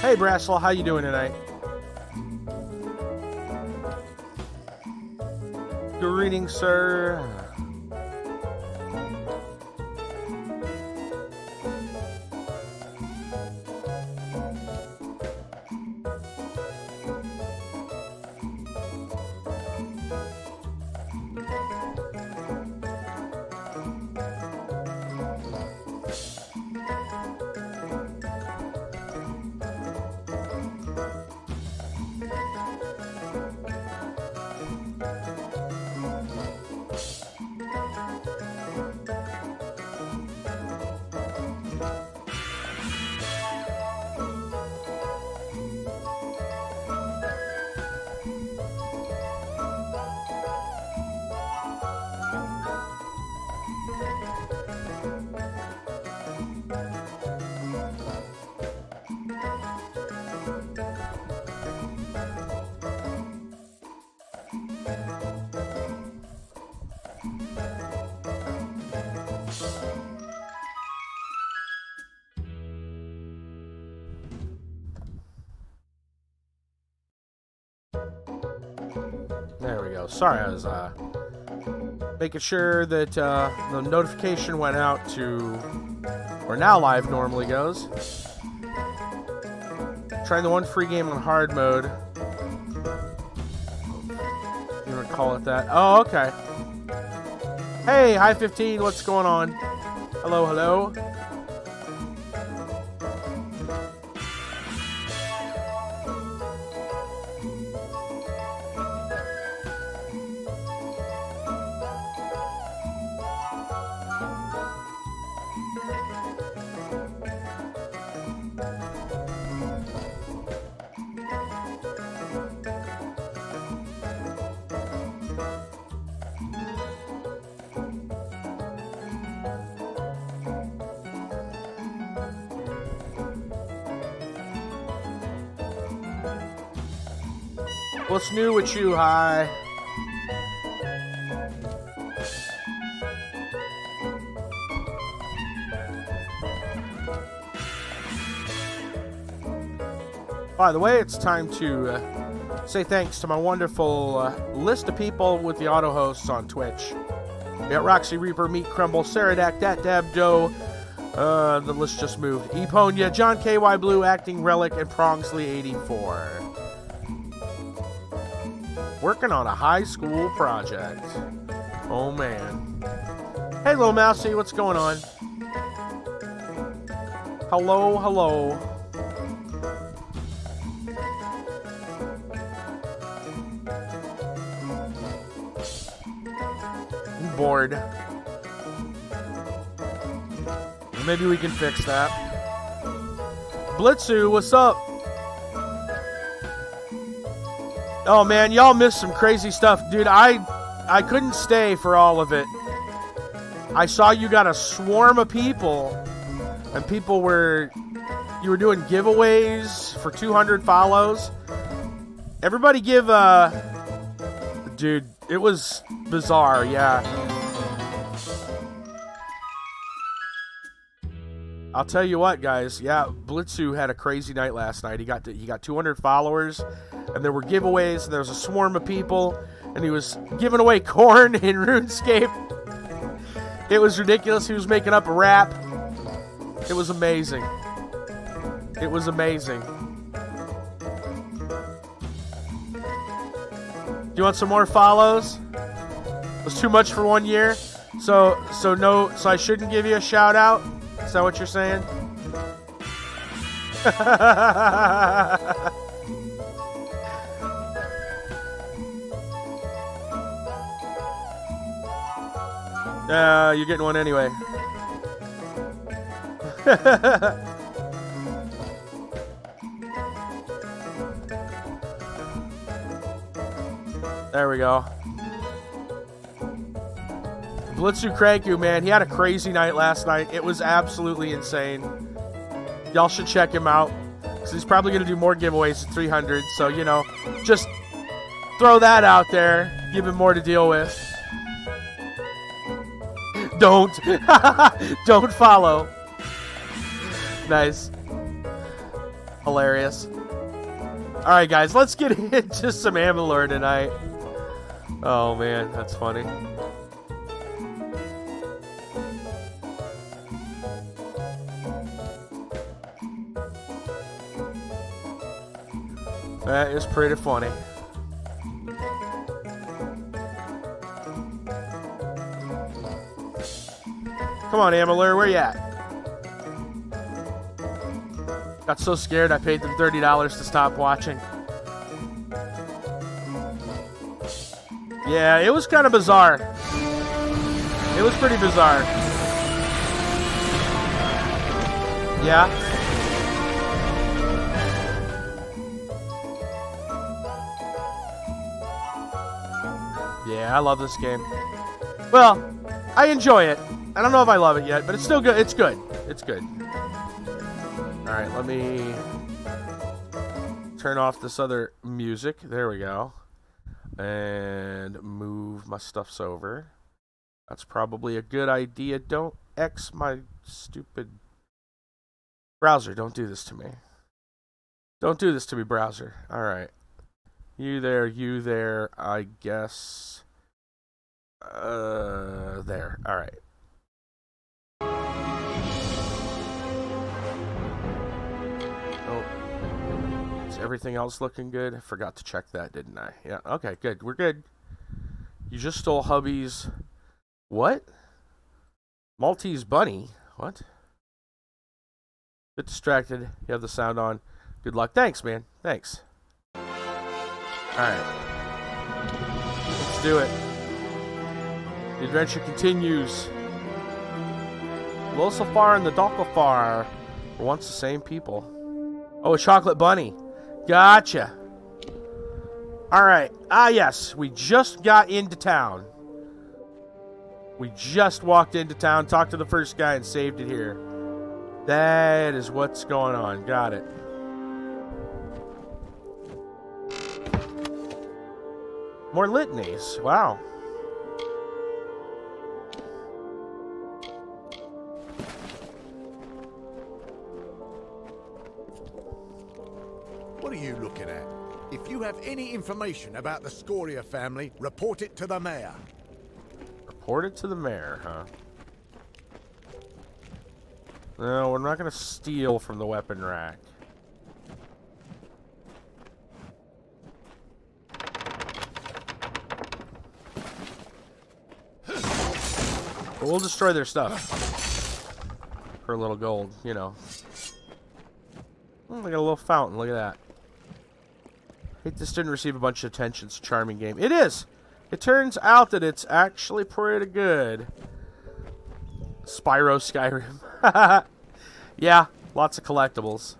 Hey, Brassel, how you doing tonight? Greetings, sir. There we go. Sorry, I was making sure that the notification went out to where Now Live normally goes. Trying the one free game on hard mode. You want to call it that? Oh, okay. Hey, hi 15, what's going on? Hello, hello. What's new with you? Hi. By the way, it's time to say thanks to my wonderful list of people with the auto hosts on Twitch. We got Roxy Reaper, Meat Crumble, Saradak, Dat Dab Doe. The list just moved. Eponia, John KY Blue, Acting Relic, and Prongsley84. Working on a high school project. Oh man. Hey little mousey, what's going on? Hello, hello. I'm bored. Maybe we can fix that. Blitzu, what's up? Oh man, y'all missed some crazy stuff. Dude, I couldn't stay for all of it. I saw you got a swarm of people, and you were doing giveaways for 200 follows. Everybody give, dude, it was bizarre, yeah. I'll tell you what, guys, yeah, Blitzu had a crazy night last night. He got 200 followers. And there were giveaways, and there was a swarm of people, and he was giving away corn in RuneScape. It was ridiculous. He was making up a rap. It was amazing. It was amazing. Do you want some more follows? It was too much for 1 year? So I shouldn't give you a shout out? Is that what you're saying? You're getting one anyway. There we go. Blitzu Cranku, man, he had a crazy night last night. It was absolutely insane. Y'all should check him out, because he's probably going to do more giveaways at 300. So, you know, just throw that out there. Give him more to deal with. Don't. Don't follow. Nice. Hilarious. Alright, guys, let's get into some Amalur tonight. Oh, man, that's funny. That is pretty funny. Come on, Amalur, where you at? Got so scared I paid them $30 to stop watching. Yeah, it was kind of bizarre. It was pretty bizarre. Yeah. Yeah, I love this game. Well, I enjoy it. I don't know if I love it yet, but it's still good. It's good. It's good. Alright, let me turn off this other music. There we go. And move my stuffs over. That's probably a good idea. Don't X my stupid browser. Don't do this to me. Don't do this to me, browser. Alright. You there, I guess. There. Alright. Is everything else looking good? I forgot to check that, didn't I? Yeah, okay, good. We're good. You just stole hubby's... What? Maltese bunny? What? Bit distracted. You have the sound on. Good luck. Thanks, man. Thanks. Alright. Let's do it. The adventure continues. Losafar and the Dokafar were once the same people. Oh, a chocolate bunny. Gotcha. Alright. Ah, yes. We just got into town. We just walked into town, talked to the first guy, and saved it here. That is what's going on. Got it. More litanies. Wow. What are you looking at? If you have any information about the Scoria family, report it to the mayor. Report it to the mayor, huh? No, we're not going to steal from the weapon rack. But we'll destroy their stuff. For a little gold, you know. Oh, they got a little fountain, look at that. Hate this didn't receive a bunch of attention. It's a charming game. It is! It turns out that it's actually pretty good. Spyro Skyrim. Yeah, lots of collectibles.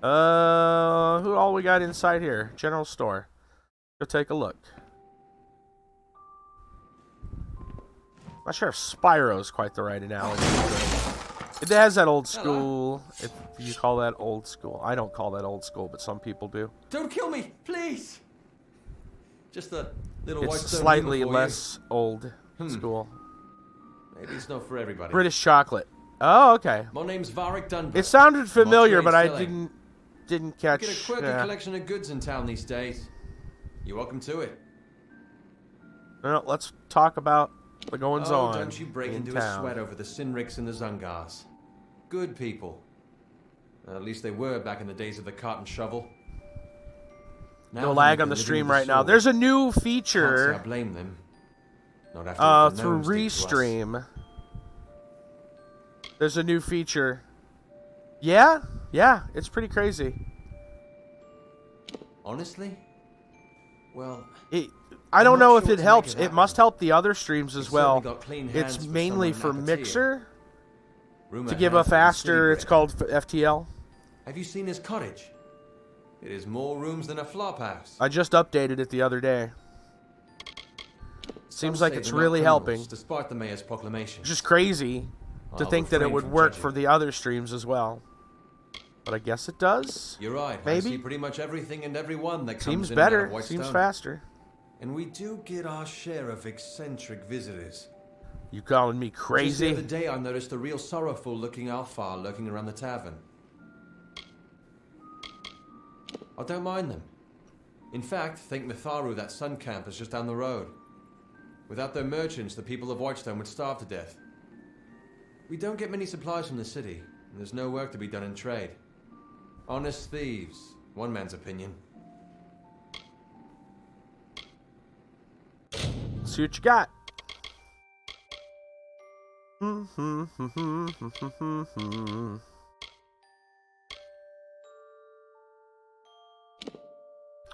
Who all we got inside here? General store. Go take a look. Not sure if Spyro is quite the right analogy. It has that old school, if you call that old school. I don't call that old school, but some people do. Don't kill me, please! Just a little white It's stone slightly for less old school. Maybe it's not for everybody. British chocolate. Oh, okay. My name's Varric Dunbar. It sounded familiar, but I selling. didn't catch. Get a quirky collection of goods in town these days. You're welcome to it. Well, let's talk about the goings on. Don't you break into a sweat over the Sinriks and the Zungars. Good people. At least they were back in the days of the cart and shovel. No lag on the stream right now. There's a new feature. I blame them. Not after through Restream. There's a new feature. Yeah, it's pretty crazy. Honestly? Well, I don't know if it helps. It must help the other streams as well. It's mainly for Mixer to give a faster. It's called FTL. Have you seen his cottage? It is more rooms than a flop house. I just updated it the other day. Seems like it's really helping. Despite the mayor's proclamation. It's just crazy to think that it would work for the other streams as well. But I guess it does. You're right. Maybe. I see pretty much everything and everyone that comes Seems in better. and out of Whitestone. Seems faster. And we do get our share of eccentric visitors. You calling me crazy? Just the other day I noticed a real sorrowful looking Alfar lurking around the tavern. I don't mind them. In fact, think Mitharu, that sun camp, is just down the road. Without their merchants, the people of Whitestone would starve to death. We don't get many supplies from the city, and there's no work to be done in trade. Honest thieves, one man's opinion. See what you got.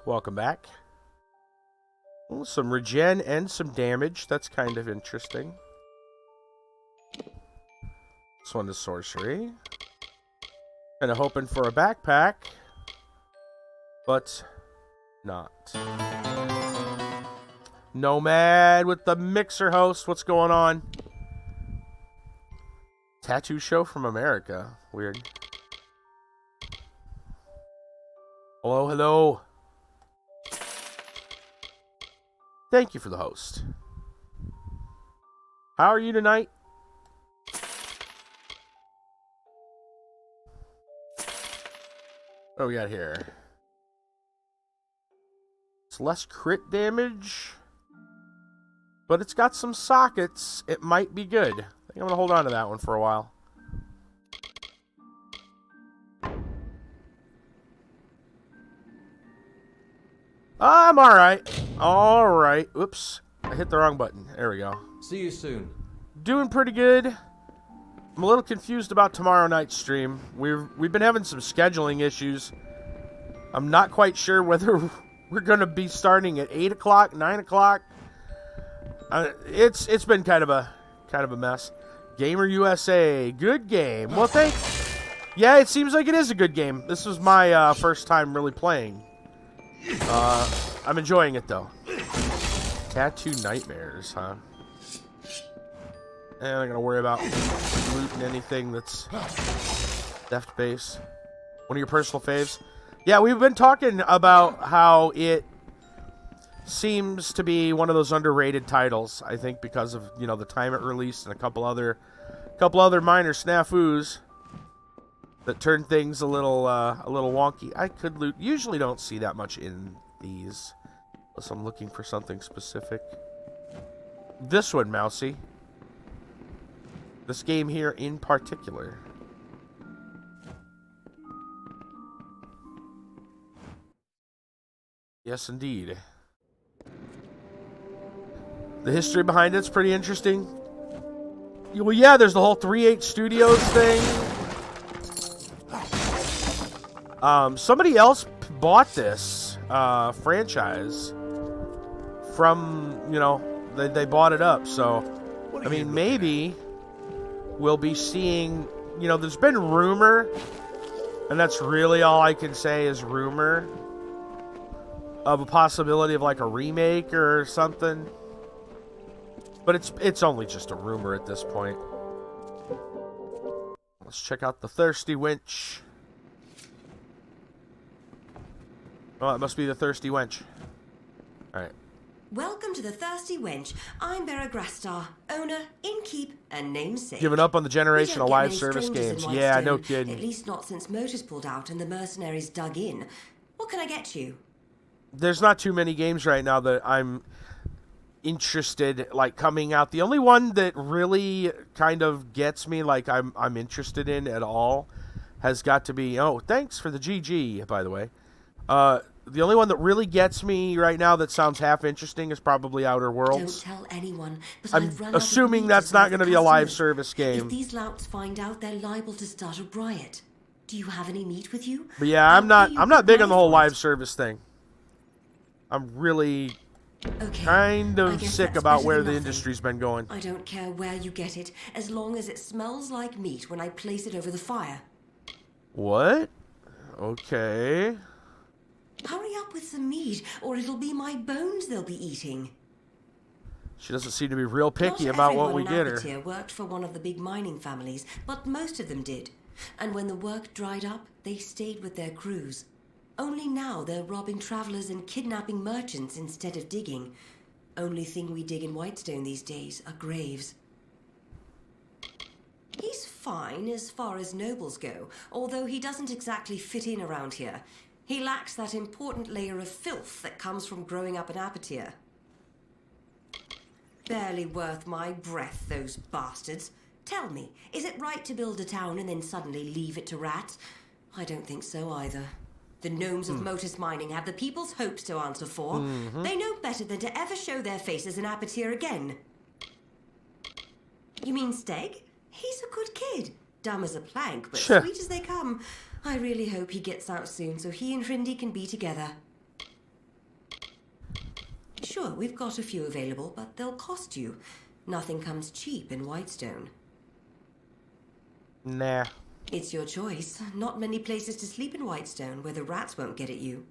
Welcome back. Well, some regen and some damage. That's kind of interesting. This one is sorcery. Kind of hoping for a backpack, but not. Nomad with the mixer host. What's going on? Tattoo show from America. Weird. Hello, hello. Thank you for the host. How are you tonight? What do we got here? It's less crit damage, but it's got some sockets. It might be good. I think I'm going to hold on to that one for a while. I'm alright. Alright. Oops. I hit the wrong button. There we go. See you soon. Doing pretty good. I'm a little confused about tomorrow night's stream. We've been having some scheduling issues. I'm not quite sure whether we're going to be starting at 8 o'clock, 9 o'clock. It's been kind of a mess. Gamer USA. Good game. Well, thanks. Yeah, it seems like it is a good game. This was my first time really playing. I'm enjoying it, though. Tattoo nightmares, huh? I'm not going to worry about looting anything that's theft-based. One of your personal faves? Yeah, we've been talking about how it seems to be one of those underrated titles, I think, because of, you know, the time it released and a couple other minor snafus that turn things a little wonky. I could loot. Usually don't see that much in these, unless I'm looking for something specific. This one, Mousy. This game here in particular. Yes, indeed. The history behind it's pretty interesting. Well, yeah, there's the whole 3-8 Studios thing. Somebody else bought this franchise from, you know, they bought it up. So, I mean, maybe we'll be seeing, you know, there's been rumor, and that's really all I can say is rumor, of a possibility of like a remake or something. But it's only just a rumor at this point. Let's check out the Thirsty Wench. Oh, it must be the Thirsty Wench. Alright. Welcome to the Thirsty Wench. I'm Bera Grastar, owner, innkeep, and namesake. Giving up on the generation of live service games. Yeah, no kidding. At least not since Motors pulled out and the mercenaries dug in. What can I get you? There's not too many games right now that I'm interested, like, coming out. The only one that really kind of gets me, like, I'm interested in at all has got to be... Oh, thanks for the GG, by the way. The only one that really gets me right now that sounds half interesting is probably Outer Worlds. Don't tell anyone, but I'm assuming that's not going to be a live service game. If these louts find out, they're liable to start a riot. Do you have any meat with you? But yeah, I'm not big on the whole live service thing. I'm really kind of sick about where the industry's been going. I don't care where you get it, as long as it smells like meat when I place it over the fire. What? Okay. Hurry up with some meat, or it'll be my bones they'll be eating. She doesn't seem to be real picky about what we get her. Not everyone in Abatir worked for one of the big mining families, but most of them did. And when the work dried up, they stayed with their crews. Only now they're robbing travelers and kidnapping merchants instead of digging. Only thing we dig in Whitestone these days are graves. He's fine as far as nobles go, although he doesn't exactly fit in around here. He lacks that important layer of filth that comes from growing up in Apatir. Barely worth my breath, those bastards. Tell me, is it right to build a town and then suddenly leave it to rats? I don't think so either. The gnomes of Motus Mining have the people's hopes to answer for. They know better than to ever show their faces in Apatir again. You mean Steg? He's a good kid. Dumb as a plank, but sweet as they come. I really hope he gets out soon so he and Rindy can be together. Sure, we've got a few available, but they'll cost you. Nothing comes cheap in Whitestone. Nah. It's your choice. Not many places to sleep in Whitestone where the rats won't get at you.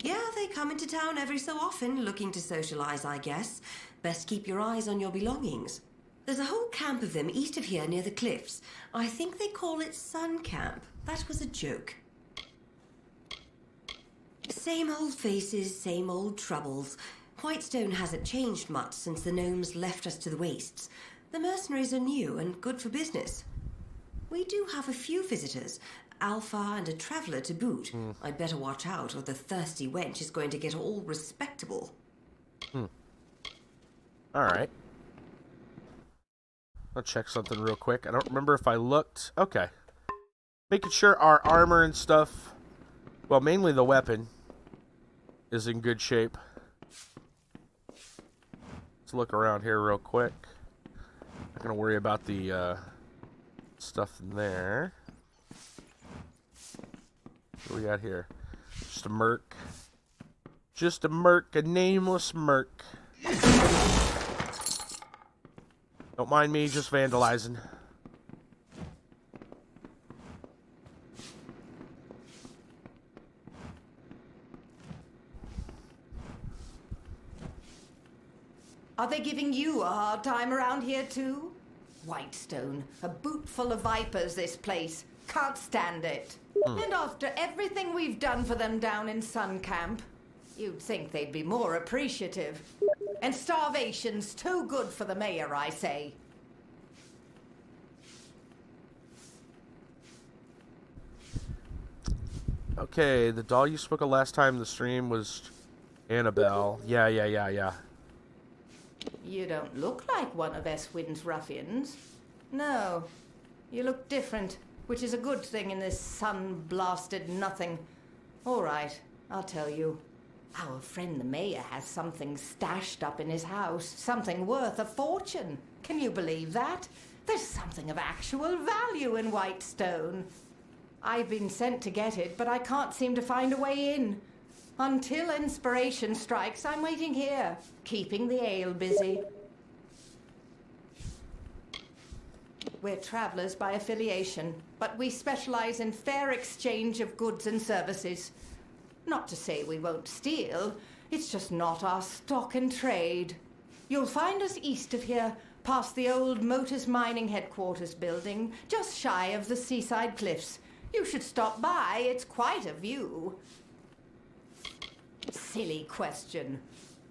Yeah, they come into town every so often, looking to socialize, I guess. Best keep your eyes on your belongings. There's a whole camp of them east of here near the cliffs. I think they call it Sun Camp. That was a joke. Same old faces, same old troubles. Whitestone hasn't changed much since the gnomes left us to the wastes. The mercenaries are new and good for business. We do have a few visitors, Alpha and a traveller to boot. I'd better watch out or the thirsty wench is going to get all respectable. Alright. I'll check something real quick. I don't remember if I looked. Okay. Making sure our armor and stuff, well, mainly the weapon, is in good shape. Let's look around here real quick. Not gonna worry about the stuff in there. What do we got here? Just a merc. Just a merc, a nameless merc. Don't mind me just vandalizing. Are they giving you a hard time around here too? Whitestone, a boot full of vipers, this place. Can't stand it. And after everything we've done for them down in Sun Camp, you'd think they'd be more appreciative. And starvation's too good for the mayor, I say. Okay, the doll you spoke of last time in the stream was Annabelle. Yeah. You don't look like one of Eswin's ruffians. No, you look different, which is a good thing in this sun-blasted nothing. All right, I'll tell you. Our friend the mayor has something stashed up in his house, something worth a fortune. Can you believe that? There's something of actual value in Whitestone. I've been sent to get it, but I can't seem to find a way in. Until inspiration strikes, I'm waiting here, keeping the ale busy. We're travelers by affiliation, but we specialize in fair exchange of goods and services. Not to say we won't steal, it's just not our stock and trade. You'll find us east of here, past the old Motus Mining headquarters building, just shy of the seaside cliffs. You should stop by, it's quite a view. Silly question.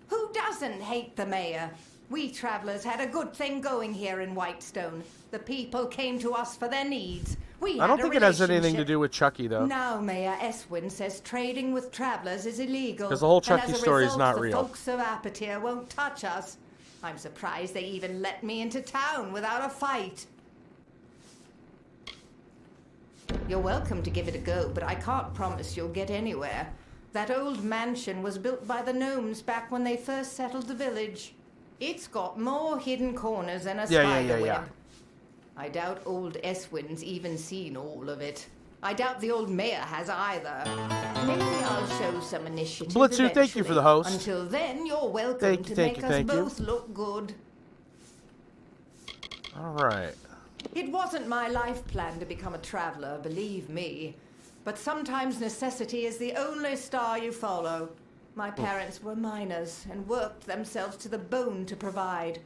Who doesn't hate the mayor? We travelers had a good thing going here in Whitestone. The people came to us for their needs. I don't think it has anything to do with Chucky, though. Now Mayor Eswin says trading with travelers is illegal. Because the whole Chucky story is not real. The folks of Apatir won't touch us. I'm surprised they even let me into town without a fight. You're welcome to give it a go, but I can't promise you'll get anywhere. That old mansion was built by the gnomes back when they first settled the village. It's got more hidden corners than a spider web. I doubt old Eswin's even seen all of it. I doubt the old mayor has either. Maybe I'll show some initiative Blitzer, thank you for the host. Until then, you're welcome to make us both look good. All right. It wasn't my life plan to become a traveler, believe me. But sometimes necessity is the only star you follow. My parents were miners and worked themselves to the bone to provide.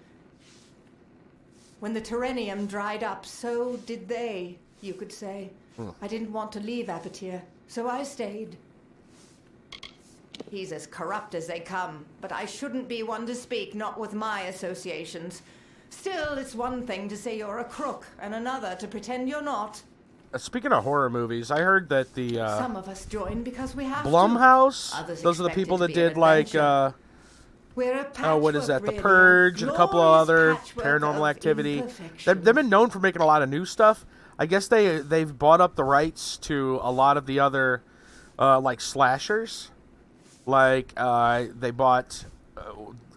When the Terrenium dried up, so did they, you could say. I didn't want to leave Apatir, so I stayed. He's as corrupt as they come, but I shouldn't be one to speak, not with my associations. Still, it's one thing to say you're a crook, and another to pretend you're not. speaking of horror movies, I heard that the Some of us join because we have Blumhouse, to. Others those are the expect it people to that be an did like adventure. We're a what is that? patchwork, The really, Purge and a couple of other glorious Paranormal patchwork of Activity. imperfection. They've been known for making a lot of new stuff. I guess they've bought up the rights to a lot of the other like slashers. Like they bought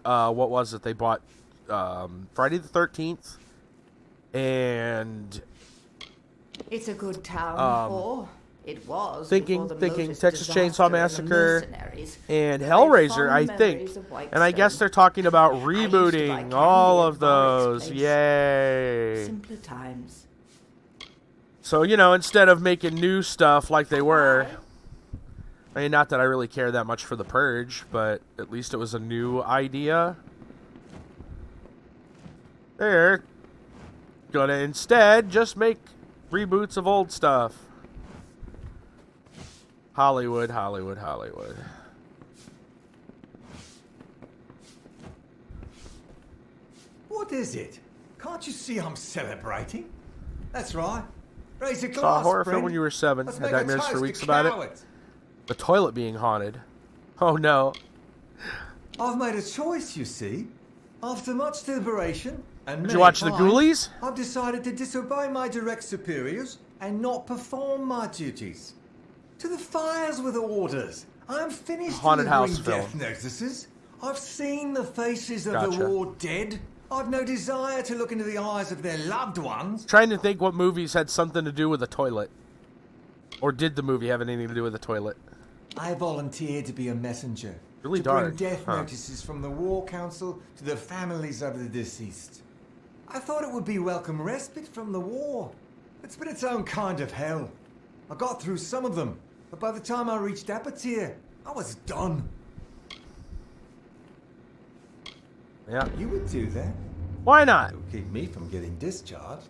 what was it? They bought Friday the 13th and It's a good town, or it was. thinking before the Lotus Texas disaster Chainsaw and the Massacre mercenaries. and But Hellraiser, fond I think. memories of And I guess Whitestone. they're talking about used to buy rebooting candy all at of Varrick's those. place. Yay. Simpler times. So, you know, instead of making new stuff like they were, I mean, not that I really care that much for The Purge, but at least it was a new idea. They're gonna instead just make reboots of old stuff. Hollywood, Hollywood, Hollywood. What is it? Can't you see I'm celebrating? That's right. Raise a glass, Saw a horror film friend. when you were 7. Let's Had make a nightmares for toast weeks to about it. cowards. The toilet being haunted. Oh no. I've made a choice, you see. After much deliberation and Did you many watch The times, Ghoulies? I've decided to disobey my direct superiors and not perform my duties. To the fires with orders. I'm finished Haunted delivering house death film. notices. I've seen the faces of Gotcha. the war dead. I've no desire to look into the eyes of their loved ones. Trying to think what movies had something to do with a toilet. Or did the movie have anything to do with a toilet? I volunteered to be a messenger. Really to dark, bring death huh? notices from the War Council to the families of the deceased. I thought it would be welcome respite from the war. It's been its own kind of hell. I got through some of them, but by the time I reached Apatir, I was done. Yeah. You would do that. Why not? It would keep me from getting discharged.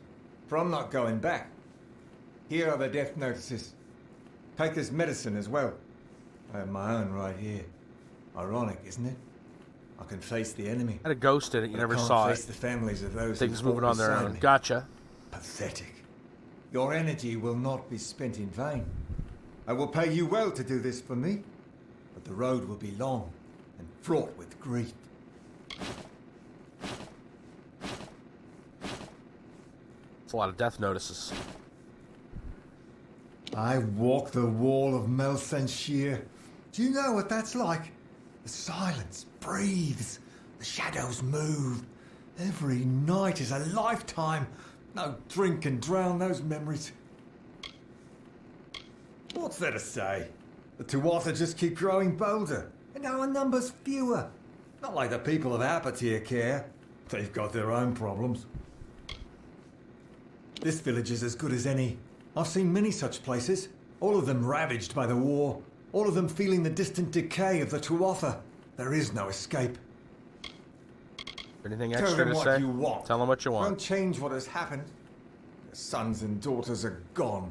For I'm not going back. Here are the death notices. Take this medicine as well. I have my own right here. Ironic, isn't it? I can face the enemy. Had a ghost in it. You but I never can't saw face it. the families of those Things who moving fought on their beside own. me. Gotcha. Pathetic. Your energy will not be spent in vain. I will pay you well to do this for me, but the road will be long and fraught with grief. It's a lot of death notices. I walk the wall of Melsenshir. Do you know what that's like? The silence breathes. The shadows move. Every night is a lifetime. No drink can drown those memories. What's there to say? The Tuatha just keep growing bolder, and our numbers fewer. Not like the people of Apatir care. They've got their own problems. This village is as good as any. I've seen many such places, all of them ravaged by the war, all of them feeling the distant decay of the Tuatha. There is no escape. Anything Tell extra them to what say? you want. Tell them what you Don't want. change what has happened. Their sons and daughters are gone.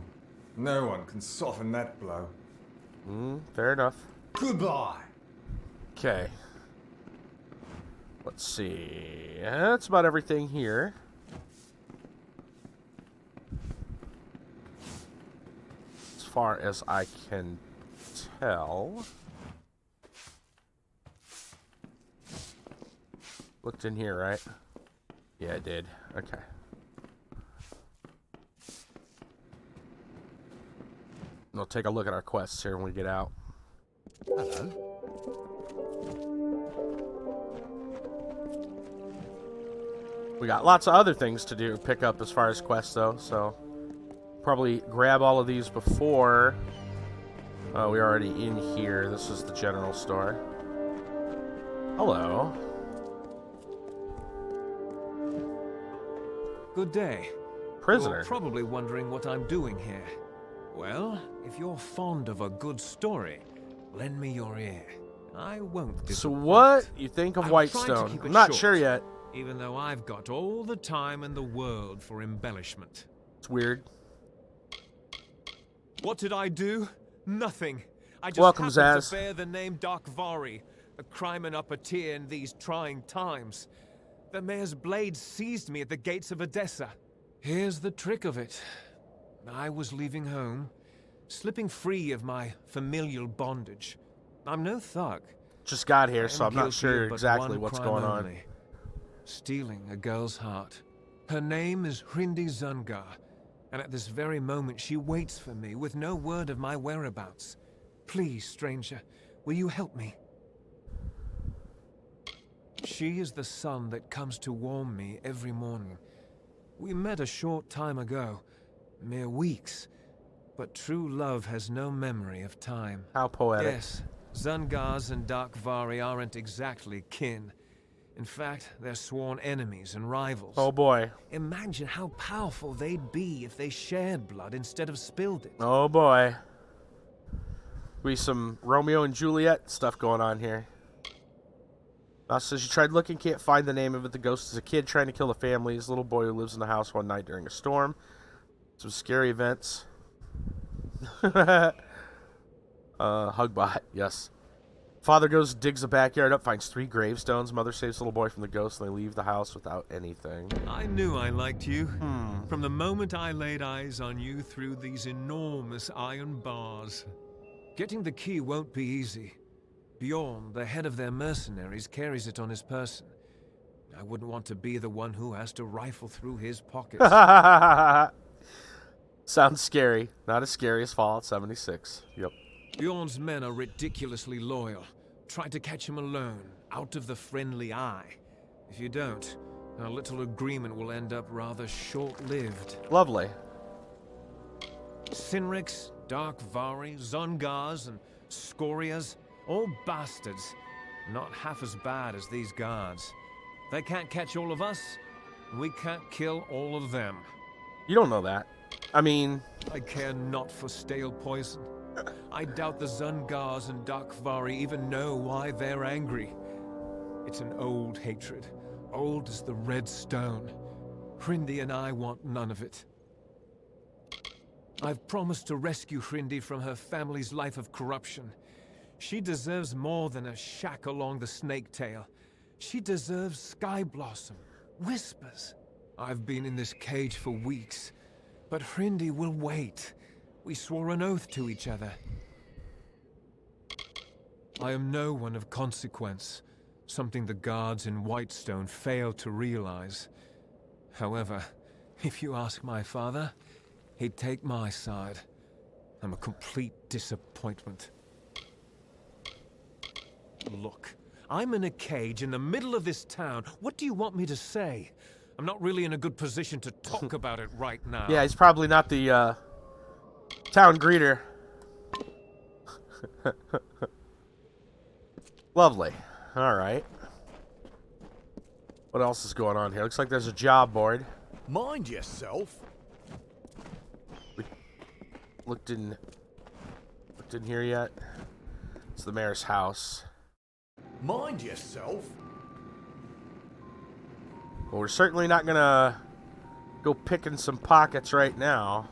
No one can soften that blow. Fair enough. Goodbye. Okay. Let's see. That's about everything here. As far as I can tell. Looked in here, right? Yeah, I did. Okay. We'll take a look at our quests here when we get out. Hello. We got lots of other things to do, pick up as far as quests, though, so probably grab all of these before. We're already in here. This is the general store. Hello. Good day. Prisoner. You're probably wondering what I'm doing here. Well, if you're fond of a good story, lend me your ear. I won't So disappoint. what you think of I'm trying to Whitestone? keep it I'm not short, sure yet. Even though I've got all the time in the world for embellishment. It's weird. What did I do? Nothing. I just Welcome, happened Zaz. to bear the name Darkvari, a crimen up a tier in these trying times. The mayor's blade seized me at the gates of Adessa. Here's the trick of it. I was leaving home, slipping free of my familial bondage. I'm no thug. Just got here, so I'm not guilty sure of but exactly one what's crime going on. only. Stealing a girl's heart. Her name is Hrindi Zungar, and at this very moment she waits for me with no word of my whereabouts. Please, stranger, will you help me? She is the sun that comes to warm me every morning. We met a short time ago, mere weeks, but true love has no memory of time. How poetic. Yes, Zungars and Darkvari aren't exactly kin. In fact, they're sworn enemies and rivals. Oh boy. Imagine how powerful they'd be if they shared blood instead of spilled it. Oh boy. We some Romeo and Juliet stuff going on here. Says you tried looking, can't find the name of it. The ghost is a kid trying to kill a family. His little boy who lives in the house one night during a storm. Some scary events. Hugbot, yes. Father goes, digs the backyard up, finds 3 gravestones. Mother saves the little boy from the ghost, and they leave the house without anything. I knew I liked you. From the moment I laid eyes on you through these enormous iron bars. Getting the key won't be easy. Bjorn, the head of their mercenaries, carries it on his person. I wouldn't want to be the one who has to rifle through his pockets. Sounds scary. Not as scary as Fallout 76. Yep. Bjorn's men are ridiculously loyal. Try to catch him alone, out of the friendly eye. If you don't, our little agreement will end up rather short-lived. Lovely. Sinriks, Darkvari, Zungars, and Scorias, all bastards. Not half as bad as these guards. They can't catch all of us, and we can't kill all of them. You don't know that. I mean... I care not for stale poison. I doubt the Zungars and Darkvari even know why they're angry. It's an old hatred, old as the red stone. Hrindi and I want none of it. I've promised to rescue Hrindi from her family's life of corruption. She deserves more than a shack along the snake tail. She deserves Sky Blossom, whispers. I've been in this cage for weeks, but Hrindi will wait. We swore an oath to each other. I am no one of consequence, something the guards in Whitestone failed to realize. However, if you ask my father, he'd take my side. I'm a complete disappointment. Look, I'm in a cage in the middle of this town. What do you want me to say? I'm not really in a good position to talk about it right now. Yeah, he's probably not the, town greeter. Lovely. Alright. What else is going on here? Looks like there's a job board. Mind yourself. We looked in here yet? It's the mayor's house. Mind yourself. Well, we're certainly not gonna go picking some pockets right now.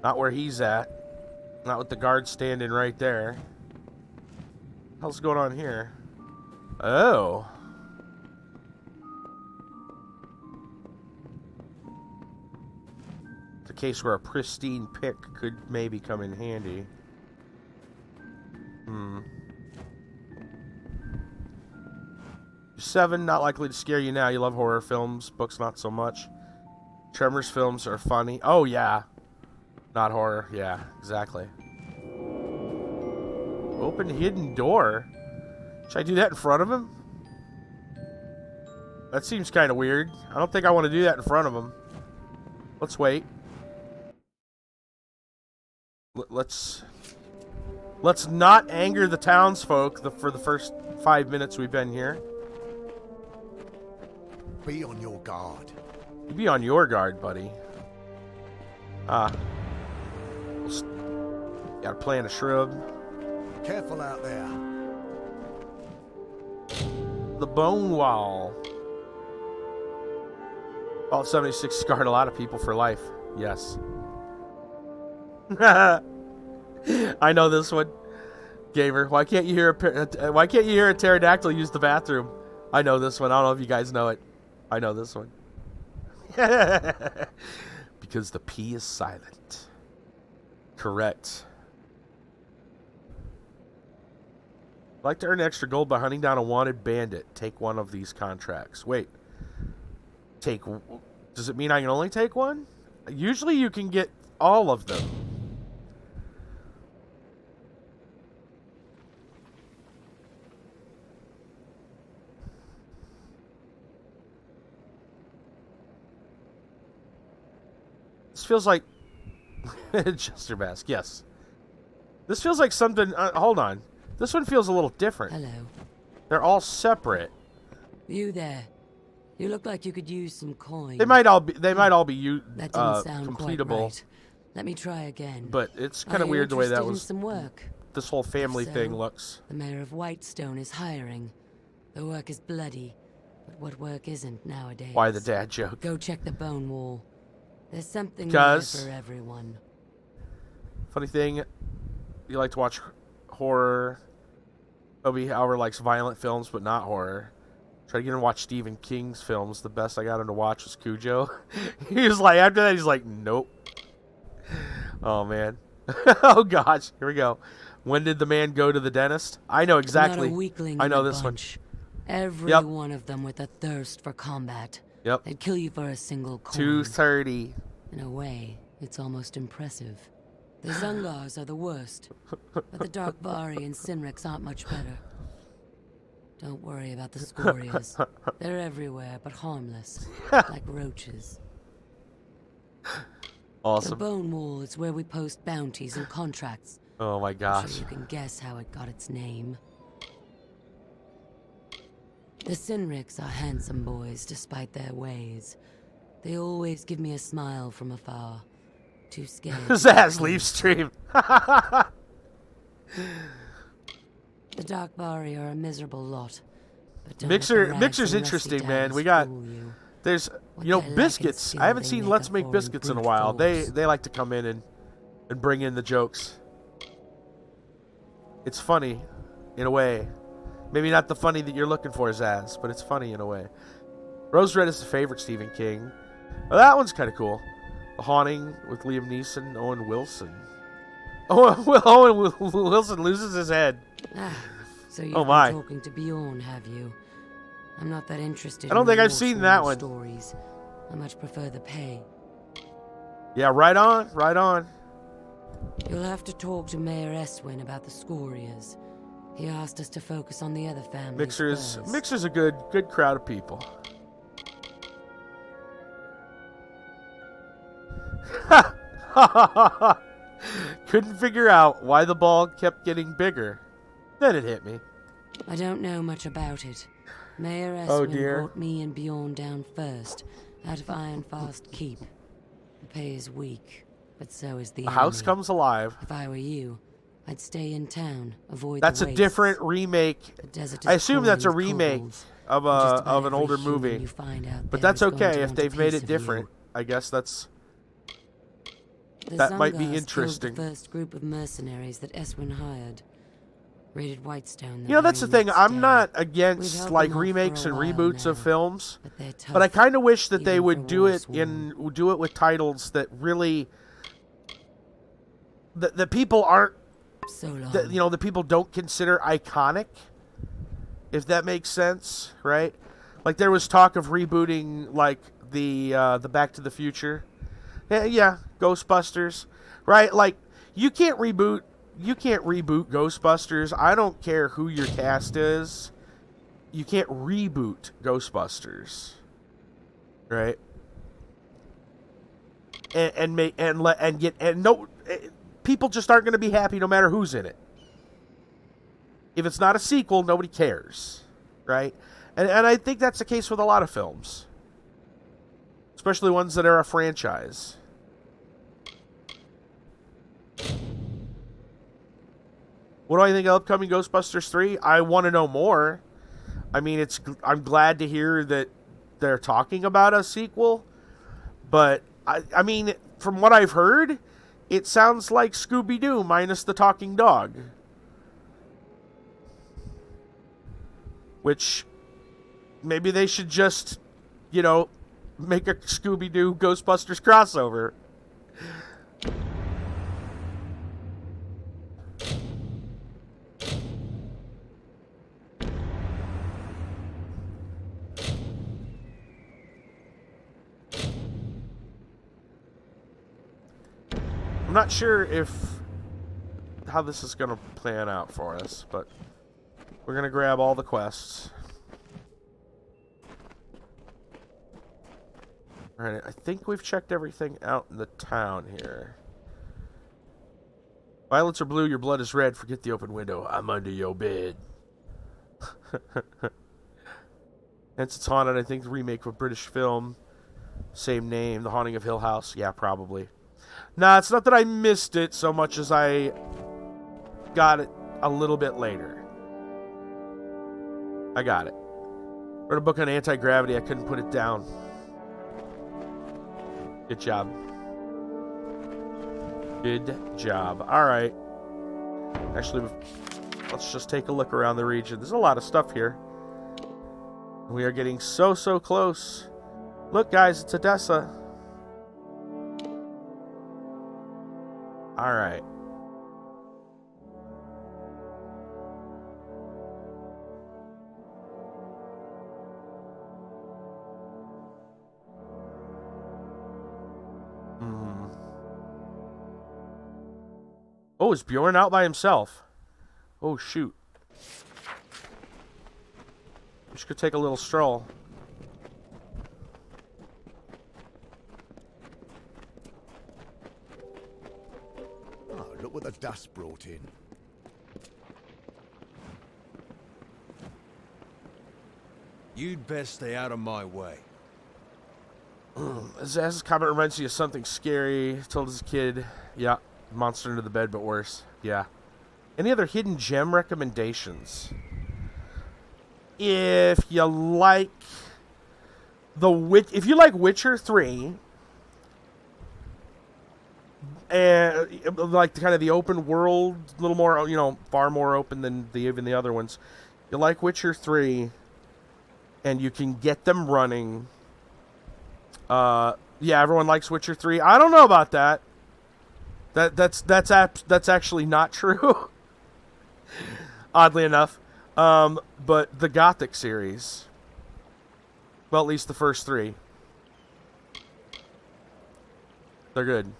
Not where he's at. Not with the guard standing right there. What the hell's going on here? Oh. It's a case where a pristine pick could maybe come in handy. 7, not likely to scare you now. You love horror films. Books, not so much. Tremors films are funny. Oh, yeah. Not horror. Yeah, exactly. Open hidden door. Should I do that in front of him? That seems kind of weird. I don't think I want to do that in front of him. Let's wait. Let's not anger the townsfolk for the first 5 minutes we've been here. Be on your guard. You be on your guard, buddy. Gotta plant a shrub. Careful out there. The bone wall. Fallout 76 scarred a lot of people for life. Yes. I know this one, Gamer. Why can't you hear a pterodactyl use the bathroom? I know this one. I don't know if you guys know it. I know this one. Because the P is silent. Correct. I'd like to earn extra gold by hunting down a wanted bandit. Take one of these contracts. Wait. Does it mean I can only take one? Usually you can get all of them. This feels like... Chester Mask, yes. This feels like something... hold on. This one feels a little different. Hello. They're all separate. You there. You look like you could use some coin. They might all be that didn't sound completable. Quite right. Let me try again. But it's kind of weird the way that was... some work? This whole family So, thing looks. The mayor of Whitestone is hiring. The work is bloody, but what work isn't nowadays? Why the dad joke? Go check the bone wall. There's something there 'Cause for everyone. Funny thing, you like to watch horror. Toby, however, likes violent films, but not horror. Try to get him to watch Stephen King's films. The best I got him to watch was Cujo. He was like, after that, he's like, nope. Oh, man. Oh, gosh. Here we go. When did the man go to the dentist? I know exactly. Not a weakling I know in the this bunch. one. Every Yep. one of them with a thirst for combat. Yep. They'd kill you for a single coin. 230. In a way, it's almost impressive. The Zungars are the worst, but the Darkvari and Sinriks aren't much better. Don't worry about the Scorias. They're everywhere, but harmless, like roaches. Awesome. The Bone Wall is where we post bounties and contracts. Oh my I'm gosh. sure you can guess how it got its name. The Sinriks are handsome boys, despite their ways. They always give me a smile from afar. Too scared. Zaz leave stream. The Darkvari are a miserable lot. But don't Mixer's let the rags and interesting, rusty man. towns We got fool you. there's What you know they lack biscuits. in skill, I haven't they seen make Let's up Make for in Biscuits in a brute while. They force. like to come in and bring in the jokes. It's funny, in a way. Maybe not the funny that you're looking for, Zaz, but it's funny in a way. Rose Red is the favorite Stephen King. Well, that one's kind of cool. The Haunting with Liam Neeson, Owen Wilson. Owen Wilson loses his head. Ah, so you've Oh my. been talking to Bjorn, have you? I'm not that interested. I don't in think I've remorseful seen that one. Stories. I much prefer the pay. Yeah, right on, right on. You'll have to talk to Mayor Eswin about the Scorias. He asked us to focus on the other families first. Mixer's a good crowd of people. Couldn't figure out why the ball kept getting bigger. Then it hit me. I don't know much about it. Mayor Eswin Oh, dear. brought me and Bjorn down first, out of Ironfast Keep. The pay is weak, but so is the The house enemy. comes alive. If I were you, I'd stay in town, avoid That's the a wastes. different remake. The desert I is assume that's a crawling with remake kobolds, of and just about of an every older human movie. you find out But there that's is going to okay if want a they've made piece it of you. different. I guess that's The that might be Zungars killed interesting. The first group of mercenaries that Eswin hired. Raided Whitestone. You know, that's the thing. I'm not against held like them off remakes for a and while reboots of now, films, but they're tough, but I kind of wish that they even would for do it Warsworn. do it with titles that really the people aren't So long. that you know the people don't consider iconic. If that makes sense, right? Like there was talk of rebooting like the Back to the Future. Yeah, Ghostbusters, right? Like you can't reboot Ghostbusters. I don't care who your cast is. You can't reboot Ghostbusters, right? People just aren't going to be happy no matter who's in it. If it's not a sequel, nobody cares, right? And I think that's the case with a lot of films, especially ones that are a franchise. What do I think of upcoming Ghostbusters 3? I want to know more. I mean, I'm glad to hear that they're talking about a sequel. But, I mean, from what I've heard, it sounds like Scooby-Doo minus the talking dog. Which, maybe they should just, you know, make a Scooby-Doo Ghostbusters crossover. I'm not sure how this is going to plan out for us, but we're going to grab all the quests. Alright, I think we've checked everything out in the town here. Violets are blue, your blood is red. Forget the open window. I'm under your bed. Hence it's haunted. I think the remake of a British film. Same name, The Haunting of Hill House. Yeah, probably. Nah, it's not that I missed it so much as I got it a little bit later. I got it. Wrote a book on anti-gravity. I couldn't put it down. Good job. Good job. Alright. Actually, let's just take a look around the region. There's a lot of stuff here. We are getting so close. Look, guys, it's Adessa. Alright. Oh, is Bjorn out by himself? Oh, shoot. We should go take a little stroll. Oh, look what the dust brought in. You'd best stay out of my way. Zaz's comment reminds me of something scary. Told as a kid. Yeah. Monster under the bed, but worse. Yeah. Any other hidden gem recommendations? If you like if you like Witcher 3 and like kind of the open world, a little more, you know, far more open than even the other ones. You like Witcher 3 and you can get them running. Yeah, everyone likes Witcher 3. I don't know about that. That's actually not true. Oddly enough. But the Gothic series. Well, at least the first 3. They're good.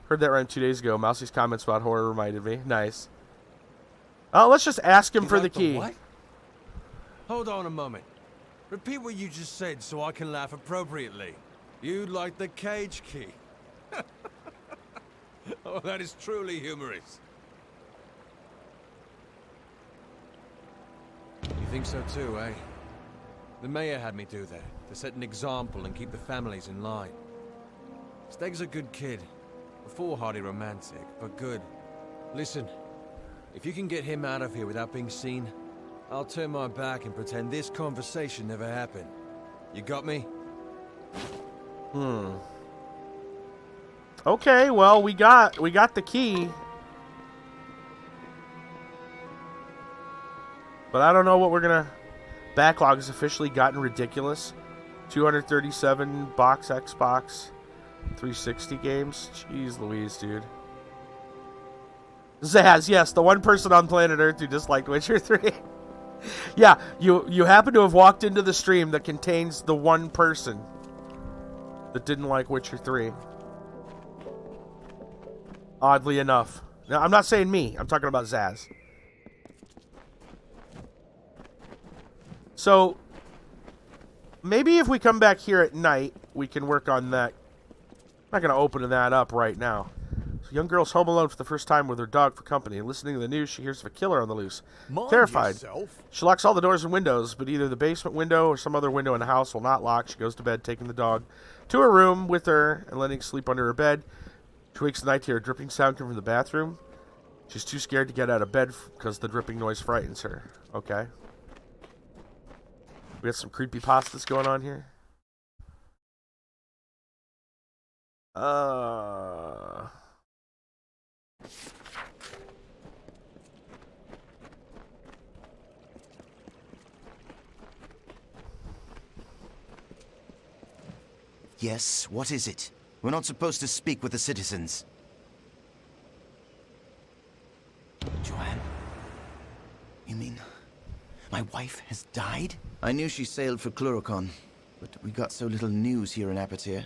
Heard that around 2 days ago. Mousie's comments about horror reminded me. Nice. Let's just ask him for the key. What? Hold on a moment. Repeat what you just said so I can laugh appropriately. You like the cage key. Oh, that is truly humorous. You think so too, eh? The mayor had me do that, to set an example and keep the families in line. Steg's a good kid. A foolhardy romantic, but good. Listen, if you can get him out of here without being seen, I'll turn my back and pretend this conversation never happened. You got me? Okay, well, we got the key. But I don't know what we're gonna... Backlog has officially gotten ridiculous. 237 Xbox 360 games. Jeez Louise, dude. Zaz, yes, the one person on planet Earth who disliked Witcher 3. Yeah, you happen to have walked into the stream that contains the one person that didn't like Witcher 3. Oddly enough. Now, I'm not saying me. I'm talking about Zaz. So, maybe if we come back here at night, we can work on that. I'm not going to open that up right now. So, young girl's home alone for the first time with her dog for company. Listening to the news, she hears of a killer on the loose. Terrified. She locks all the doors and windows, but either the basement window or some other window in the house will not lock. She goes to bed, taking the dog to her room with her and letting it sleep under her bed. She wakes at night to hear a dripping sound come from the bathroom. She's too scared to get out of bed because the dripping noise frightens her. Okay. We got some creepypastas going on here. Yes, what is it? We're not supposed to speak with the citizens. Joanne? You mean... my wife has died? I knew she sailed for Cluricon, but we got so little news here in Apatir.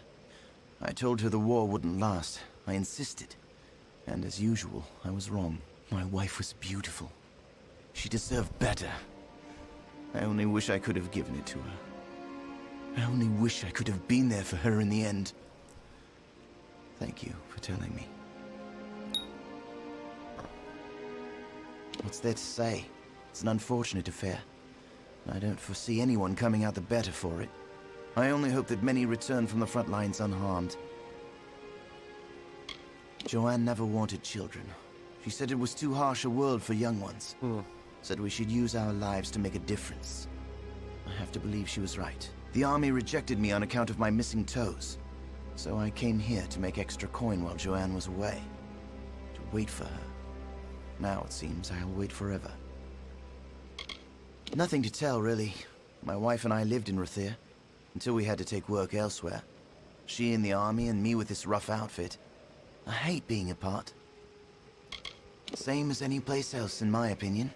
I told her the war wouldn't last. I insisted. And as usual, I was wrong. My wife was beautiful. She deserved better. I only wish I could have given it to her. I only wish I could have been there for her in the end. Thank you for telling me. What's there to say? It's an unfortunate affair. I don't foresee anyone coming out the better for it. I only hope that many return from the front lines unharmed. Joanne never wanted children. She said it was too harsh a world for young ones. Said we should use our lives to make a difference. I have to believe she was right. The army rejected me on account of my missing toes. So I came here to make extra coin while Joanne was away. To wait for her. Now it seems I'll wait forever. Nothing to tell, really. My wife and I lived in Rathir, until we had to take work elsewhere. She in the army and me with this rough outfit. I hate being apart. Same as any place else, in my opinion.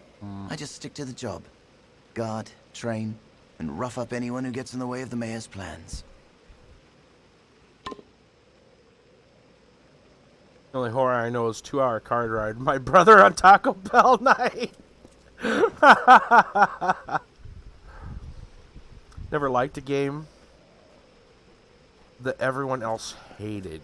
I just stick to the job. Guard, train, and rough up anyone who gets in the way of the mayor's plans. The only horror I know is 2-hour card ride. My brother on Taco Bell night. Never liked a game that everyone else hated.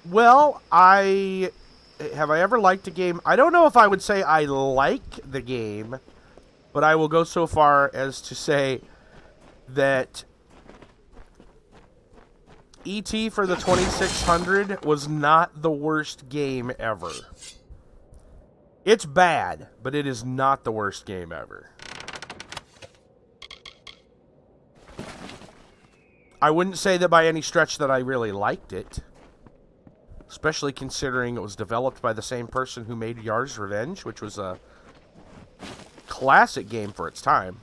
Well, have I ever liked a game? I don't know if I would say I like the game, but I will go so far as to say that E.T. for the 2600 was not the worst game ever. It's bad, but it is not the worst game ever. I wouldn't say that by any stretch that I really liked it. Especially considering it was developed by the same person who made Yar's Revenge, which was a classic game for its time.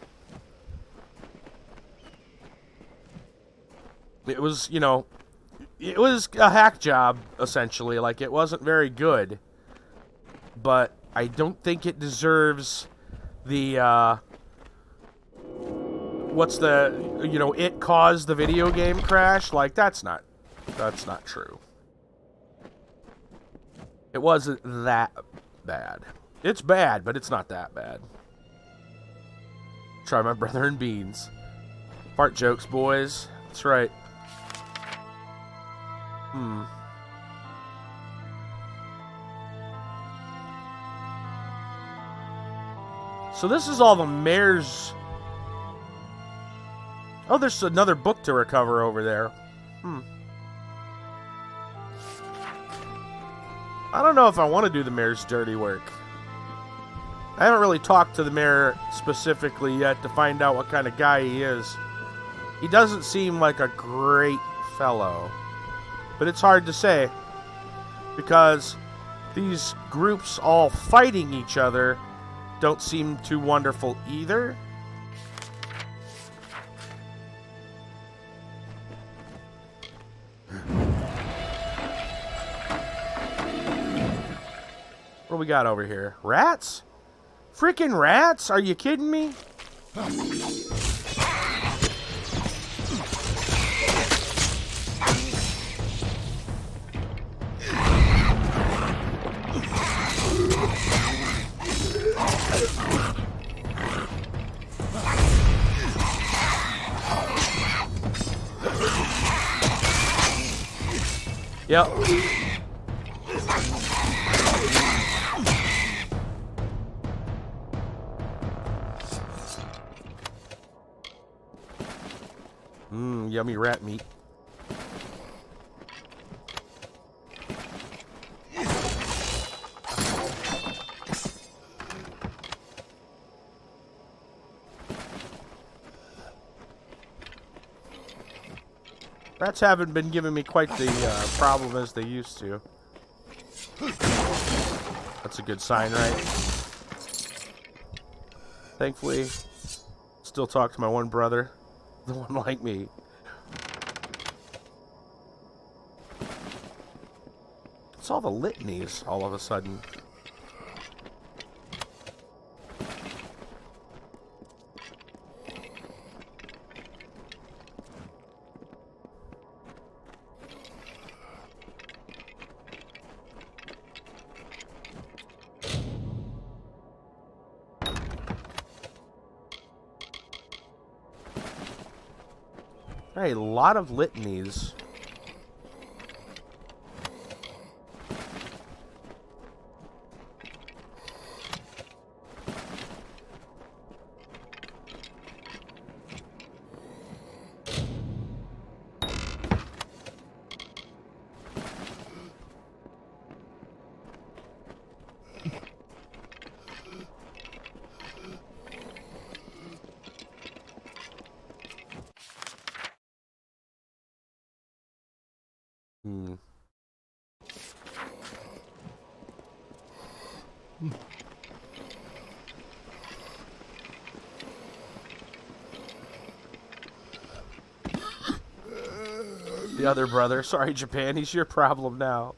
It was, you know, it was a hack job, essentially. Like, it wasn't very good. But I don't think it deserves the, what's the, you know, it caused the video game crash. Like, that's not true. It wasn't that bad. It's bad, but it's not that bad. Try my brother and beans. Fart jokes, boys. That's right. So this is all the mayor's... Oh, there's another book to recover over there. I don't know if I want to do the mayor's dirty work. I haven't really talked to the mayor specifically yet to find out what kind of guy he is. He doesn't seem like a great fellow. But it's hard to say. Because these groups all fighting each other don't seem too wonderful either. What do we got over here? Rats? Freaking rats? Are you kidding me? Yep. Yummy rat meat. Rats haven't been giving me quite the problem as they used to. That's a good sign, right? Thankfully, still talk to my one brother. The one like me. It's all the litanies all of a sudden. A lot of litanies. The other brother. Sorry, Japan. He's your problem now.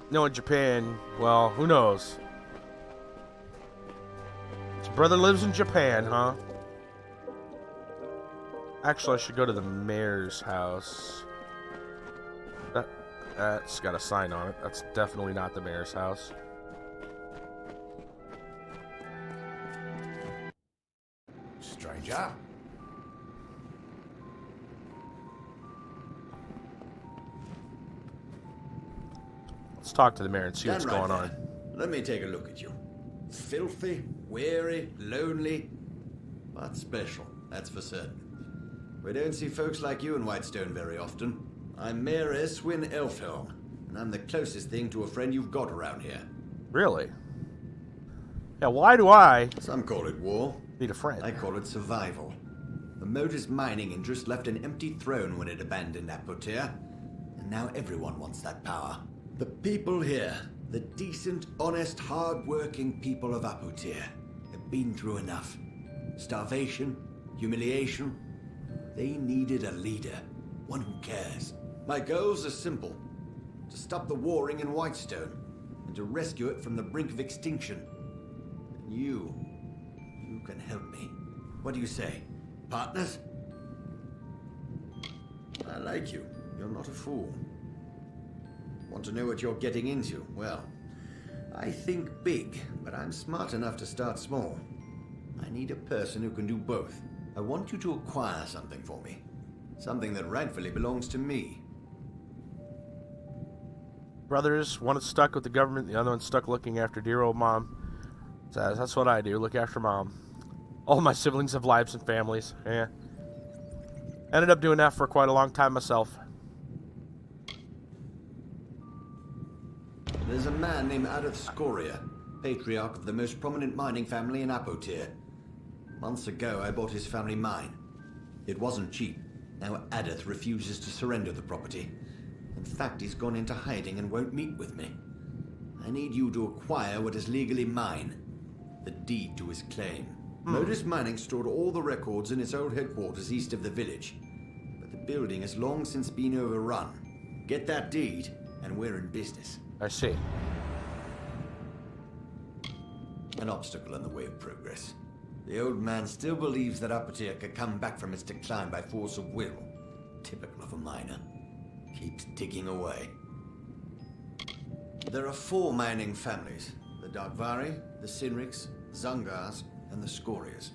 No, in Japan, well, who knows? His brother lives in Japan, huh? Actually, I should go to the mayor's house. That's got a sign on it. That's definitely not the mayor's house. Stranger? Let's talk to the mayor and see what's going on. Let me take a look at you. Filthy, weary, lonely, but special, that's for certain. We don't see folks like you in Whitestone very often. I'm Mayor Eswin Elfhelm, and I'm the closest thing to a friend you've got around here. Really? Yeah, why do I? Some call it war. Need a friend. I call it survival. The Modus mining interest left an empty throne when it abandoned Apotea, and now everyone wants that power. The people here, the decent, honest, hard-working people of Apotea, have been through enough. Starvation, humiliation. They needed a leader, one who cares. My goals are simple. To stop the warring in Whitestone, and to rescue it from the brink of extinction. And you can help me. What do you say? Partners? I like you. You're not a fool. Want to know what you're getting into? Well, I think big, but I'm smart enough to start small. I need a person who can do both. I want you to acquire something for me. Something that rightfully belongs to me. Brothers, one is stuck with the government, the other one's stuck looking after dear old mom. So that's what I do, look after mom. All my siblings have lives and families. Yeah. Ended up doing that for quite a long time myself. There's a man named Adeth Scoria, patriarch of the most prominent mining family in Apotea. Months ago, I bought his family mine. It wasn't cheap. Now Adeth refuses to surrender the property. In fact, he's gone into hiding and won't meet with me. I need you to acquire what is legally mine. The deed to his claim. Modus Mining stored all the records in its old headquarters east of the village. But the building has long since been overrun. Get that deed, and we're in business. I see. An obstacle in the way of progress. The old man still believes that Apotea could come back from its decline by force of will. Typical of a miner. Keeps digging away. There are 4 mining families. The Darkvari, the Sinriks, Zungars, and the Scorias.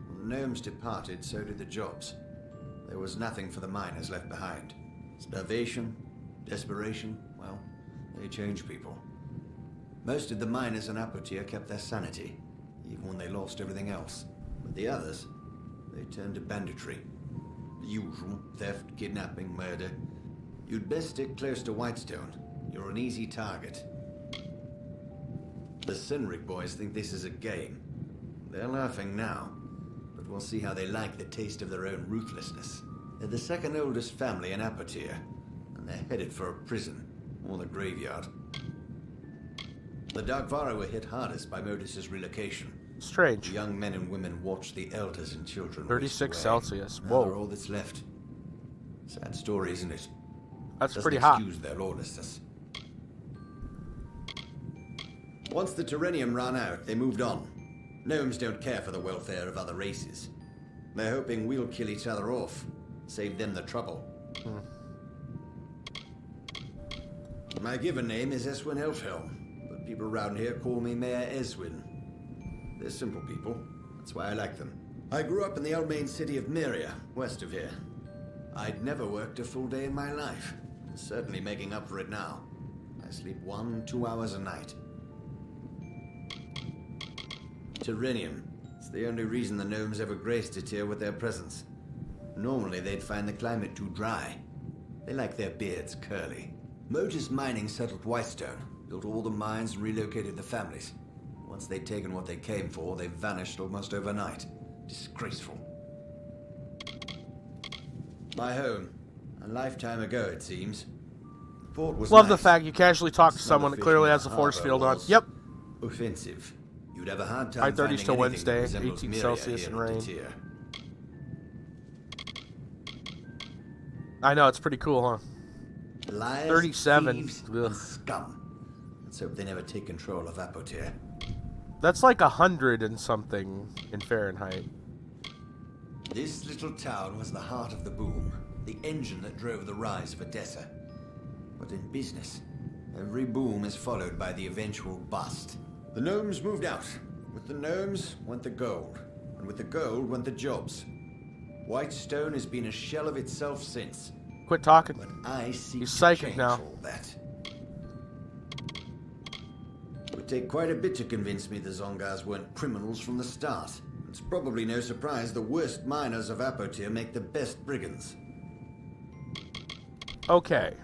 When the gnomes departed, so did the jobs. There was nothing for the miners left behind. Starvation, desperation, well, they change people. Most of the miners in Apotea kept their sanity, even when they lost everything else. But the others, they turned to banditry. The usual, theft, kidnapping, murder. You'd best stick close to Whitestone. You're an easy target. The Sinrik boys think this is a game. They're laughing now, but we'll see how they like the taste of their own ruthlessness. They're the second oldest family in Apotea, and they're headed for a prison, or the graveyard. The Darkvara were hit hardest by Modus's relocation. Strange. The young men and women watched the elders and children. 36 Celsius. Now Whoa. they're all that's left. Sad story, isn't it? That's pretty hot. Excuse their lawlessness. Once the Terrenium ran out, they moved on. Gnomes don't care for the welfare of other races. They're hoping we'll kill each other off. Save them the trouble. My given name is Eswin Elfhelm, but people around here call me Mayor Eswin. They're simple people. That's why I like them. I grew up in the Almain city of Myria, west of here. I'd never worked a full day in my life. Certainly making up for it now. I sleep 1-2 hours a night. Terrenium. It's the only reason the gnomes ever graced it here with their presence. Normally they'd find the climate too dry. They like their beards curly. Modus Mining settled Whitestone, built all the mines and relocated the families. Once they'd taken what they came for, they vanished almost overnight. Disgraceful. My home. A lifetime ago, it seems. Port was Love nice. the fact you casually talk to someone that clearly has a force field on. Yep. Offensive. You'd have a hard time High 30s finding till anything Wednesday, that resembles 18 Myria Celsius here and in rain. Detir. I know, it's pretty cool, huh? Liars, 37. thieves, Ugh. and scum. Let's hope they never take control of Apotir. That's like 100 and something in Fahrenheit. This little town was the heart of the boom, the engine that drove the rise of Adessa. But in business, every boom is followed by the eventual bust. The gnomes moved out. With the gnomes went the gold, and with the gold went the jobs. Whitestone has been a shell of itself since. Quit talking. But I seek He's to psychic change now. all that. It would take quite a bit to convince me the Zongars weren't criminals from the start. It's probably no surprise the worst miners of Apotir make the best brigands. Okay.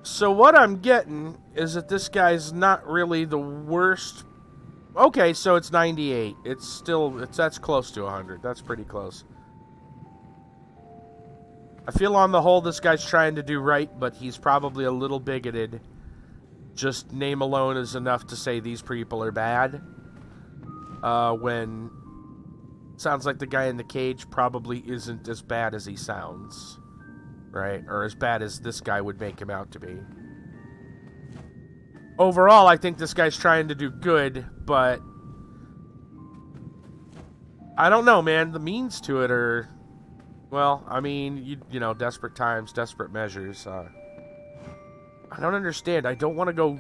So what I'm getting is that this guy's not really the worst. Okay, so it's 98. It's still, that's close to 100. That's pretty close. I feel on the whole this guy's trying to do right, but he's probably a little bigoted. Just name alone is enough to say these people are bad. When sounds like the guy in the cage probably isn't as bad as he sounds. Right? Or as bad as this guy would make him out to be. Overall, I think this guy's trying to do good, but I don't know, man. The means to it are, well, I mean, you know, desperate times, desperate measures. I don't understand. I don't want to go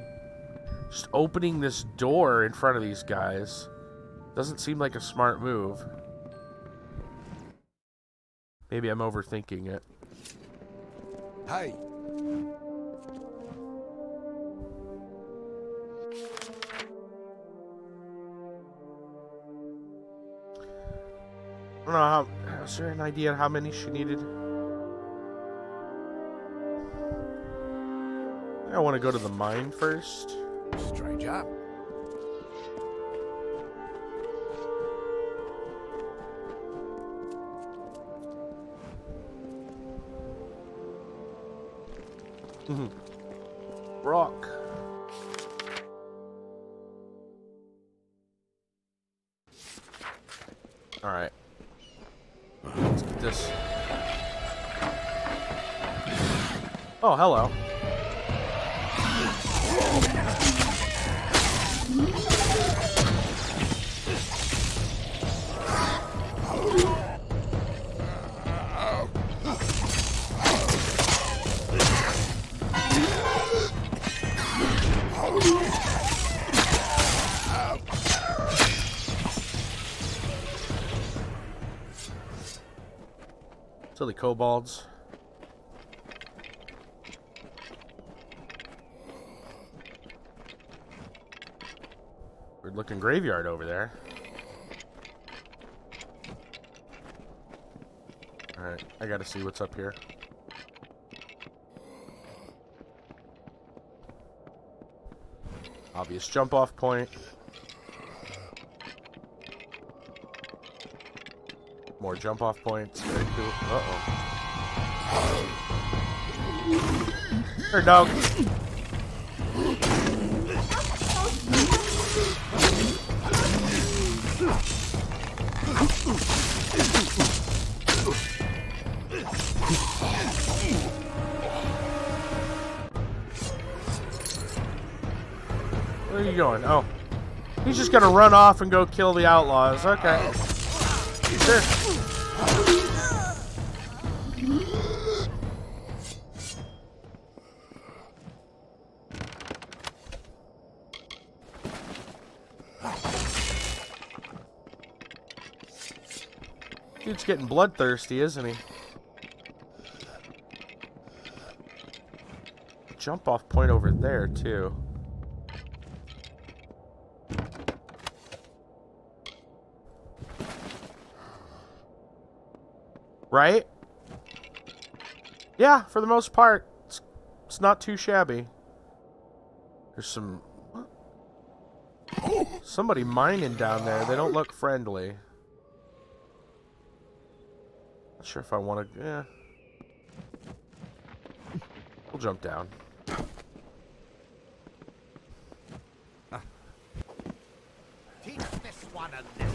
just opening this door in front of these guys. Doesn't seem like a smart move. Maybe I'm overthinking it. Hey. I don't know how. Is there an idea how many she needed? I want to go to the mine first. Stranger. Rock. Alright. Let's get this. Oh, hello. Silly kobolds. Weird looking graveyard over there. Alright, I gotta see what's up here. Obvious jump off point. More jump off points. Very cool. Uh-oh. Here, dog. Where are you going? Oh. He's just gonna run off and go kill the outlaws. Okay. Sure. Dude's getting bloodthirsty, isn't he? Jump off point over there, too. Right? Yeah, for the most part, it's not too shabby. There's some... Somebody mining down there. They don't look friendly. Not sure if I want to... Yeah. We'll jump down. Teach this one a lesson.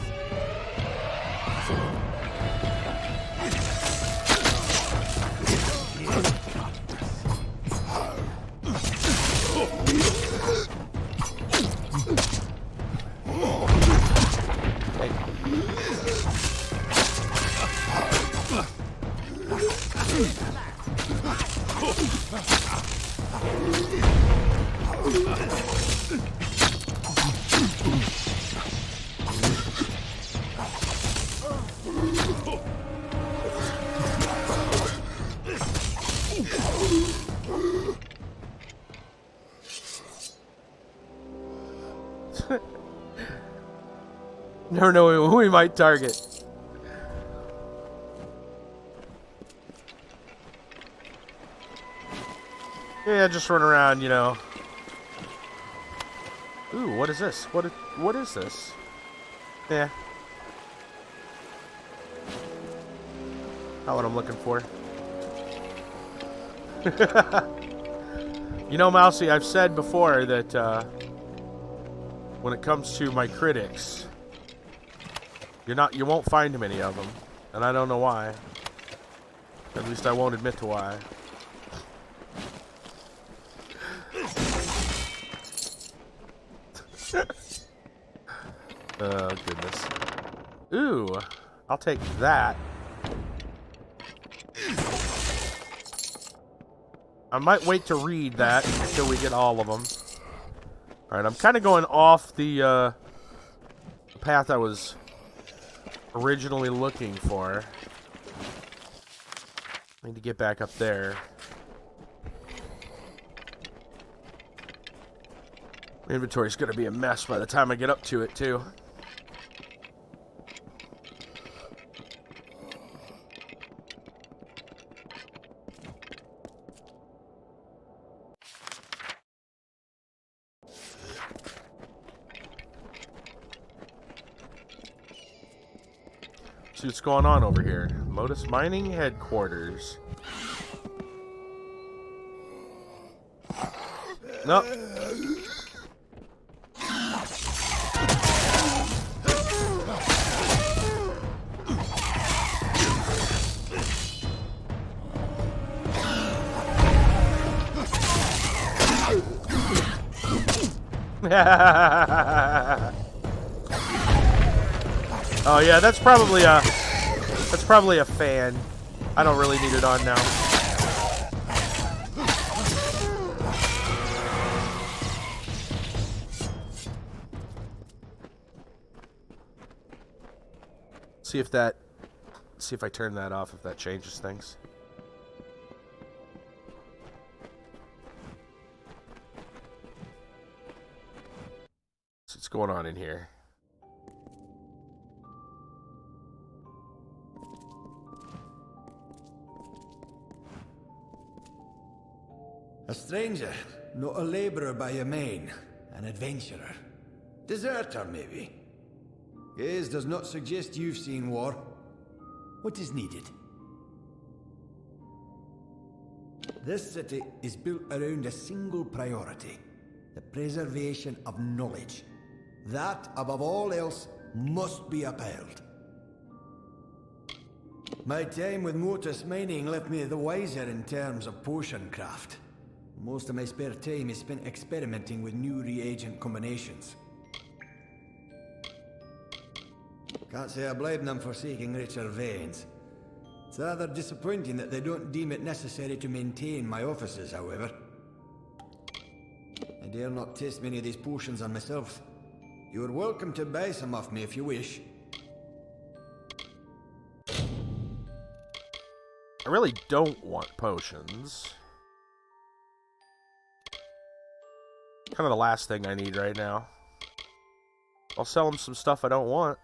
Never know who we might target. Yeah, just run around, you know. Ooh, what is this? What is this? Yeah. Not what I'm looking for. You know, Mousy, I've said before that when it comes to my critics, you won't find many of them, and I don't know why. At least I won't admit to why. Oh, goodness. Ooh, I'll take that. I might wait to read that until we get all of them. Alright, I'm kind of going off the path I was originally looking for. I need to get back up there. My inventory's going to be a mess by the time I get up to it, too. See what's going on over here. Modus Mining Headquarters. Nope. Oh yeah, that's probably a fan. I don't really need it on now. See if I turn that off, if that changes things. So what's going on in here? A stranger, not a laborer by your main. An adventurer. Deserter, maybe. Gaze does not suggest you've seen war. What is needed? This city is built around a single priority: the preservation of knowledge. That, above all else, must be upheld. My time with Mortis Mining left me the wiser in terms of potion craft. Most of my spare time is spent experimenting with new reagent combinations. Can't say I blame them for seeking richer veins. It's rather disappointing that they don't deem it necessary to maintain my offices, however. I dare not taste many of these potions on myself. You're welcome to buy some off me if you wish. I really don't want potions. Kind of the last thing I need right now. I'll sell him some stuff I don't want.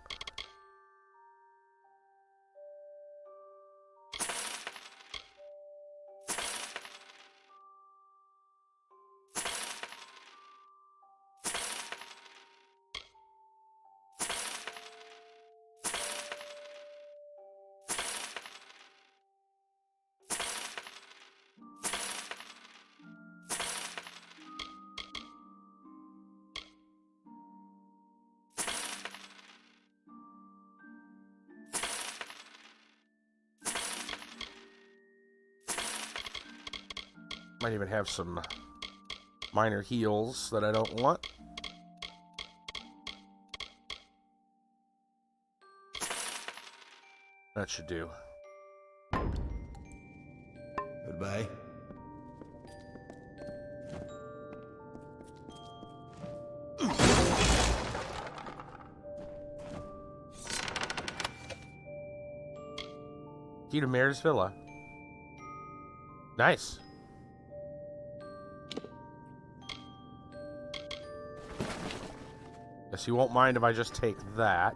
Might even have some minor heals that I don't want. That should do. Goodbye. Key to Mayor's Villa. Nice. Guess you won't mind if I just take that.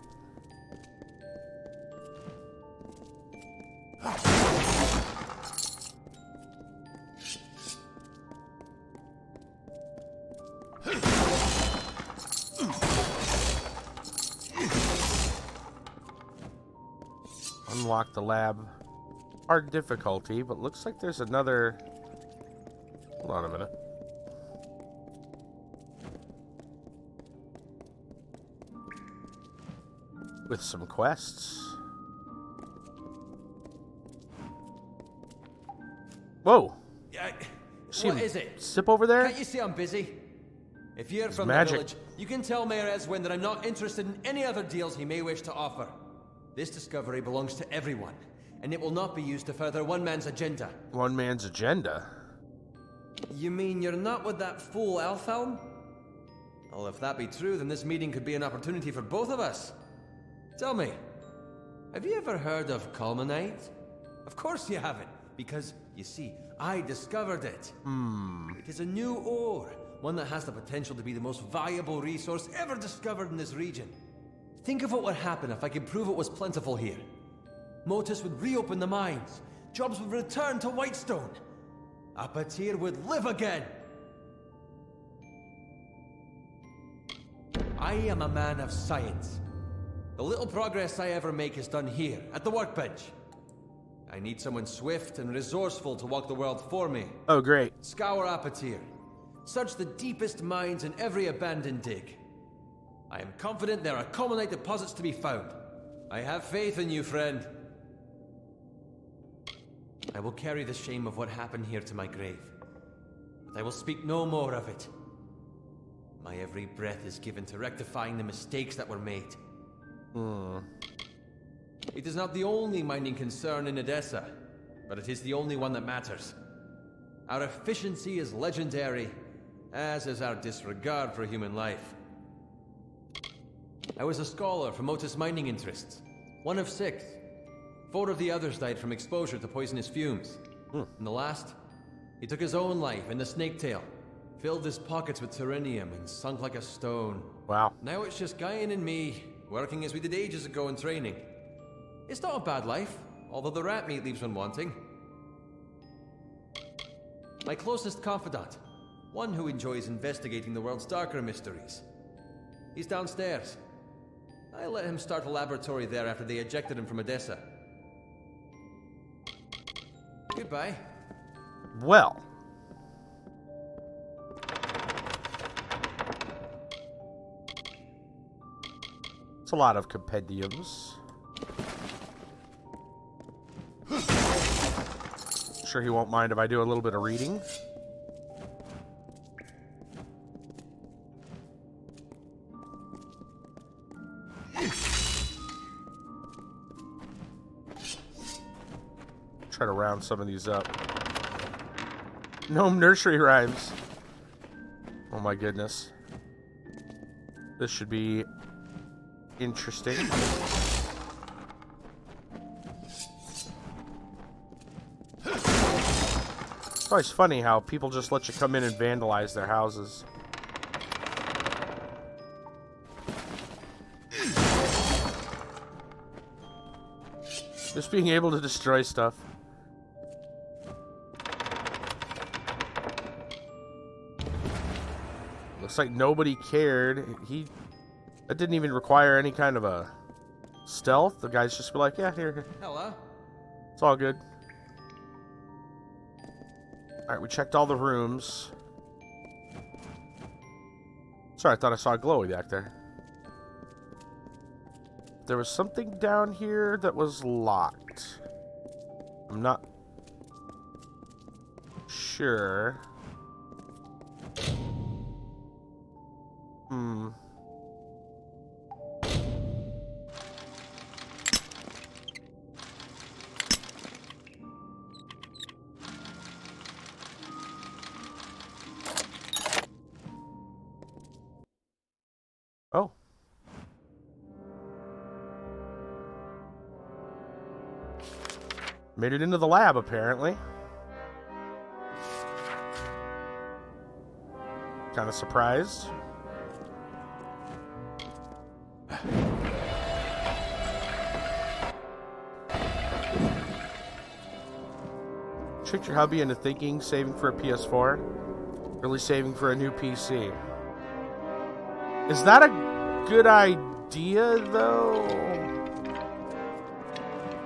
Unlock the lab. Hard difficulty, but looks like there's another... Hold on a minute. With some quests. Whoa! What is it? Sip over there? Can't you see I'm busy? If you're from magic. the village, you can tell Mayor Eswin that I'm not interested in any other deals he may wish to offer. This discovery belongs to everyone, and it will not be used to further one man's agenda. One man's agenda? You mean you're not with that fool Elfhelm? Well, if that be true, then this meeting could be an opportunity for both of us. Tell me, have you ever heard of Culminate? Of course you haven't, because, you see, I discovered it. It is a new ore, one that has the potential to be the most valuable resource ever discovered in this region. Think of what would happen if I could prove it was plentiful here. Motus would reopen the mines, jobs would return to Whitestone. Apatir would live again. I am a man of science. The little progress I ever make is done here, at the workbench. I need someone swift and resourceful to walk the world for me. Oh, great. Scour Apatir. Search the deepest mines in every abandoned dig. I am confident there are Culminate deposits to be found. I have faith in you, friend. I will carry the shame of what happened here to my grave. But I will speak no more of it. My every breath is given to rectifying the mistakes that were made. It is not the only mining concern in Adessa, but it is the only one that matters. Our efficiency is legendary, as is our disregard for human life. I was a scholar from Motus mining interests, one of 6. 4 of the others died from exposure to poisonous fumes. And the last, he took his own life in the Snaketail, filled his pockets with Terrenium and sunk like a stone. Wow. Now it's just Guyan and me, working as we did ages ago in training. It's not a bad life, although the rat meat leaves one wanting. My closest confidant, one who enjoys investigating the world's darker mysteries. He's downstairs. I let him start a laboratory there after they ejected him from Adessa. Goodbye. Well. It's a lot of compendiums. Sure he won't mind if I do a little bit of reading. Try to round some of these up. Gnome nursery rhymes. Oh my goodness. This should be interesting. It's always funny how people just let you come in and vandalize their houses. Just being able to destroy stuff. Looks like nobody cared. That didn't even require any kind of a stealth. The guys just be like, yeah, here. Hello. It's all good. Alright, we checked all the rooms. Sorry, I thought I saw a glowy back there. There was something down here that was locked. I'm not sure. Oh. Made it into the lab, apparently. Kind of surprised. Tricked your hubby into thinking saving for a PS4, really saving for a new PC. Is that a good idea, though?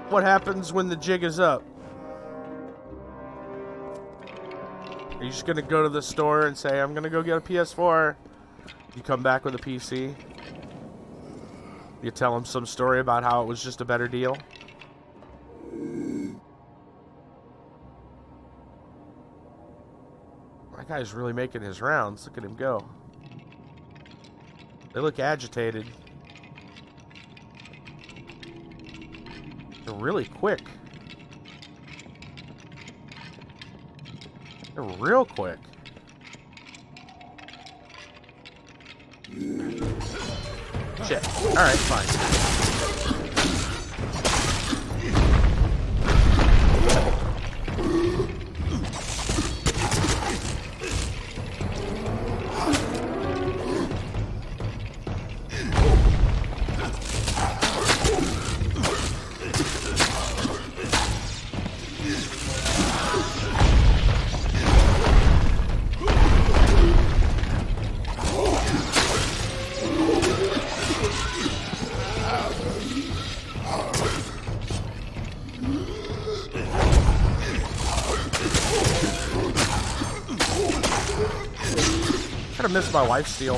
What happens when the jig is up? Are you just gonna go to the store and say, I'm gonna go get a PS4? You come back with a PC? You tell him some story about how it was just a better deal? That guy's really making his rounds. Look at him go. They look agitated. They're really quick. They're real quick. Shit. Alright, fine. I missed my wife's steal.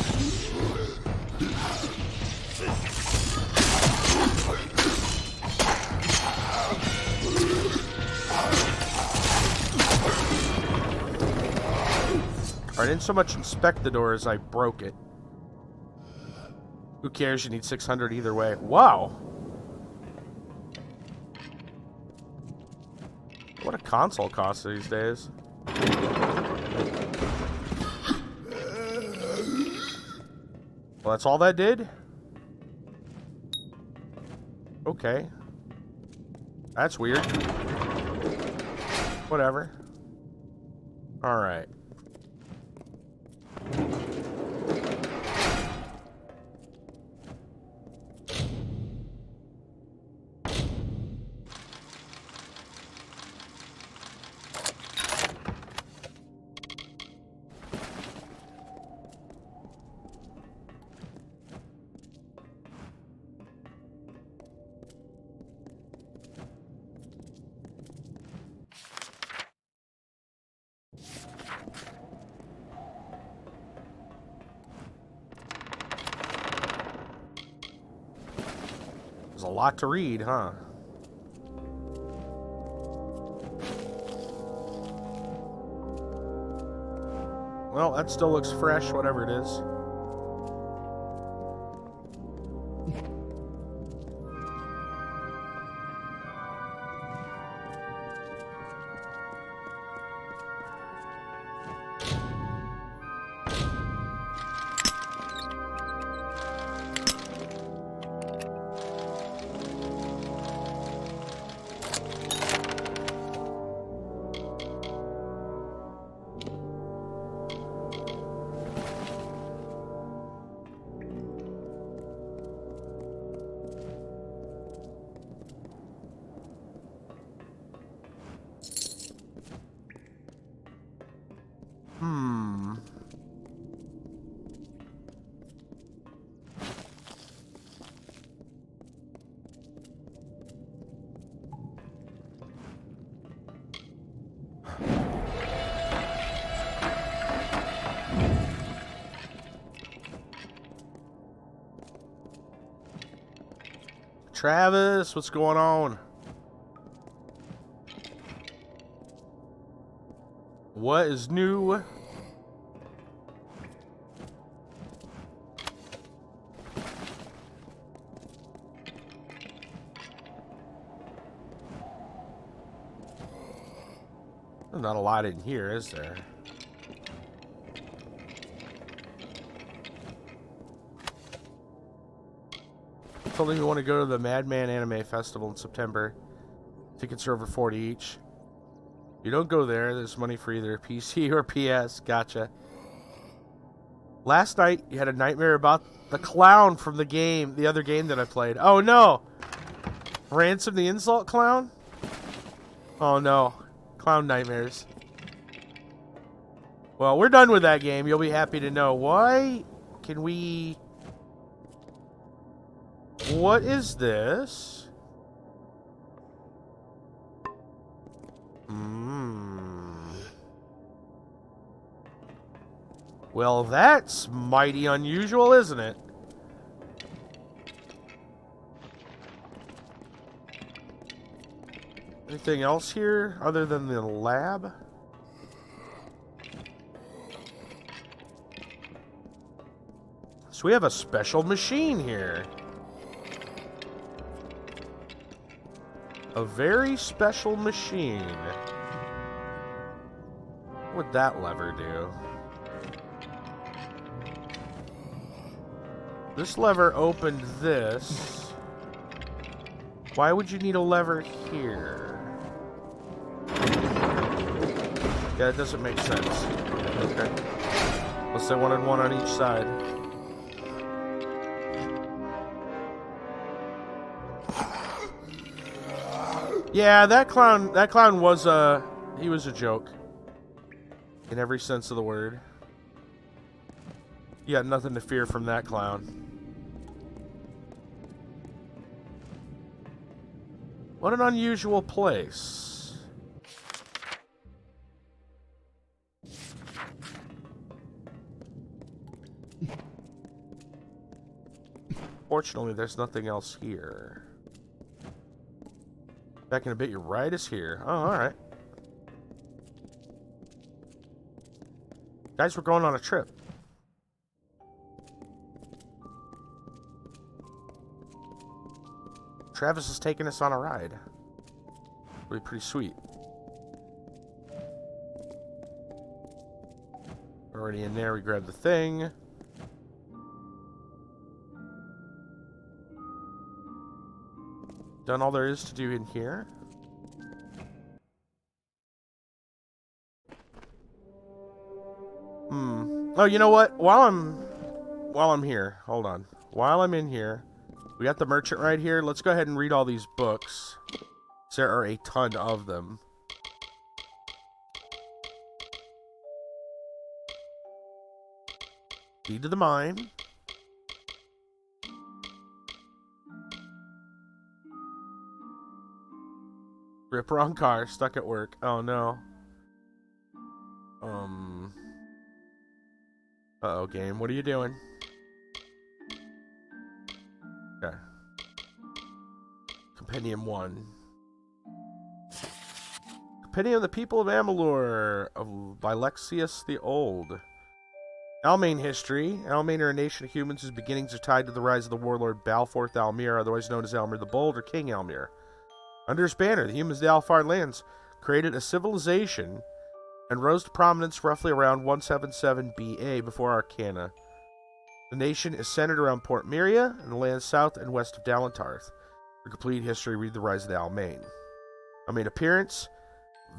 I didn't so much inspect the door as I broke it. Who cares? You need 600 either way. Wow. What a console costs these days. Well, that's all that did? Okay. That's weird. Whatever. Alright. lot to read, huh? Well, that still looks fresh, whatever it is. Travis, what's going on? What is new? There's not a lot in here, is there? Told me you want to go to the Madman Anime Festival in September. Tickets are over 40 each. You don't go there. There's money for either PC or PS. Gotcha. Last night, you had a nightmare about the clown from the game, the other game that I played. Oh, no. Ransom the Insult Clown? Oh, no. Clown nightmares. Well, we're done with that game. You'll be happy to know. Why can we... What is this? Well, that's mighty unusual, isn't it? Anything else here other than the lab? So we have a special machine here. A very special machine. What would that lever do? This lever opened this. Why would you need a lever here? Yeah, it doesn't make sense. Okay. Unless they wanted one on each side. Yeah, that clown was he was a joke. In every sense of the word. You got nothing to fear from that clown. What an unusual place. Fortunately, there's nothing else here. Back in a bit, your ride is here. Oh, alright. Guys, we're going on a trip. Travis is taking us on a ride. It'll be pretty sweet. Already in there, we grab the thing. Done all there is to do in here. Oh, you know what? While I'm here, hold on. While I'm in here, we got the merchant right here. Let's go ahead and read all these books. There are a ton of them. Deed to the Mine. Rip wrong car, stuck at work. Oh no. Uh-oh, game. What are you doing? Okay. Compendium 1. Compendium of the People of Amalur by Lexius the Old. Almain history. Almain are a nation of humans whose beginnings are tied to the rise of the warlord Balforth Almir, otherwise known as Almir the Bold or King Almir. Under his banner, the humans of the Alfar lands created a civilization and rose to prominence roughly around 177 BA before Arcana. The nation is centered around Port Miria and the lands south and west of Dalentarth. For complete history, read The Rise of the Almain. Almain appearance.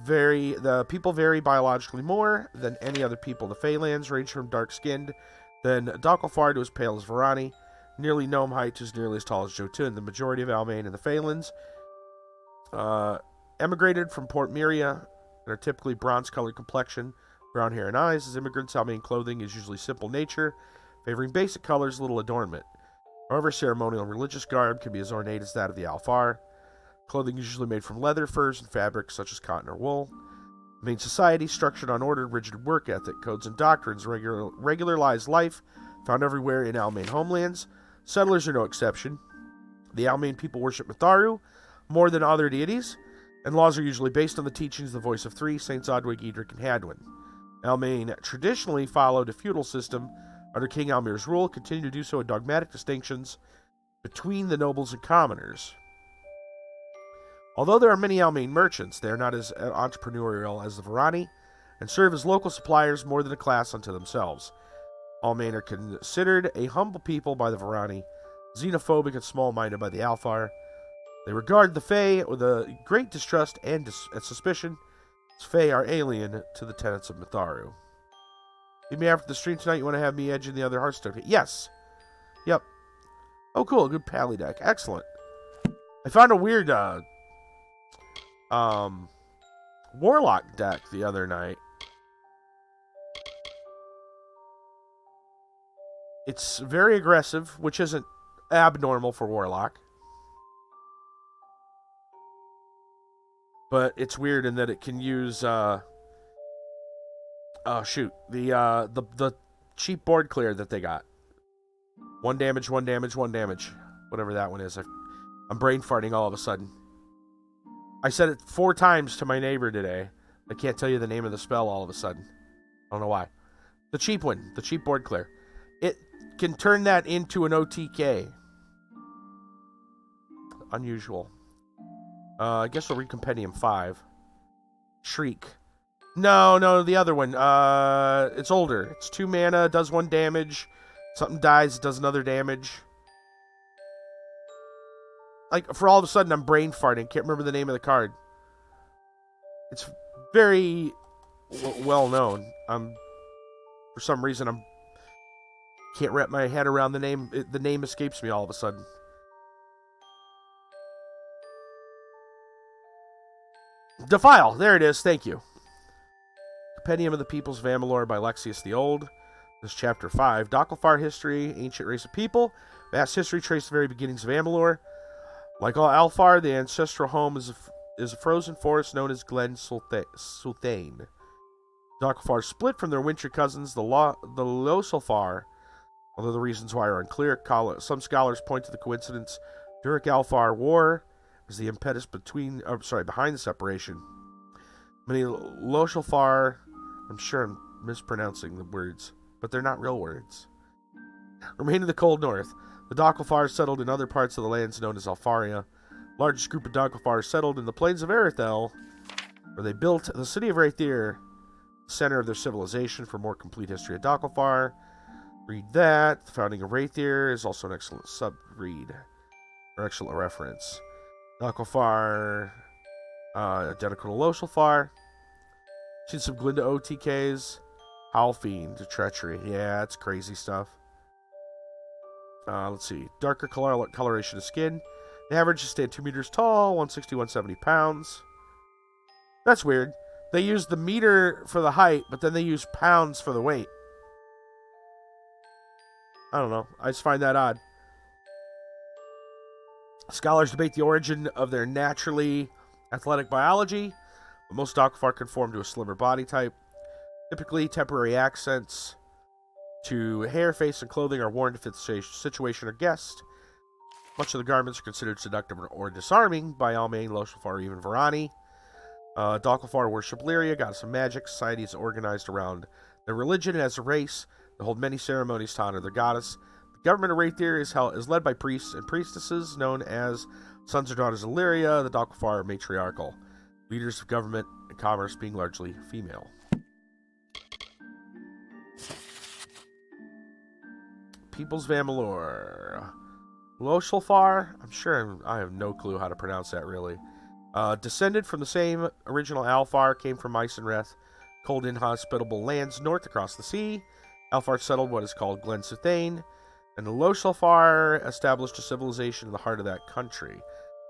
The people vary biologically more than any other people. The Feylands range from dark-skinned than Docklefar to as pale as Varani, nearly gnome height to as nearly as tall as Jotun. The majority of Almain and the Feylands emigrated from Port Miria and are typically bronze-colored complexion, brown hair and eyes. As immigrants, Almain clothing is usually simple nature, favoring basic colors, little adornment. However, ceremonial and religious garb can be as ornate as that of the Alfar. Clothing is usually made from leather, furs, and fabrics such as cotton or wool. The main society, structured on ordered, rigid work ethic, codes and doctrines, regularized life, found everywhere in Almain homelands. Settlers are no exception. The Almain people worship Mitharu more than other deities, and laws are usually based on the teachings of the Voice of Three, Saints Odwig, Edric, and Hadwin. Almain traditionally followed a feudal system under King Almir's rule, continue to do so with dogmatic distinctions between the nobles and commoners. Although there are many Almain merchants, they are not as entrepreneurial as the Varani, and serve as local suppliers more than a class unto themselves. Almain are considered a humble people by the Varani, xenophobic and small-minded by the Alfar. They regard the Fae with a great distrust and suspicion, as Fae are alien to the tenets of Mitharu. Meet me after the stream tonight. You want to have me edging the other Hearthstone? Yes. Yep. Oh, cool. Good pally deck. Excellent. I found a weird Warlock deck the other night. It's very aggressive, which isn't abnormal for Warlock. But it's weird in that it can use the cheap board clear that they got. 1 damage, 1 damage, 1 damage. Whatever that one is. I'm brain farting all of a sudden. I said it 4 times to my neighbor today. I can't tell you the name of the spell all of a sudden. I don't know why. The cheap one. The cheap board clear. It can turn that into an OTK. Unusual. I guess we'll read Compendium 5. Shriek. No, the other one. It's older. It's 2 mana, does 1 damage. Something dies, it does another damage. Like, for all of a sudden, I'm brain farting. Can't remember the name of the card. It's very well known. For some reason, can't wrap my head around the name. The name escapes me all of a sudden. Defile. There it is. Thank you. Compendium of the Peoples of Amalur by Lexius the Old. This is Chapter 5. Docklefar history. Ancient race of people. Vast history traced the very beginnings of Amalur. Like all Alfar, the ancestral home is a frozen forest known as Glen Sulthane. Docklefar split from their wintry cousins, the Losulfar. Although the reasons why are unclear, some scholars point to the coincidence Durik-Alfar War as the impetus behind the separation. Many Losulfar, I'm sure I'm mispronouncing the words, but they're not real words, remain in the cold north. The Docklefar settled in other parts of the lands known as Alfaria. The largest group of Docklefar settled in the plains of Erithel, where they built the city of Raithir, the center of their civilization. For more complete history of Docklefar, read that. The founding of Raithir is also an excellent sub-read, or excellent reference. Docklefar, identical to Losulfar. Seen some Glinda OTKs. Howlfiend, Treachery. Yeah, it's crazy stuff. Let's see. Darker coloration of skin. The average is stand 2 meters tall, 160, 170 pounds. That's weird. They use the meter for the height, but then they use pounds for the weight. I don't know. I just find that odd. Scholars debate the origin of their naturally athletic biology, but most Docklefar conform to a slimmer body type. Typically, temporary accents to hair, face, and clothing are worn to fit the situation or guest. Much of the garments are considered seductive or disarming by Almain, Loshalfar, or even Varani. Dalkalfar worship Lyria, goddess of magic. Society is organized around their religion and as a race. They hold many ceremonies to honor their goddess. The government of Wraithir is led by priests and priestesses known as sons or daughters of Lyria. The Dalkalfar are matriarchal. Leaders of government and commerce being largely female. Peoples of Amalur. Loshalfar, I'm sure I have no clue how to pronounce that really. Descended from the same original Alfar, came from Isenreth, cold inhospitable lands north across the sea. Alfar settled what is called Glen Suthane, and the Loshalfar established a civilization in the heart of that country.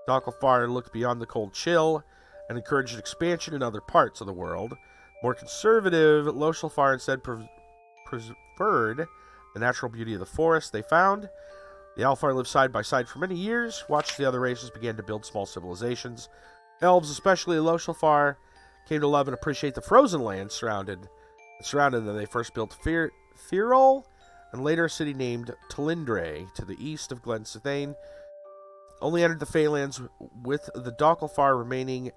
Dalkalfar looked beyond the cold chill and encouraged expansion in other parts of the world. More conservative, Loshalfar instead preferred the natural beauty of the forest they found. The Alfar lived side by side for many years, watched the other races begin to build small civilizations. Elves, especially Loshalfar, came to love and appreciate the frozen land surrounded them. They first built Thurol, and later a city named Talindre to the east of Glen Suthane. Only entered the Feylands with the Dalkalfar remaining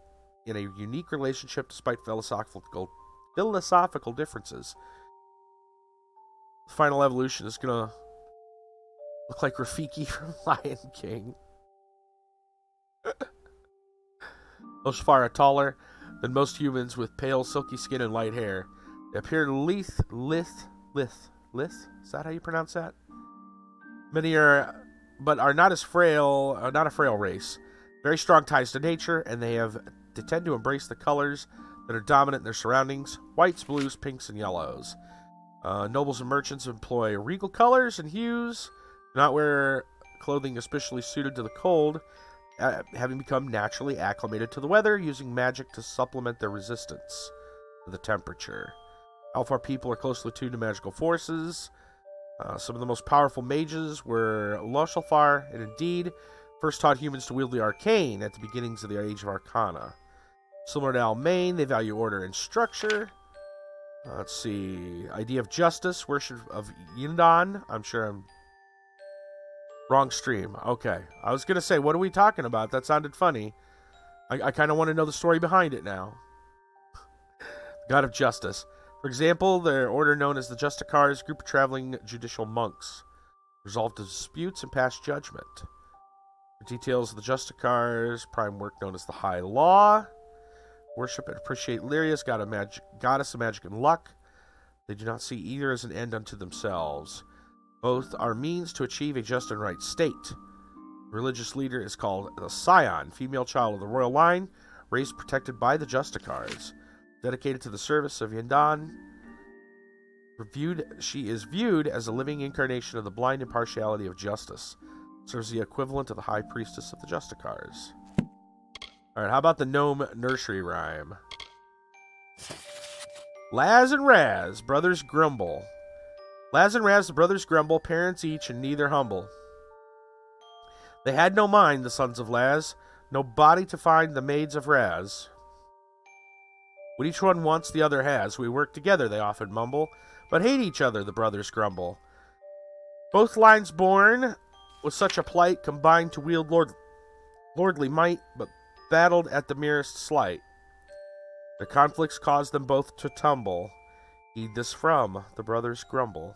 in a unique relationship despite philosophical differences. The final evolution is gonna look like Rafiki from Lion King. Loshalfar are taller than most humans with pale, silky skin and light hair. They appear lithe. Is that how you pronounce that? Many are, but are not as frail. Not a frail race. Very strong ties to nature, and they tend to embrace the colors that are dominant in their surroundings: whites, blues, pinks, and yellows. Nobles and merchants employ regal colors and hues. Do not wear clothing especially suited to the cold, having become naturally acclimated to the weather, using magic to supplement their resistance to the temperature. Alfar people are closely attuned to magical forces. Some of the most powerful mages were Loshalfar, and indeed first taught humans to wield the arcane at the beginnings of the Age of Arcana. Similar to Almain, they value order and structure. Let's see. Idea of justice, worship of Yindan. I'm sure I'm... Wrong stream. Okay. I was going to say, what are we talking about? That sounded funny. I kind of want to know the story behind it now. God of Justice. For example, their order known as the Justicars, group of traveling judicial monks. Resolve disputes and pass judgment. For details of the Justicars, prime work known as the High Law. Worship and appreciate Lyria's goddess of magic and luck. They do not see either as an end unto themselves. Both are means to achieve a just and right state. The religious leader is called the Scion, female child of the royal line, raised protected by the Justicars. Dedicated to the service of Yindan, she is viewed as a living incarnation of the blind impartiality of justice. Serves the equivalent of the high priestess of the Justicars. Alright, how about the gnome nursery rhyme? Laz and Raz, brothers grumble. Laz and Raz, the brothers grumble, parents each and neither humble. They had no mind, the sons of Laz, no body to find the maids of Raz. What each one wants, the other has. We work together, they often mumble, but hate each other, the brothers grumble. Both lines born with such a plight, combined to wield lordly might, but battled at the merest slight. The conflicts caused them both to tumble. Heed this from the brothers grumble.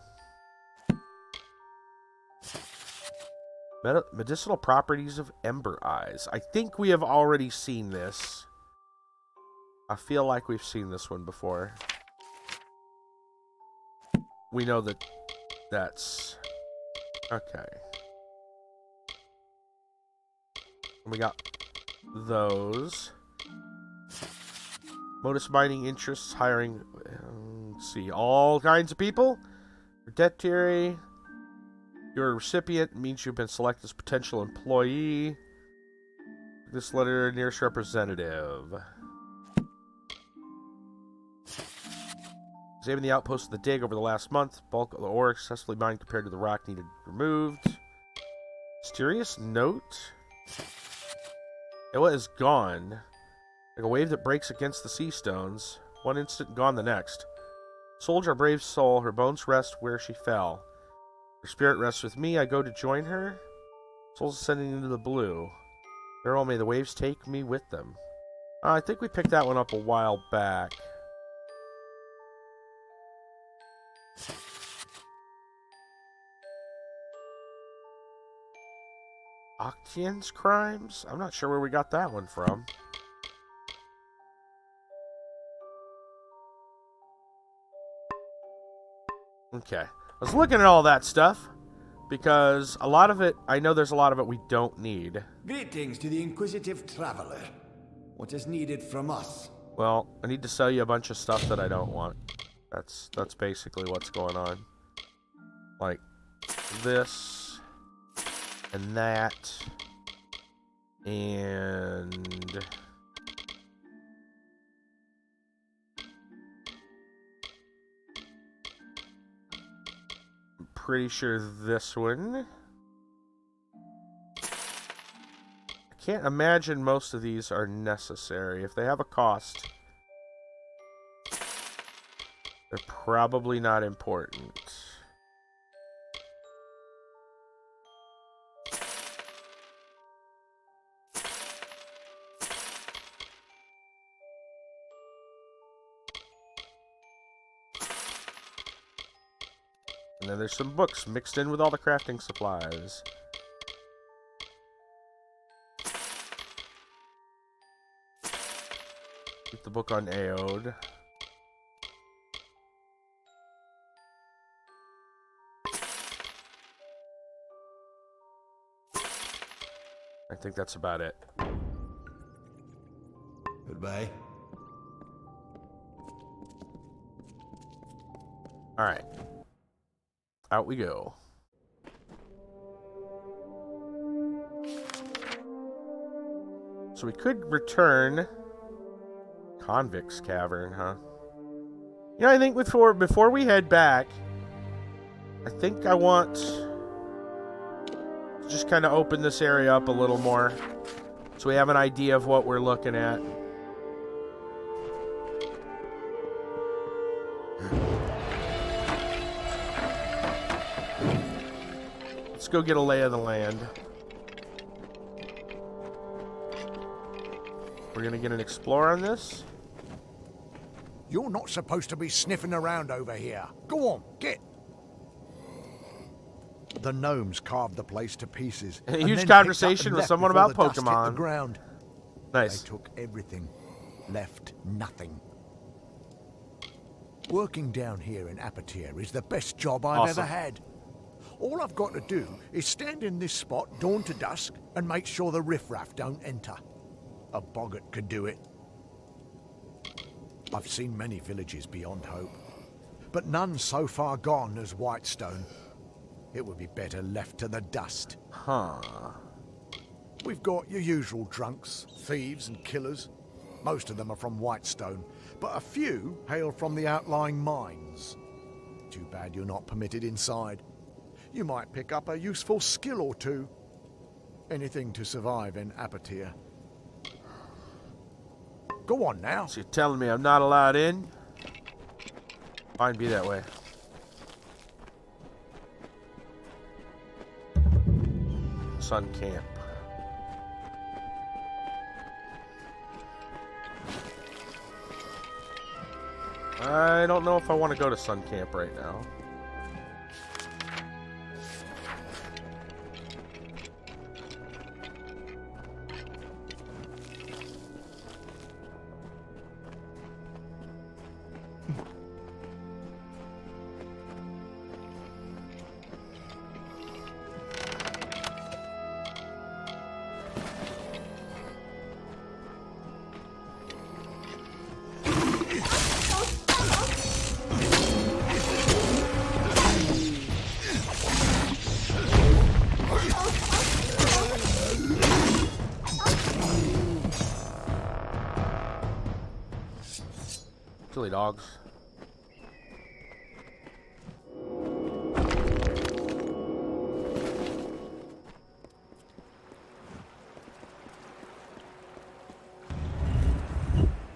Medicinal properties of Ember Eyes. I think we have already seen this. I feel like we've seen this one before. We know that that's... Okay. We got those. Modus mining interests, hiring... let's see, all kinds of people. Redetary. You're a recipient, means you've been selected as potential employee. This letter, nearest representative. Examine the outpost of the dig over the last month. Bulk of the ore successfully mined compared to the rock needed removed. Mysterious note. It was gone. Like a wave that breaks against the sea stones. One instant, gone the next. Soldier, a brave soul, her bones rest where she fell. Her spirit rests with me, I go to join her. Souls ascending into the blue. They're all may the waves take me with them. I think we picked that one up a while back. Octian's Crimes? I'm not sure where we got that one from. Okay. I was looking at all that stuff because a lot of it, I know there's a lot of it we don't need. Greetings to the inquisitive traveler. What is needed from us? Well, I need to sell you a bunch of stuff that I don't want. That's basically what's going on. Like this and that and I'm pretty sure this one. I can't imagine most of these are necessary. If they have a cost, they're probably not important. And then there's some books mixed in with all the crafting supplies. Keep the book on Aode. I think that's about it. Goodbye. Alright. Out we go. So we could return Convict's Cavern, huh? You know, I think before we head back, I think I want to just kind of open this area up a little more so we have an idea of what we're looking at. Let's go get a lay of the land. We're gonna get an explorer on this. You're not supposed to be sniffing around over here. Go on, get. The gnomes carved the place to pieces. A huge conversation with someone about Pokemon. The ground. Nice. They took everything, left nothing. Working down here in Apotheer is the best job I've ever had. All I've got to do is stand in this spot dawn to dusk and make sure the riffraff don't enter. A boggart could do it. I've seen many villages beyond hope, but none so far gone as Whitestone. It would be better left to the dust. Huh. We've got your usual drunks, thieves and killers. Most of them are from Whitestone, but a few hail from the outlying mines. Too bad you're not permitted inside. You might pick up a useful skill or two. Anything to survive in Apotheer. Go on now. So you're telling me I'm not allowed in? Fine, be that way. Sun Camp. I don't know if I want to go to Sun Camp right now. Silly dogs.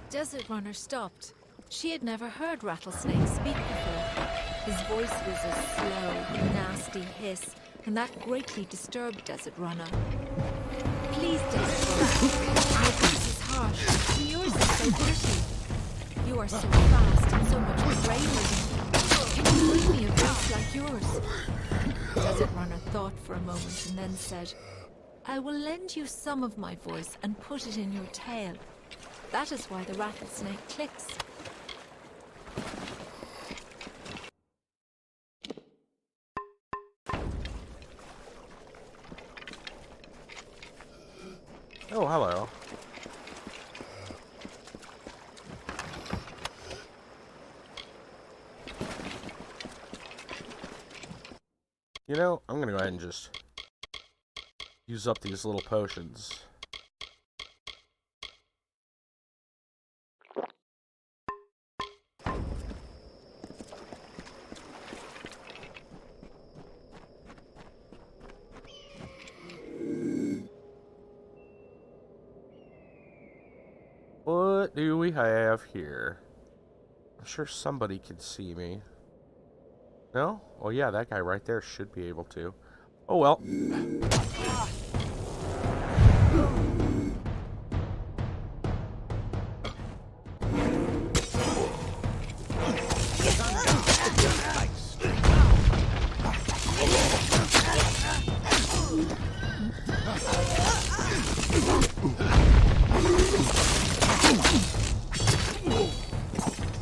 Desert Runner stopped. She had never heard rattlesnakes speak before. His voice was a slow, nasty hiss, and that greatly disturbed Desert Runner. Please, Desert Runner, my voice is harsh, and yours is so dirty. You are so fast and so much braver than me. Can you bring me a voice like yours? Desert Runner thought for a moment and then said, I will lend you some of my voice and put it in your tail. That is why the rattlesnake clicks. Oh, hello. You know, I'm gonna go ahead and just use up these little potions. What do we have here? I'm sure somebody can see me. No? Oh yeah, that guy right there should be able to. Oh well.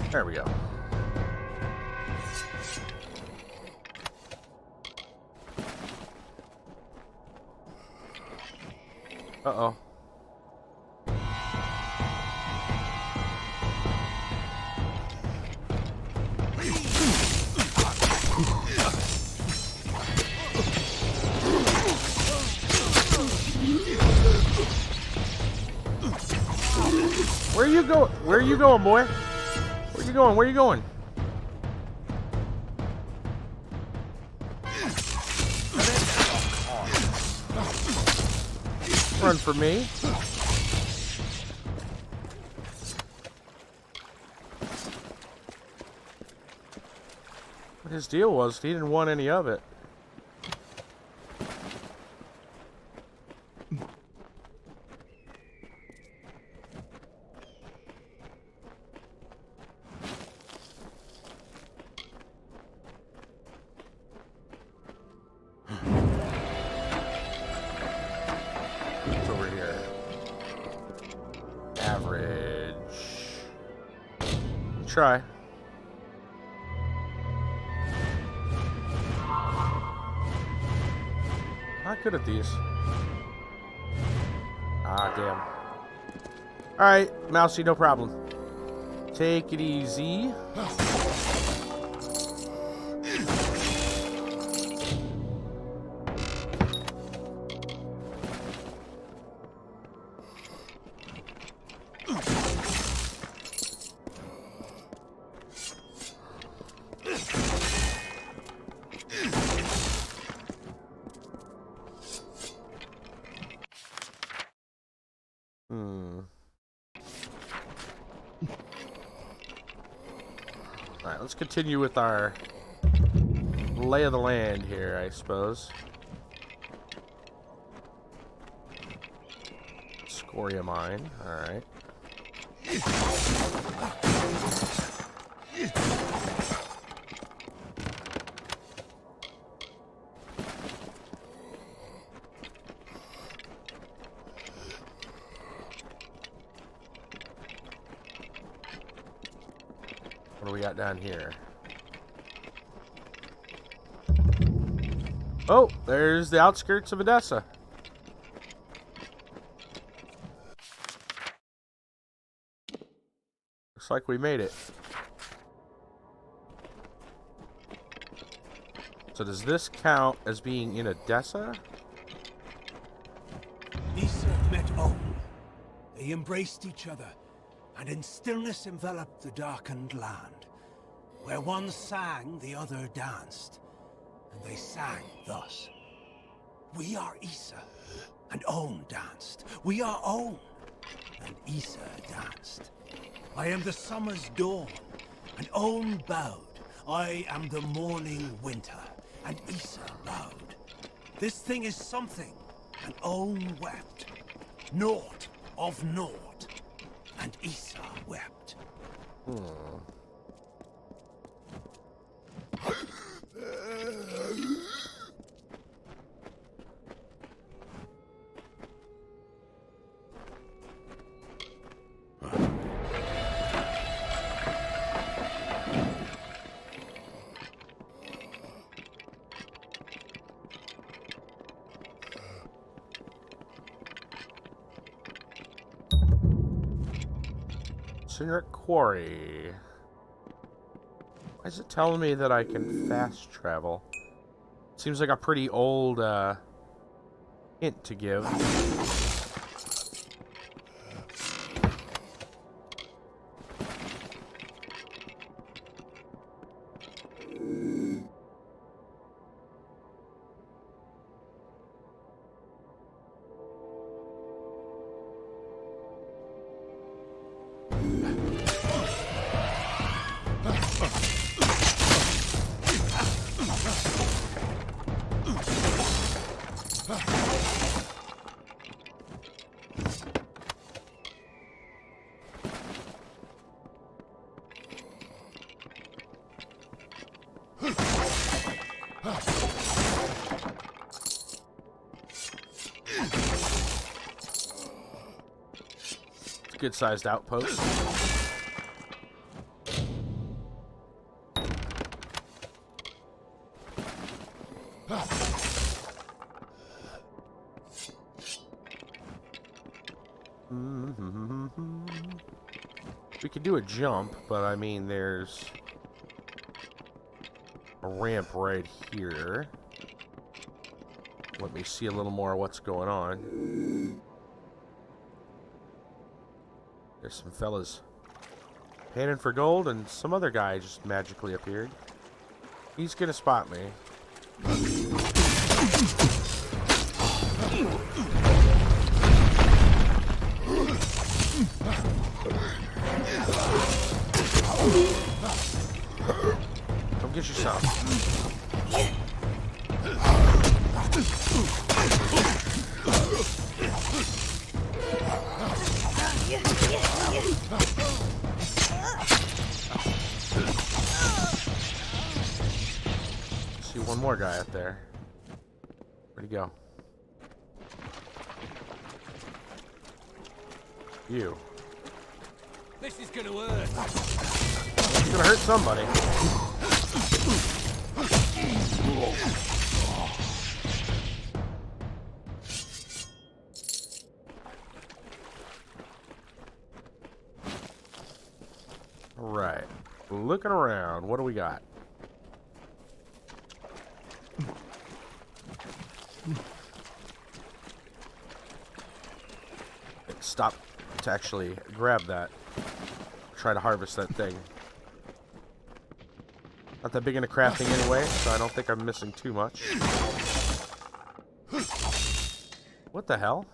There we go. Uh-oh. Where you go? Where you going, boy? Where you going? Where you going? Run for me. What his deal was, he didn't want any of it. Try. Not good at these. Ah, damn. Alright, Mousy, no problem. Take it easy. Alright, let's continue with our lay of the land here, I suppose. Scoria mine, alright. What do we got down here? Oh, there's the outskirts of Adessa. Looks like we made it. So does this count as being in Adessa? Issa met all. They embraced each other, and in stillness enveloped the darkened land. Where one sang, the other danced. And they sang thus. We are Issa, and Own danced. We are Own, and Issa danced. I am the summer's dawn, and Own bowed. I am the morning winter, and Issa bowed. This thing is something, and Own wept. Naught of naught, and Issa wept. Cindric Quarry. Why is it telling me that I can fast travel? Seems like a pretty old hint to give. Good-sized outpost. We could do a jump, but I mean, there's a ramp right here. Let me see a little more of what's going on. There's some fellas panning for gold, and some other guy just magically appeared. He's gonna spot me. Come get your some. See one more guy up there. Where'd he go? You. This is gonna hurt. It's gonna hurt somebody. Right. Looking around, what do we got? Stop to actually grab that. Try to harvest that thing. Not that big into crafting anyway, so I don't think I'm missing too much. What the hell?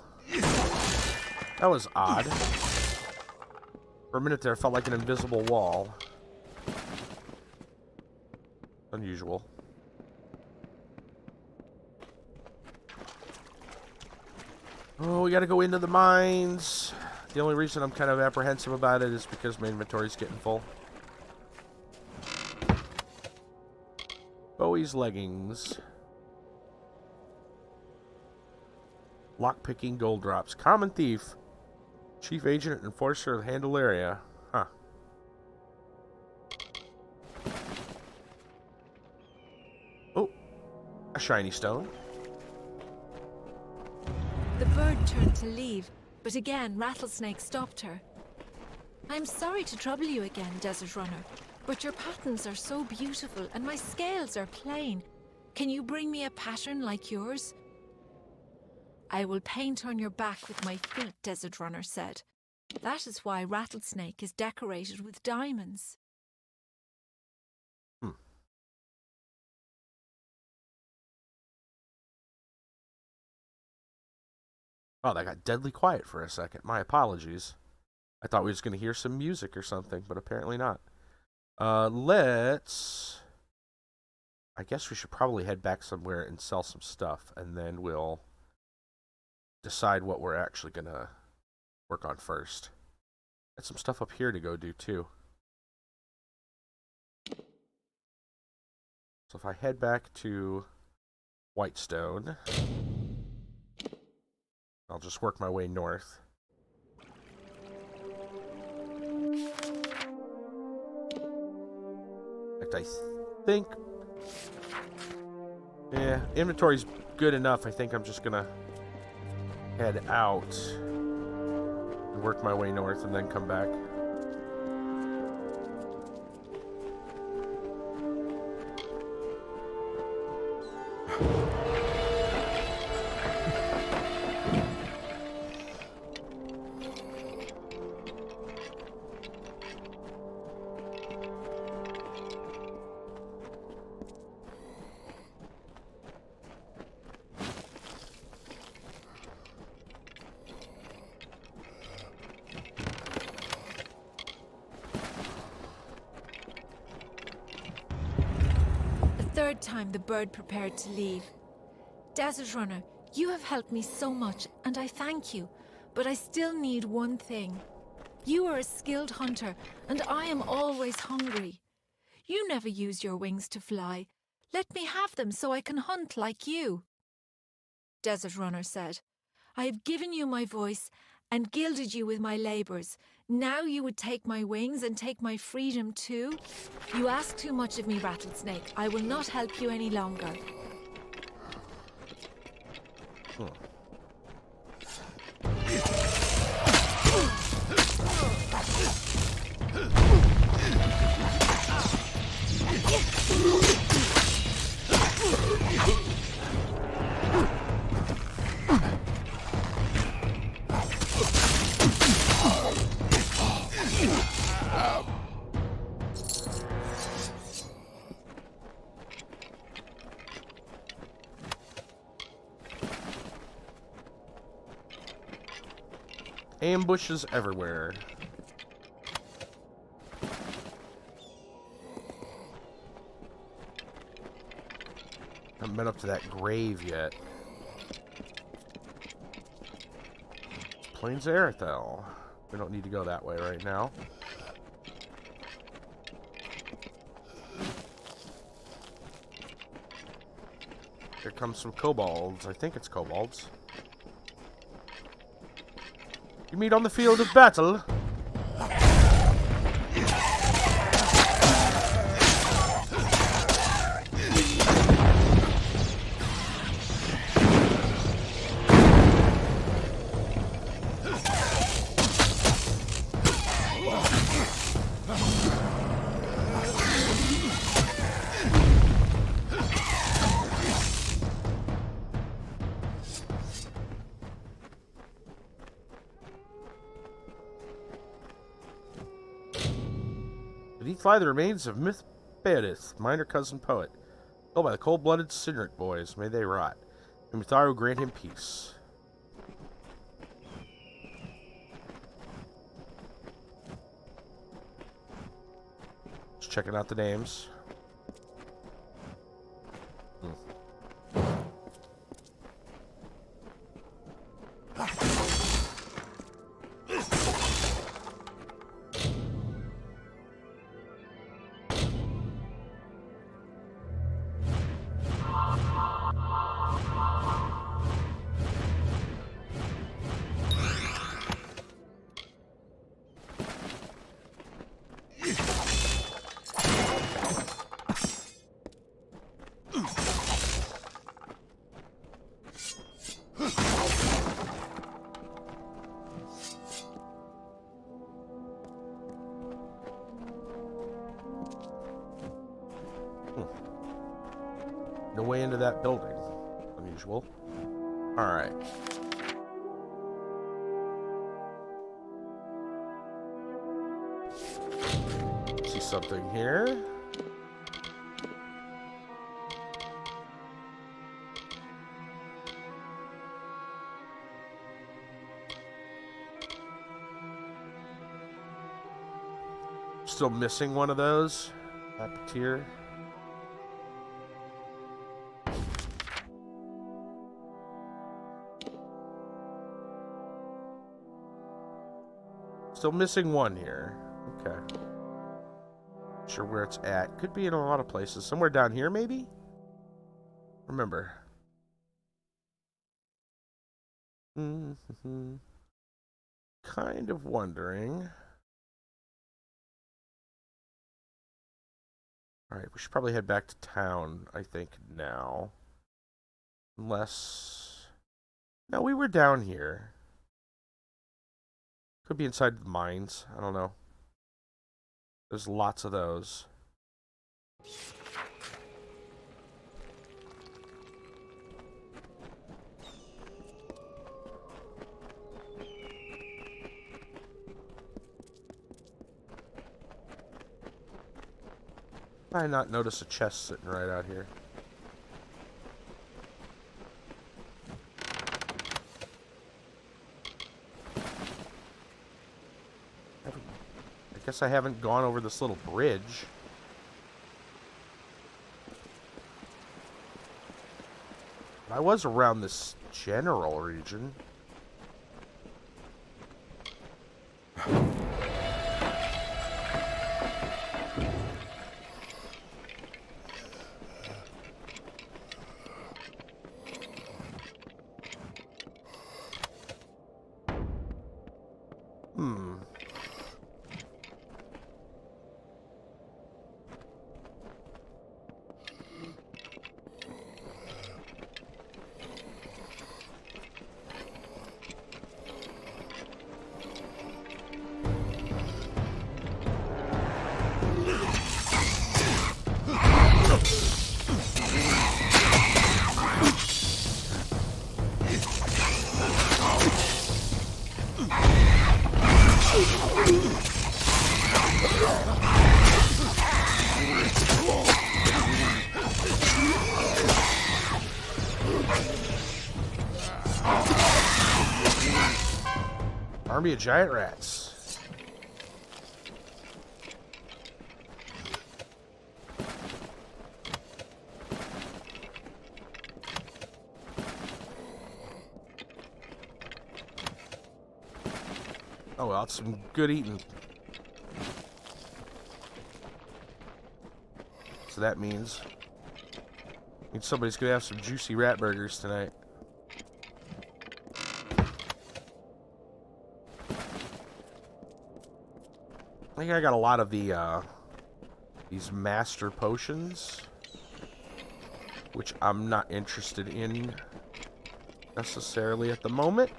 That was odd. For a minute there, it felt like an invisible wall. Unusual. Oh, we gotta go into the mines. The only reason I'm kind of apprehensive about it is because my inventory's getting full. Bowie's leggings. Lockpicking gold drops. Common thief. Chief agent and enforcer of Handelaria. Huh. Oh. A shiny stone. The bird turned to leave, but again Rattlesnake stopped her. I'm sorry to trouble you again, Desert Runner, but your patterns are so beautiful and my scales are plain. Can you bring me a pattern like yours? I will paint on your back with my feet, Desert Runner said. That is why Rattlesnake is decorated with diamonds. Oh, that got deadly quiet for a second. My apologies. I thought we were just going to hear some music or something, but apparently not. Let's I guess we should probably head back somewhere and sell some stuff, and then we'll decide what we're actually going to work on first. Got some stuff up here to go do, too. So if I head back to Whitestone, I'll just work my way north. In fact, I think... yeah, inventory's good enough. I think I'm just gonna head out and work my way north and then come back. Third time the bird prepared to leave. Desert Runner, you have helped me so much, and I thank you, but I still need one thing. You are a skilled hunter, and I am always hungry. You never use your wings to fly. Let me have them so I can hunt like you. Desert Runner said, I have given you my voice and gilded you with my labors. Now you would take my wings and take my freedom too? You ask too much of me, Rattlesnake. I will not help you any longer. Ambushes everywhere. Haven't been up to that grave yet. Plains of Arethel. We don't need to go that way right now. Here comes some kobolds. I think it's kobolds. You meet on the field of battle. Beneath lie the remains of Myth Beadith, minor cousin poet. Killed by the cold-blooded Cynric boys. May they rot. May Mitharu grant him peace. Just checking out the names. No way into that building. Unusual. Alright. See something here. Still missing one of those. Puppeteer. Still missing one here. Okay. Not sure where it's at. Could be in a lot of places. Somewhere down here, maybe? Remember. Mm-hmm. Kind of wondering. Alright, we should probably head back to town, I think, now. Unless... No, we were down here. Could be inside the mines. I don't know. There's lots of those. I not notice a chest sitting right out here. I guess I haven't gone over this little bridge. I was around this general region. Army of giant rats. Oh well, it's some good eating. So that means somebody's gonna have some juicy rat burgers tonight. I think I got a lot of the these master potions, which I'm not interested in necessarily at the moment.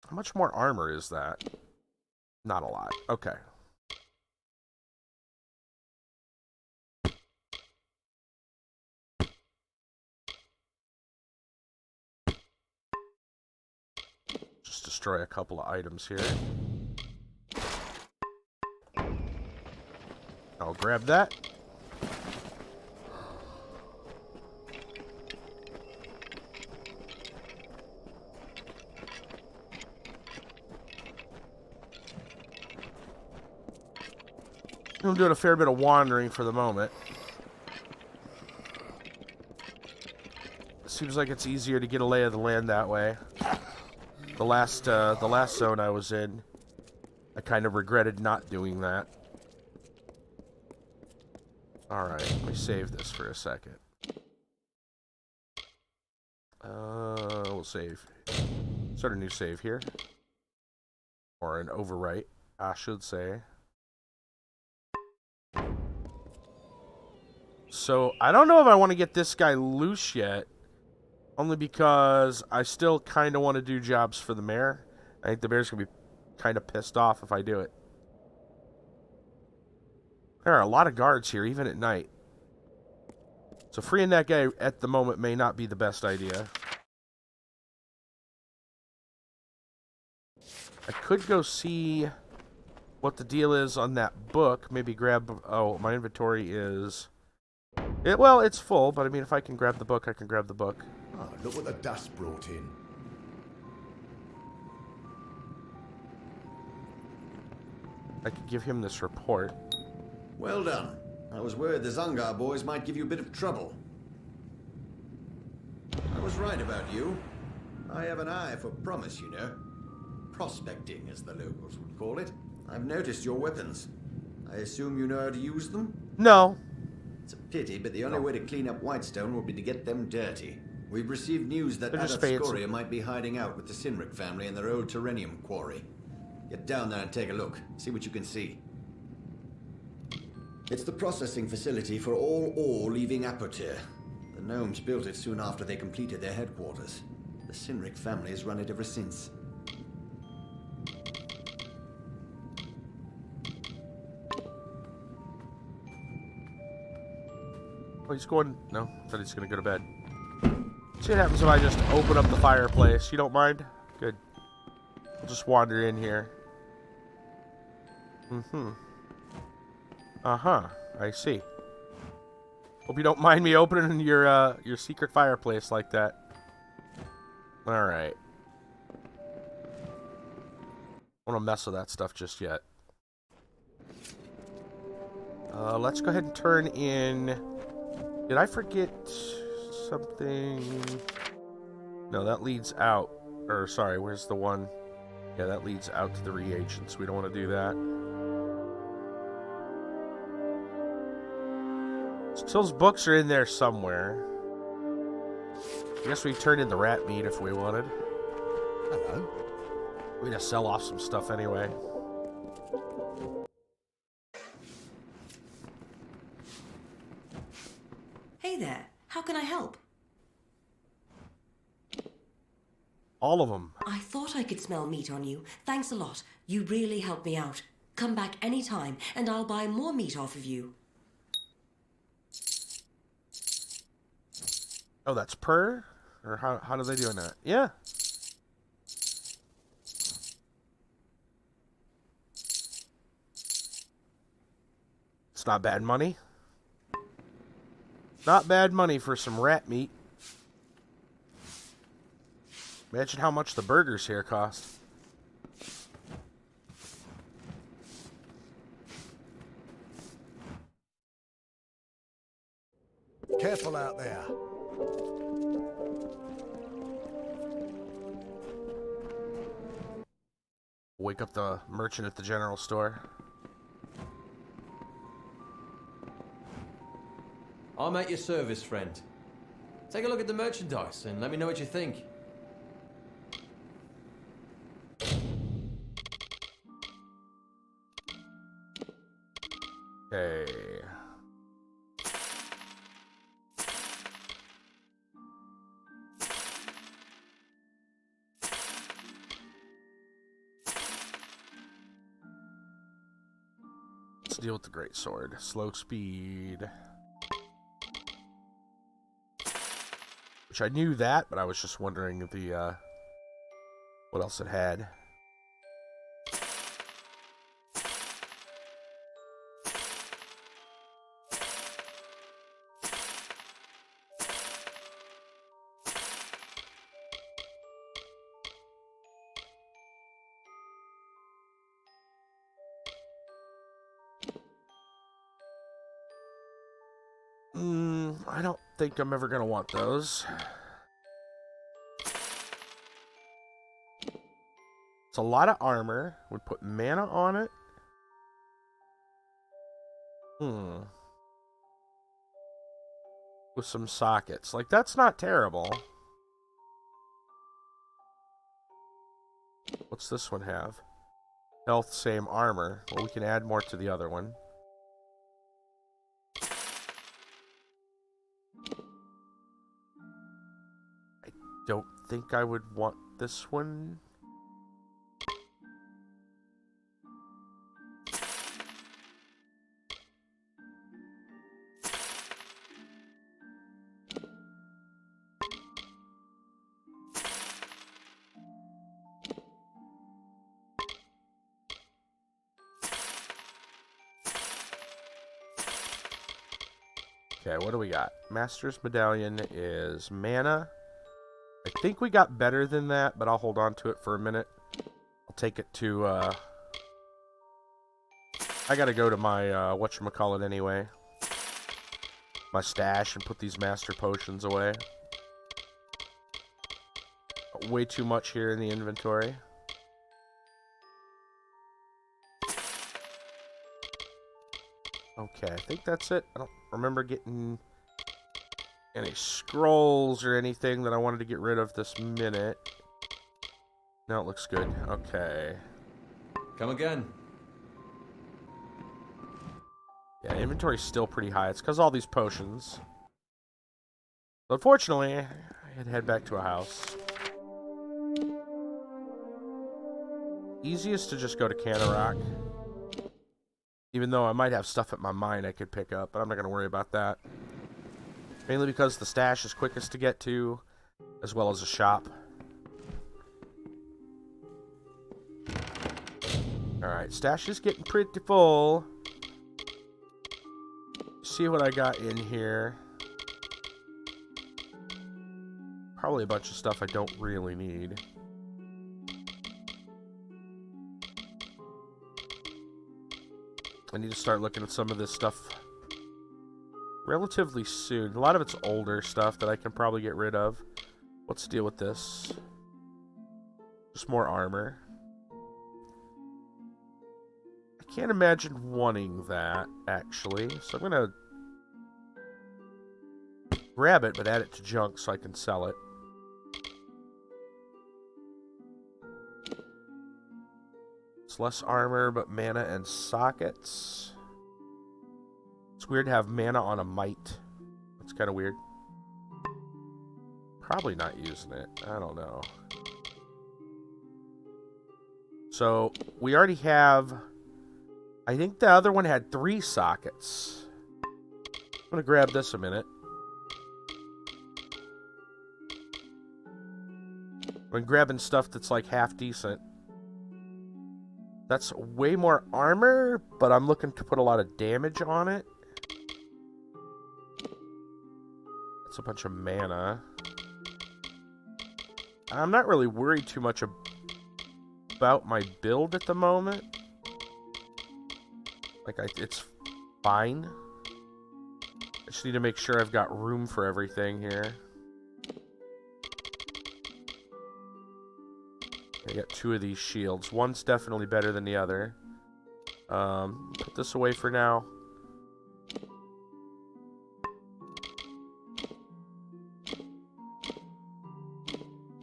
How much more armor is that? Not a lot. Okay. Destroy a couple of items here. I'll grab that. I'm doing a fair bit of wandering for the moment. Seems like it's easier to get a lay of the land that way. The last zone I was in, I kind of regretted not doing that. Alright, let me save this for a second. We'll save. Start a new save here. Or an overwrite, I should say. So, I don't know if I want to get this guy loose yet. Only because I still kind of want to do jobs for the mayor. I think the mayor's going to be kind of pissed off if I do it. There are a lot of guards here, even at night. So freeing that guy at the moment may not be the best idea. I could go see what the deal is on that book. Maybe grab... Oh, my inventory is... well, it's full, but I mean, if I can grab the book, I can grab the book. Oh, look what the dust brought in. I could give him this report. Well done. I was worried the Zangar boys might give you a bit of trouble. I was right about you. I have an eye for promise, you know. Prospecting, as the locals would call it. I've noticed your weapons. I assume you know how to use them? No. It's a pity, but the only way to clean up Whitestone will be to get them dirty. We've received news that Adessa might be hiding out with the Sinric family in their old Terrenium quarry. Get down there and take a look. See what you can see. It's the processing facility for all ore leaving Apotir. The gnomes built it soon after they completed their headquarters. The Sinric family has run it ever since. Oh, he's going... No, I thought he's going to go to bed. See what happens if I just open up the fireplace. You don't mind? Good. I'll just wander in here. Mm-hmm. Uh-huh. I see. Hope you don't mind me opening your secret fireplace like that. Alright. I don't want to mess with that stuff just yet. Let's go ahead and turn in... Did I forget something? No, that leads out. Or, sorry, where's the one? Yeah, that leads out to the reagents. We don't want to do that. Still's books are in there somewhere. I guess we turned in the rat meat if we wanted. Hello. We'd just sell off some stuff anyway. Hey there. How can I help? All of them. I thought I could smell meat on you. Thanks a lot. You really helped me out. Come back anytime, and I'll buy more meat off of you. Oh, that's per? Or how do they doing that? Yeah. It's not bad money. Not bad money for some rat meat. Imagine how much the burgers here cost. Careful out there. Wake up the merchant at the general store. I'm at your service, friend. Take a look at the merchandise and let me know what you think. Okay. Let's deal with the great sword. Slow speed. Which I knew that, but I was just wondering if the what else it had. I don't think I'm ever going to want those. It's a lot of armor. Would put mana on it. With some sockets. Like, that's not terrible. What's this one have? Health, same armor. Well, we can add more to the other one. Don't think I would want this one. Okay, what do we got? Master's Medallion is mana. I think we got better than that, but I'll hold on to it for a minute. I'll take it to, I gotta go to my, whatchamacallit anyway. My stash and put these master potions away. Way too much here in the inventory. Okay, I think that's it. I don't remember getting any scrolls or anything that I wanted to get rid of this minute. No, it looks good. Okay. Come again. Yeah, inventory's still pretty high. It's because all these potions. Unfortunately, I had to head back to a house. Easiest to just go to Canorock. Even though I might have stuff at my mine I could pick up, but I'm not going to worry about that. Mainly because the stash is quickest to get to, as well as a shop. Alright, stash is getting pretty full. See what I got in here. Probably a bunch of stuff I don't really need. I need to start looking at some of this stuff relatively soon. A lot of it's older stuff that I can probably get rid of. Let's deal with this. Just more armor. I can't imagine wanting that, actually. So I'm going to grab it, but add it to junk so I can sell it. It's less armor, but mana and sockets. It's weird to have mana on a might. That's kind of weird. Probably not using it. I don't know. So, we already have... I think the other one had 3 sockets. I'm going to grab this a minute. I'm grabbing stuff that's like half decent. That's way more armor, but I'm looking to put a lot of damage on it. That's a bunch of mana. I'm not really worried too much about my build at the moment. Like, it's fine. I just need to make sure I've got room for everything here. I got 2 of these shields. One's definitely better than the other. Put this away for now.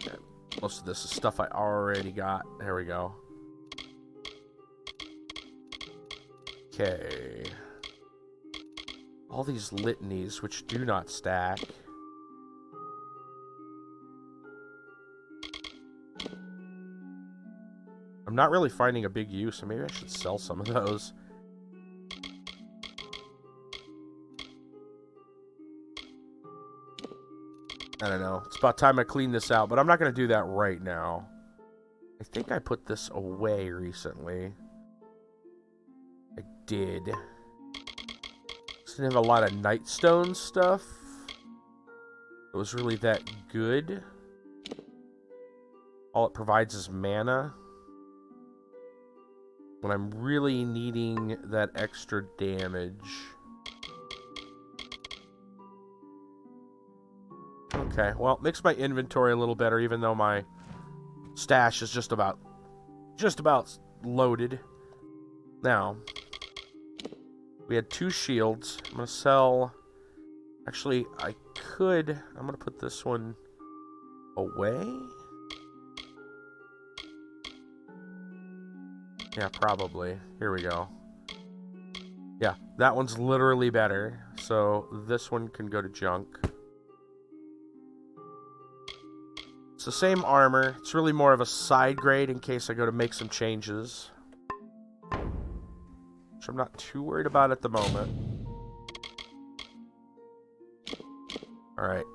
Yeah, most of this is stuff I already got. There we go. Okay. All these litanies, which do not stack. I'm not really finding a big use, so maybe I should sell some of those. I don't know. It's about time I clean this out, but I'm not going to do that right now. I think I put this away recently. I did. This didn't have a lot of Nightstone stuff. It was really that good. All it provides is mana. When I'm really needing that extra damage. Okay, well, it makes my inventory a little better, even though my stash is just about loaded. Now, we had 2 shields. I'm gonna sell. Actually, I'm gonna put this one away. Yeah, probably. Here we go. Yeah, that one's literally better. So this one can go to junk. It's the same armor. It's really more of a side grade in case I go to make some changes. Which I'm not too worried about at the moment. Alright.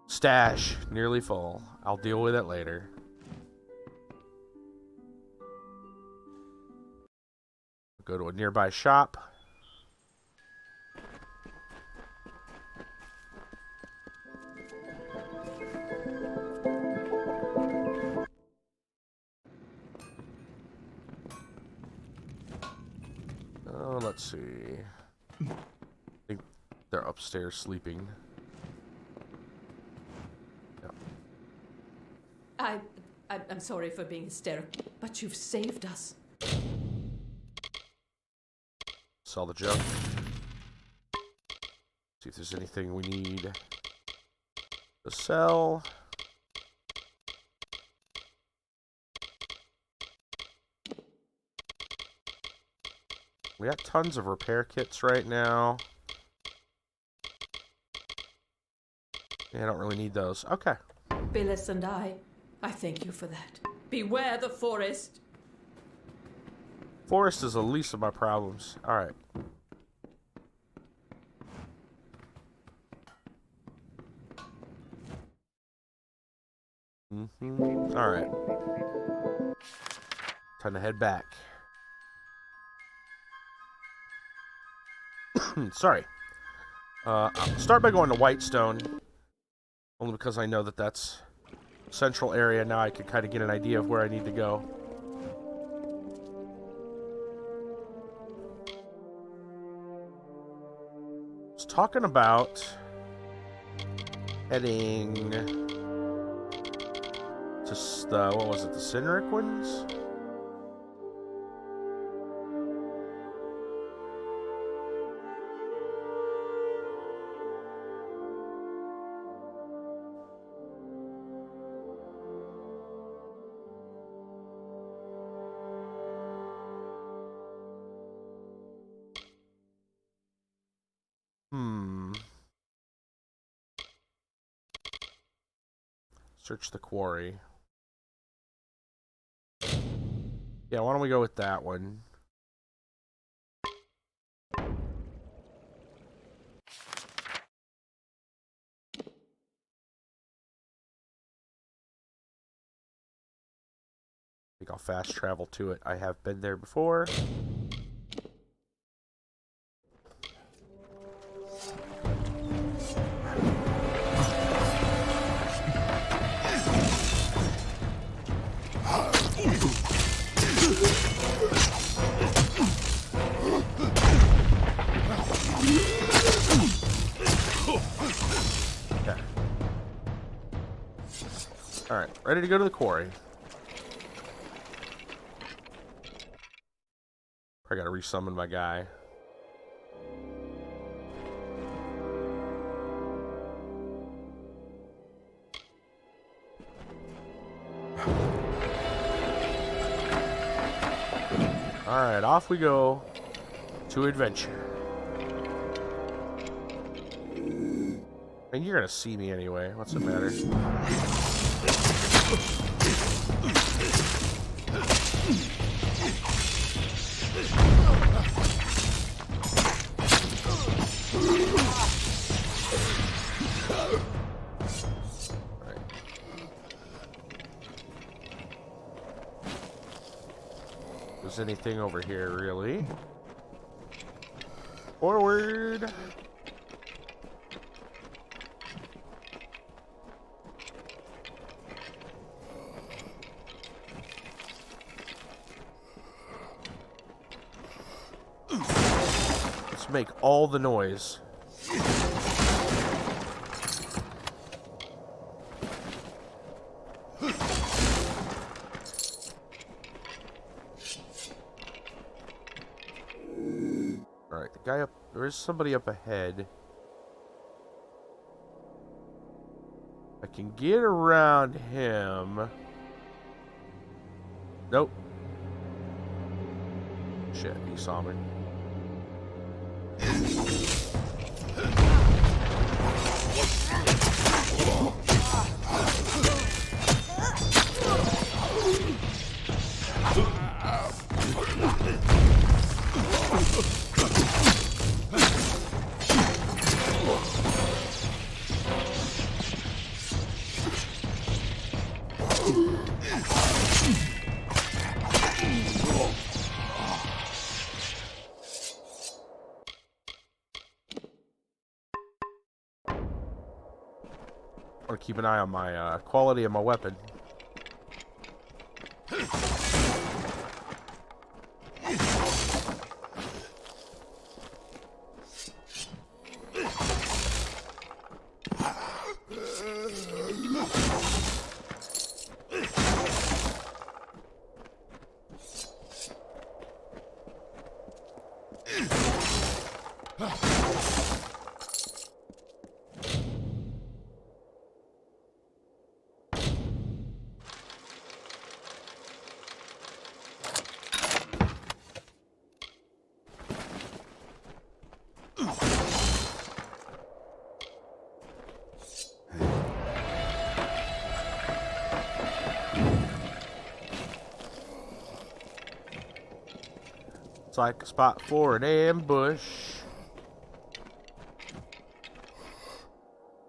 Stash. Nearly full. I'll deal with it later. Go to a nearby shop. see. I think they're upstairs sleeping. Yep. I'm sorry for being hysterical, but you've saved us. Sell the junk. See if there's anything we need to sell. We got tons of repair kits right now. Yeah, I don't really need those. Okay. Billis and I thank you for that. Beware the forest. Forest is the least of my problems. Alright. Alright. Time to head back. Sorry. I'll start by going to Whitestone. Only because I know that that's central area. Now I can kind of get an idea of where I need to go. I was talking about heading to the, what was it, the Sinric ones? Search the quarry. Yeah, why don't we go with that one? I think I'll fast travel to it. I have been there before. Alright, ready to go to the quarry. I gotta resummon my guy. Alright, off we go to adventure. And you're gonna see me anyway. What's the matter? There's anything over here, really? Forward. Let's make all the noise. Alright, the guy up... There is somebody up ahead. I can get around him. Nope. Shit, he saw me. I want to keep an eye on my quality of my weapon. It's like a spot for an ambush.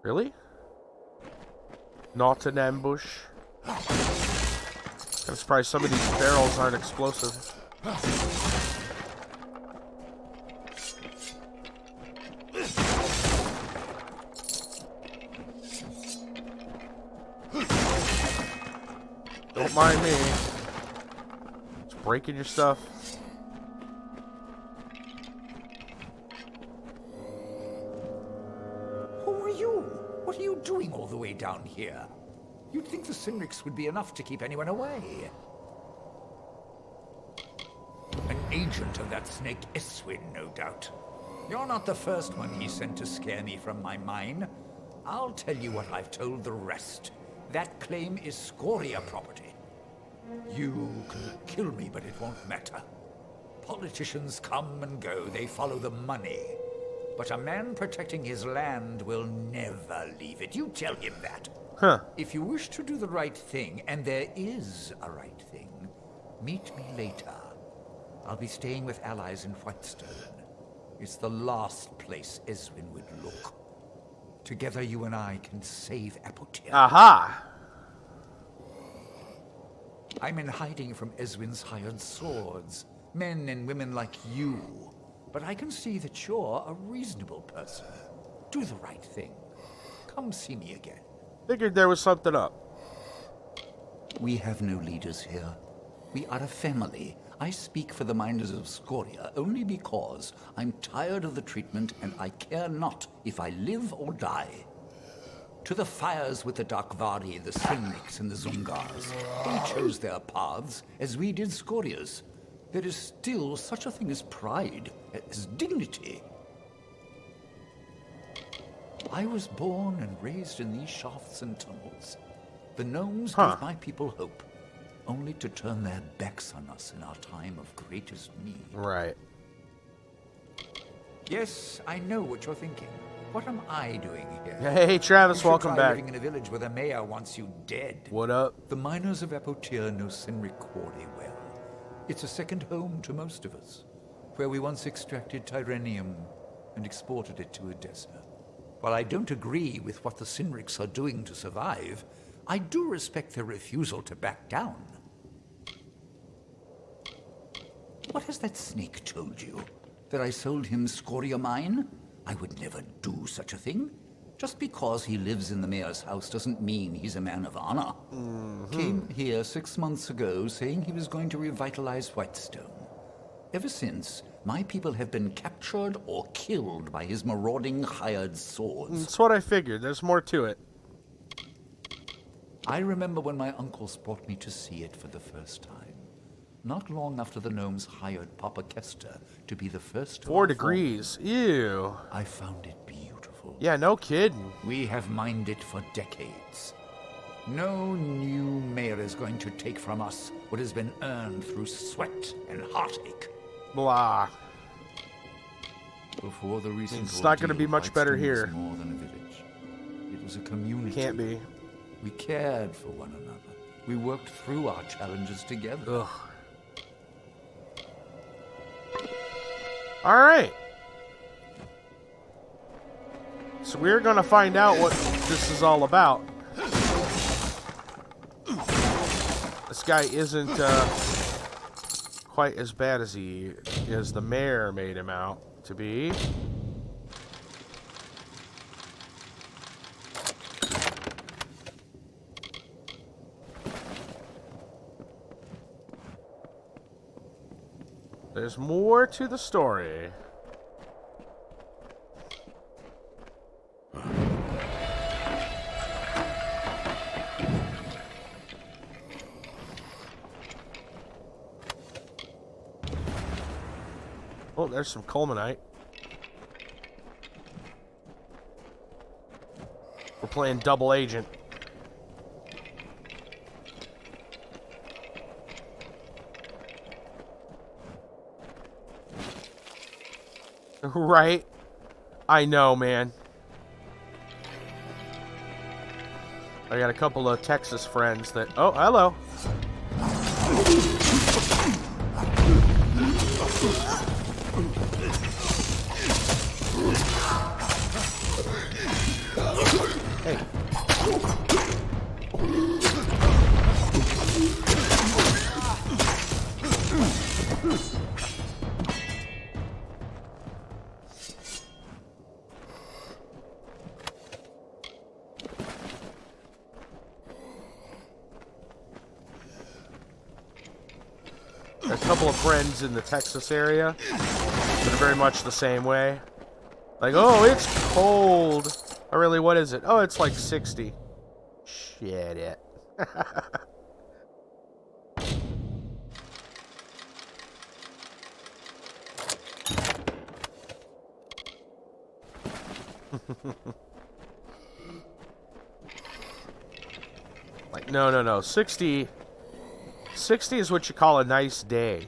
Really? Not an ambush. I'm surprised some of these barrels aren't explosive. Don't mind me. Just breaking your stuff. Who are you? What are you doing all the way down here? You'd think the Cynrics would be enough to keep anyone away. An agent of that snake Eswin, no doubt. You're not the first one he sent to scare me from my mine. I'll tell you what I've told the rest. That claim is Scoria property. You can kill me, but it won't matter. Politicians come and go, they follow the money. But a man protecting his land will never leave it. You tell him that. Huh. If you wish to do the right thing, and there is a right thing, meet me later. I'll be staying with allies in Whitestone. It's the last place Eswin would look. Together you and I can save Apotea. Aha! I'm in hiding from Eswin's hired swords. Men and women like you. But I can see that you're a reasonable person. Do the right thing. Come see me again. Figured there was something up. We have no leaders here. We are a family. I speak for the miners of Scoria only because I'm tired of the treatment and I care not if I live or die. To the fires with the Darkvari, the Cynrics, and the Zungars. They chose their paths as we did Scoria's. There is still such a thing as pride, as dignity. I was born and raised in these shafts and tunnels. The gnomes gave my people hope, only to turn their backs on us in our time of greatest need. Right. Yes, I know what you're thinking. What am I doing here? Hey, Travis, welcome back. Living in a village where the mayor wants you dead. What up? The miners of Apotea know Cynric Quarry well. It's a second home to most of us, where we once extracted Tyrenium and exported it to Adessa. While I don't agree with what the Cynrics are doing to survive, I do respect their refusal to back down. What has that snake told you? That I sold him Scoria mine? I would never do such a thing. Just because he lives in the mayor's house doesn't mean he's a man of honor. Came here 6 months ago saying he was going to revitalize Whitestone. Ever since, my people have been captured or killed by his marauding hired swords. That's what I figured. There's more to it. I remember when my uncles brought me to see it for the first time. Not long after the gnomes hired Papa Kester to be the first. 4 degrees. Ew. I found it beautiful. Yeah, no kidding. We have mined it for decades. No new mayor is going to take from us what has been earned through sweat and heartache. Blah. Before the recent It's not going to be much better here. More than a village. It was a community. Can't be. We cared for one another. We worked through our challenges together. Ugh. All right. So we're going to find out what this is all about. This guy isn't quite as bad as the mayor made him out to be. There's more to the story. Oh, there's some Culminite. We're playing double agent. Right? I know, man. I got a couple of Texas friends that... Oh, hello. Hey. A couple of friends in the Texas area that are very much the same way. Like, oh, it's cold. Oh, really, what is it? Oh, it's like 60. Shit it. Like, no. 60 is what you call a nice day.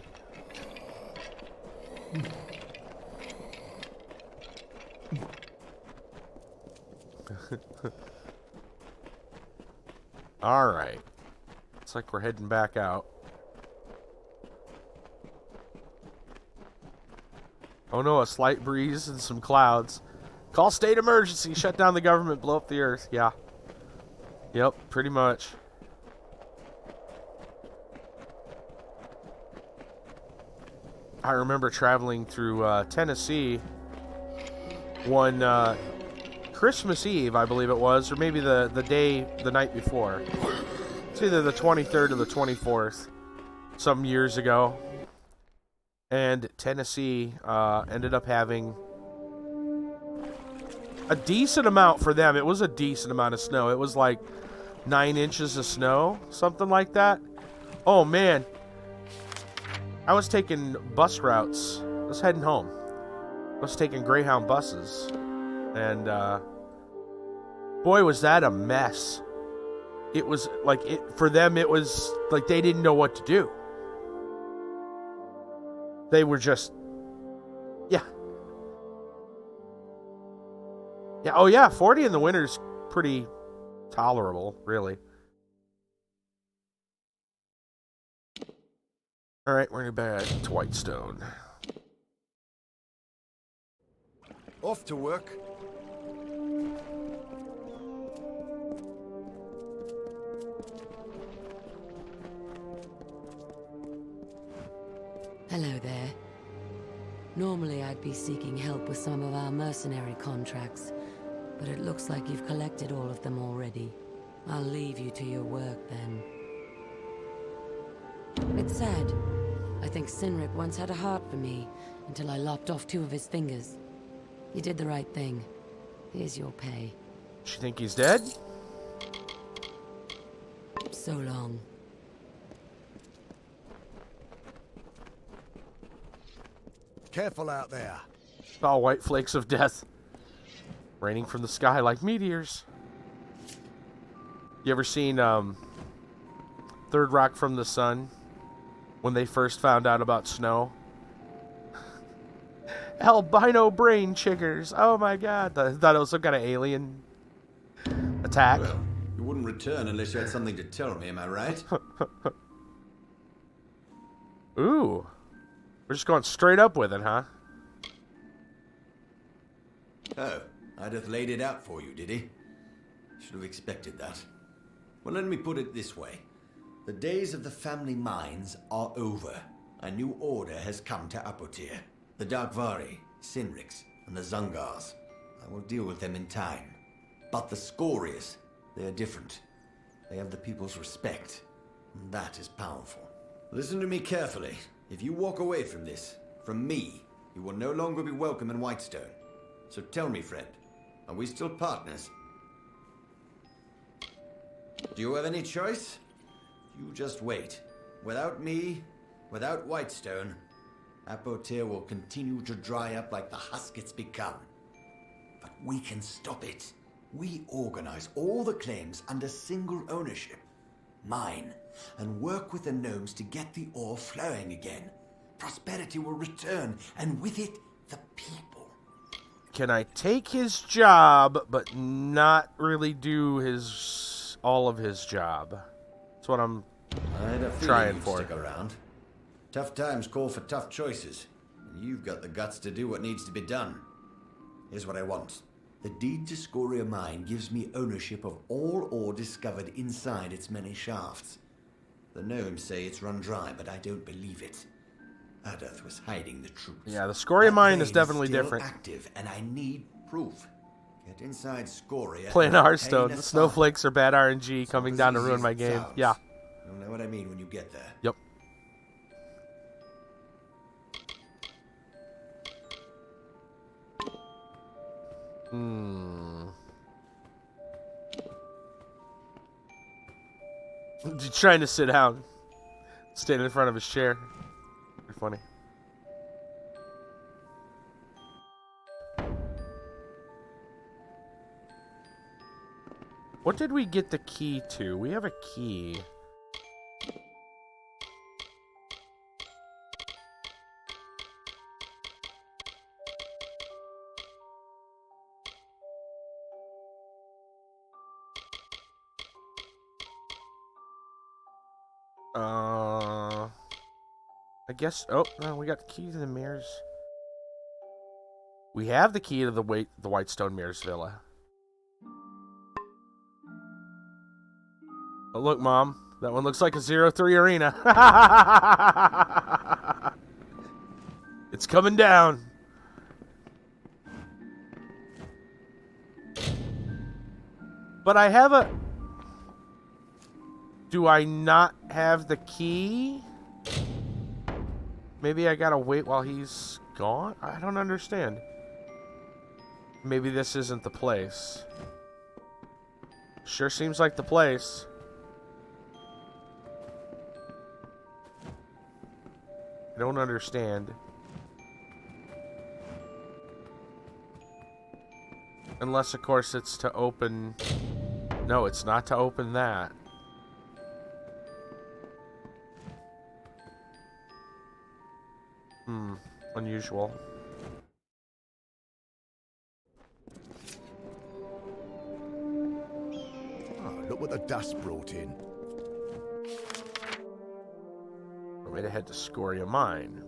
Alright. Looks like we're heading back out. Oh no, a slight breeze and some clouds. Call state emergency, shut down the government, blow up the earth. Yeah. Yep, pretty much. I remember traveling through Tennessee one Christmas Eve, I believe it was, or maybe the night before. It's either the 23rd or the 24th, some years ago. And Tennessee ended up having a decent amount for them. It was a decent amount of snow. It was like 9 inches of snow, something like that. Oh, man. I was taking bus routes. I was heading home. I was taking Greyhound buses. And, boy, was that a mess. It was like, for them, it was like they didn't know what to do. They were just, yeah. Yeah, oh yeah, 40 in the winter's pretty tolerable, really. Alright, we're back to Whitestone. Off to work. Hello there. Normally I'd be seeking help with some of our mercenary contracts, but it looks like you've collected all of them already. I'll leave you to your work then. It's sad. I think Cynric once had a heart for me, until I lopped off 2 of his fingers. You did the right thing. Here's your pay. You think he's dead? So long. Careful out there. Oh, white flakes of death. Raining from the sky like meteors. You ever seen Third Rock from the Sun? When they first found out about snow? Albino brain chiggers. Oh my god. I thought it was some kind of alien attack. Well, you wouldn't return unless you had something to tell me, am I right? Ooh. We're just going straight up with it, huh? Oh, Ideth laid it out for you, did he? Should have expected that. Well, let me put it this way. The days of the family mines are over. A new order has come to Apotir. The Darkvari, Cynrics, and the Zungars. I will deal with them in time. But the Scorias, they are different. They have the people's respect. And that is powerful. Listen to me carefully. If you walk away from this, from me, you will no longer be welcome in Whitestone. So tell me, friend, are we still partners? Do you have any choice? You just wait. Without me, without Whitestone, Apotir will continue to dry up like the husk it's become. But we can stop it. We organize all the claims under single ownership. Mine. And work with the gnomes to get the ore flowing again. Prosperity will return, and with it, the people. Can I take his job, but not really do all of his job? That's what I'm I had a trying feeling for. You'd stick around. Tough times call for tough choices. You've got the guts to do what needs to be done. Here's what I want. The deed to Scoria Mine gives me ownership of all ore discovered inside its many shafts. The gnomes say it's run dry, but I don't believe it. Adessa was hiding the truth. Yeah, the Scoria Mine is definitely different. Active, and I need proof. Get inside Scoria. Playing Hearthstone. The snowflakes are bad RNG coming down to ruin my game. Sounds. Yeah. You'll know what I mean when you get there. Yep. He's trying to sit down. Standing in front of his chair. Pretty funny. What did we get the key to? We have a key. I guess. Oh no, we got the key to the mirrors. We have the key to the Whitestone Mirrors Villa. Oh look, Mom, that one looks like a 0-3 arena. It's coming down. But I have a. Do I not have the key? Maybe I gotta wait while he's gone? I don't understand. Maybe this isn't the place. Sure seems like the place. I don't understand. Unless, of course, it's to open... No, it's not to open that. Unusual. Oh, look what the dust brought in. I'm going to head to Scoria Mine.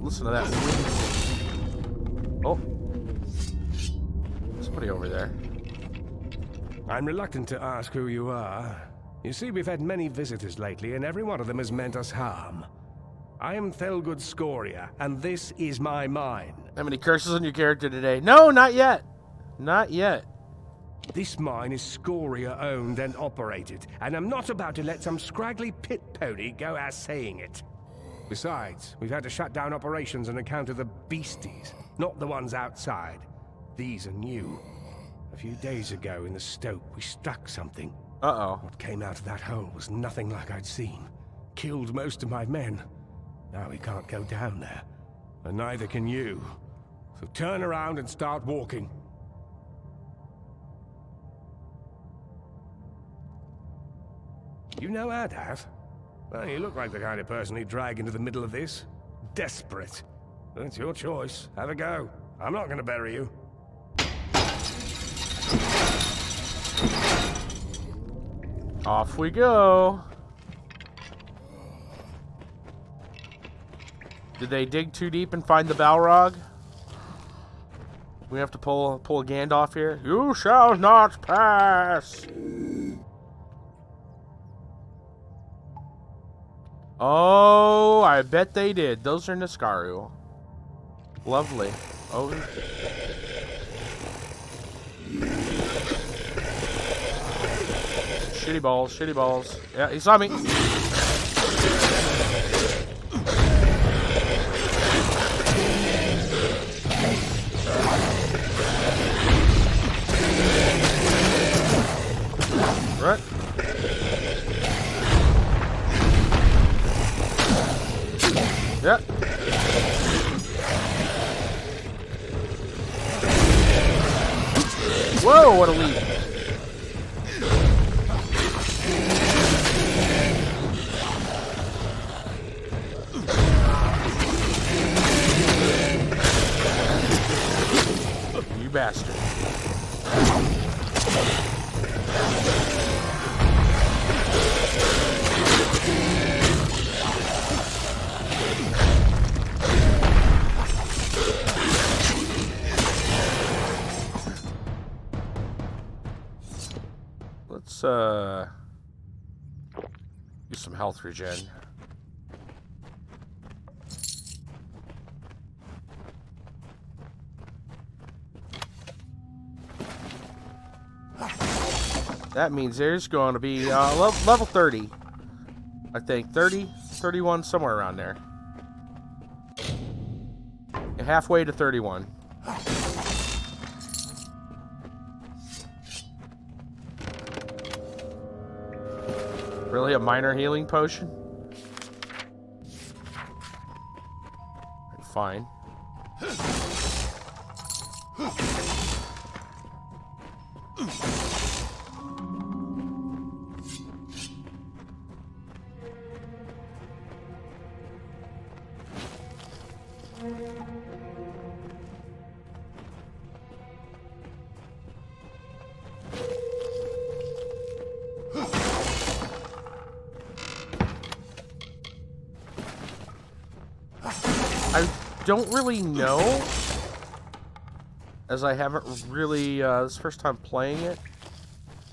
Listen to that. Oh. Somebody over there. I'm reluctant to ask who you are. You see, we've had many visitors lately, and every one of them has meant us harm. I am Thelgood Scoria, and this is my mine. How many curses on your character today? No, not yet. Not yet. This mine is Scoria owned and operated, and I'm not about to let some scraggly pit pony go out saying it. Besides, we've had to shut down operations on account of the beasties, not the ones outside. These are new. A few days ago in the stoke, we struck something. Uh-oh. What came out of that hole was nothing like I'd seen. Killed most of my men. Now we can't go down there. And neither can you. So turn around and start walking. You know Adessa? Well, you look like the kind of person he'd drag into the middle of this. Desperate. Well, it's your choice. Have a go. I'm not going to bury you. Off we go. Did they dig too deep and find the Balrog? We have to pull a Gandalf here. You shall not pass. Oh, I bet they did. Those are Niskaru. Lovely. Oh. Shitty balls, shitty balls. Yeah, he saw me. Right. Yep. Whoa, what a leap. You bastard. Let's do some health regen. That means there's going to be level 30. I think 30, 31, somewhere around there. Halfway to 31. Really, a minor healing potion? Fine. Don't really know, as I haven't really this is the first time playing it,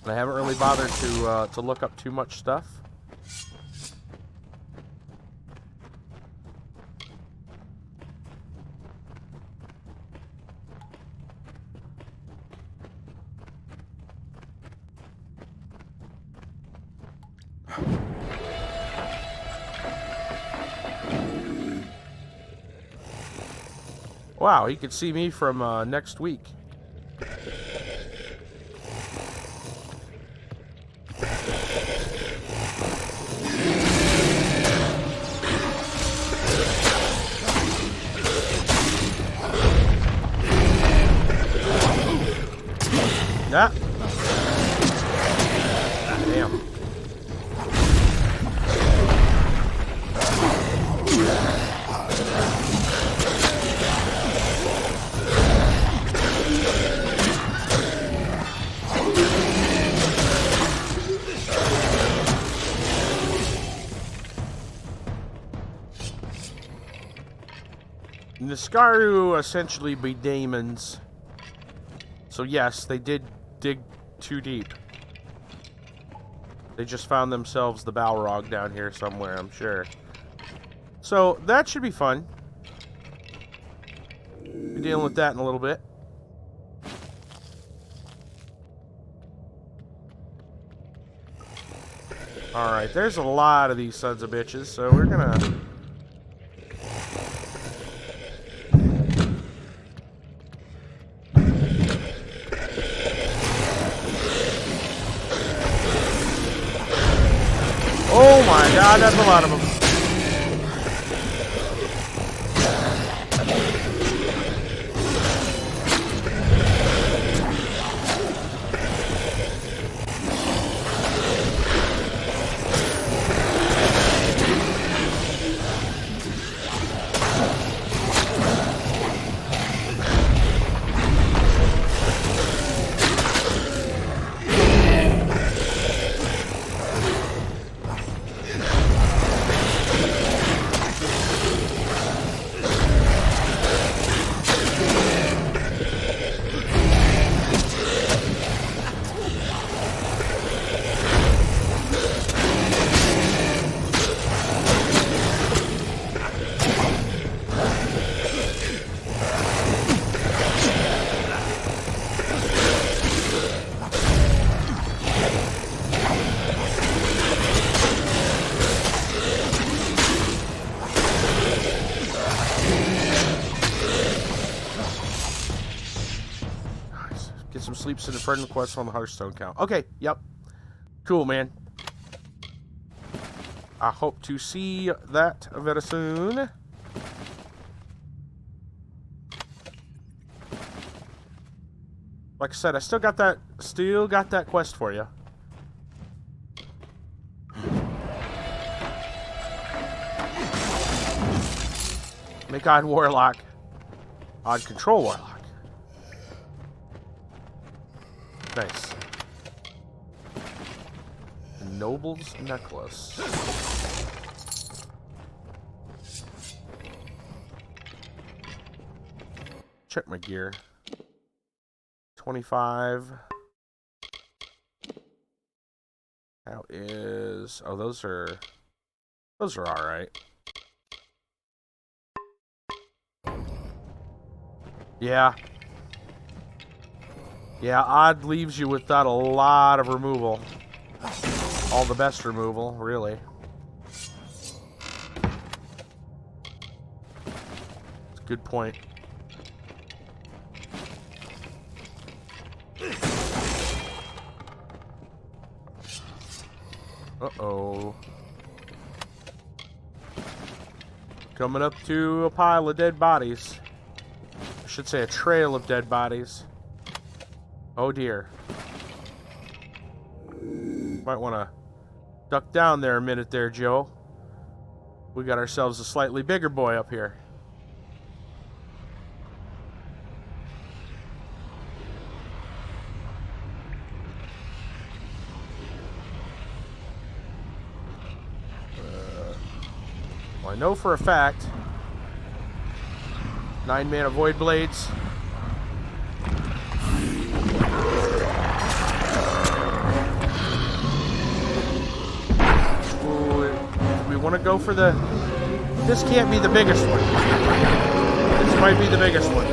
and I haven't really bothered to look up too much stuff. Wow, he could see me from next week. Nah. Damn. Niskaru essentially be demons. So yes, they did dig too deep. They just found themselves the Balrog down here somewhere, I'm sure. So that should be fun. Be dealing with that in a little bit. Alright, there's a lot of these sons of bitches, so we're gonna... Oh my god, that's a lot of them. some sleeps in a friend request on the Hearthstone account. Okay, yep. Cool, man. I hope to see that very soon. Like I said, I still got that quest for you. Make odd warlock. Odd control warlock. Nice. The Noble's necklace. Check my gear. 25. How is... Oh, those are alright. Yeah. Yeah, odd leaves you without a lot of removal. All the best removal, really. It's a good point. Uh-oh. Coming up to a pile of dead bodies. I should say a trail of dead bodies. Oh dear. Might want to duck down there a minute there, Joe. We got ourselves a slightly bigger boy up here. Well, I know for a fact 9 mana Void Blades. Ooh, we want to go for the... This can't be the biggest one. This might be the biggest one.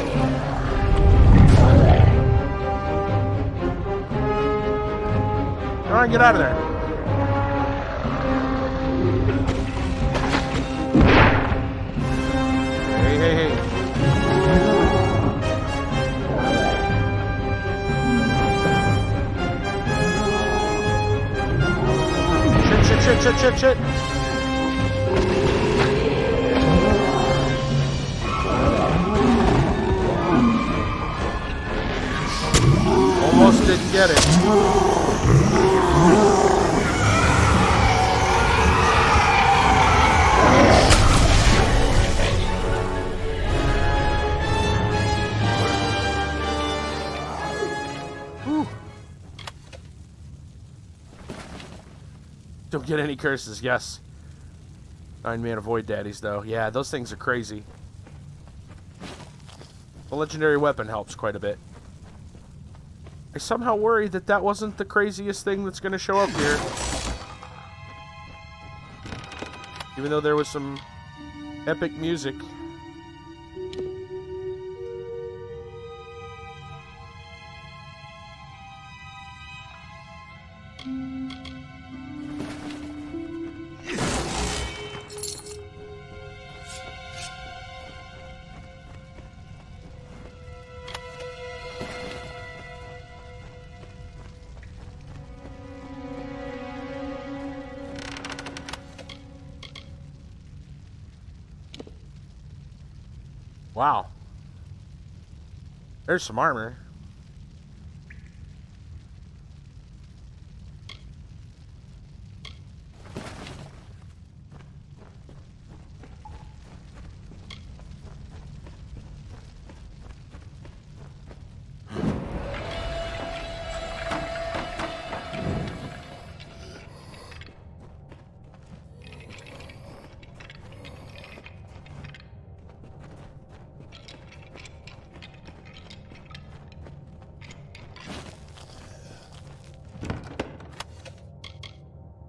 Alright, get out of there. Hey. Shit. Almost didn't get it. Don't get any curses, yes. 9 mana Void Daddies, though. Yeah, those things are crazy. The legendary weapon helps quite a bit. I somehow worry that that wasn't the craziest thing that's going to show up here. Even though there was some epic music. Wow. There's some armor.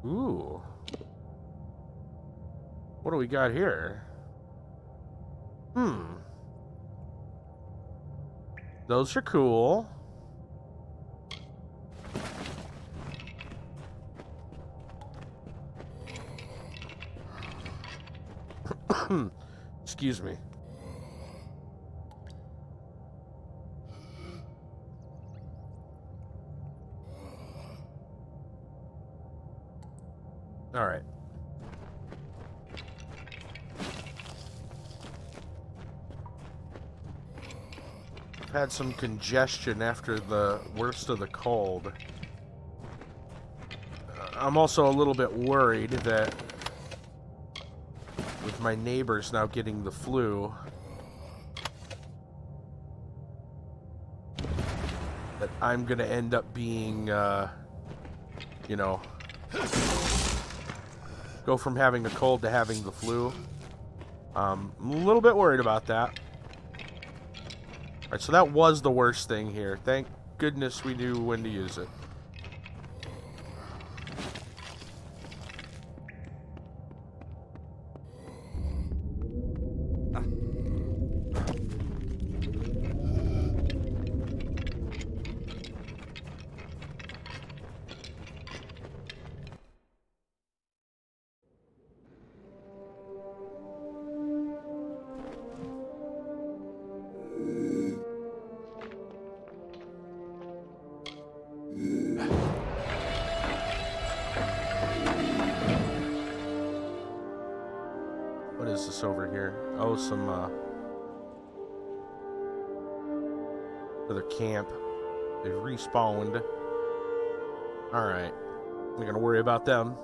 Ooh. What do we got here? Those are cool. Excuse me. All right. I've had some congestion after the worst of the cold. I'm also a little bit worried that with my neighbors now getting the flu, that I'm going to end up being, you know, go from having a cold to having the flu. I'm a little bit worried about that. Alright, so that was the worst thing here. Thank goodness we knew when to use it. What is this over here? Oh, some, other camp. They've respawned. Alright. I'm not gonna worry about them.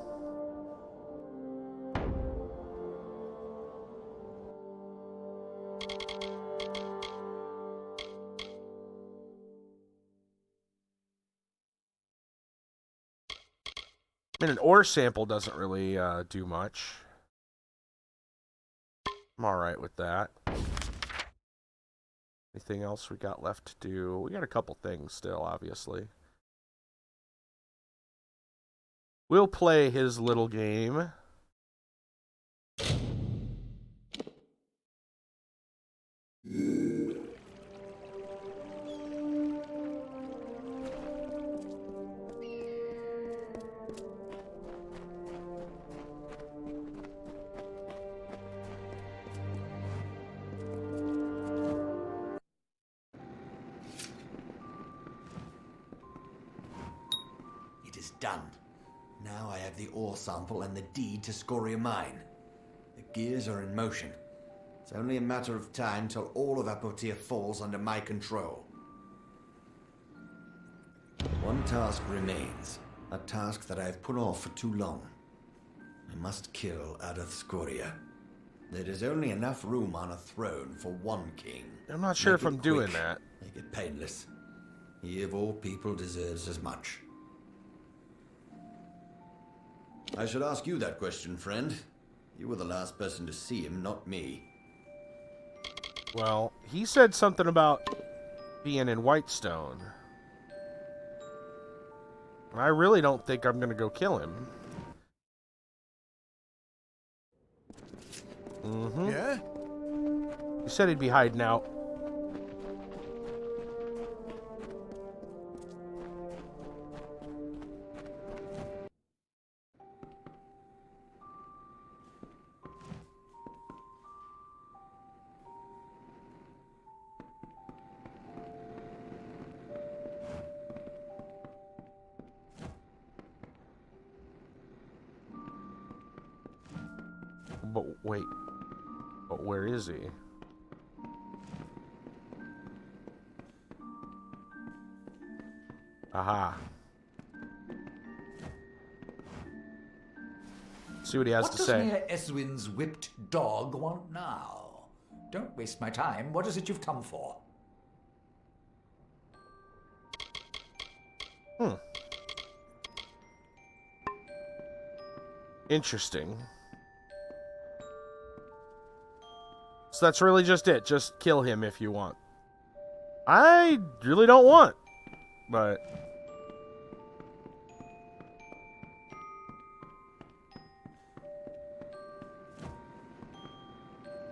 I mean, an ore sample doesn't really, do much. I'm alright with that. Anything else we got left to do? We got a couple things still, obviously. We'll play his little game. Done. Now I have the ore sample and the deed to Scoria Mine. The gears are in motion. It's only a matter of time till all of Apotia falls under my control. One task remains. A task that I have put off for too long. I must kill Adeth Scoria. There is only enough room on a throne for one king. I'm not sure if I'm doing that. Make it painless. He of all people deserves as much. I should ask you that question, friend. You were the last person to see him, not me. Well, he said something about being in Whitestone. I really don't think I'm gonna go kill him. Mm-hmm. Yeah? He said he'd be hiding out. But wait. But where is he? Aha. See what he has to say. What does Mayor Eswin's whipped dog want now? Don't waste my time. What is it you've come for? Interesting. So that's really just it. Just kill him if you want. I really don't want. But...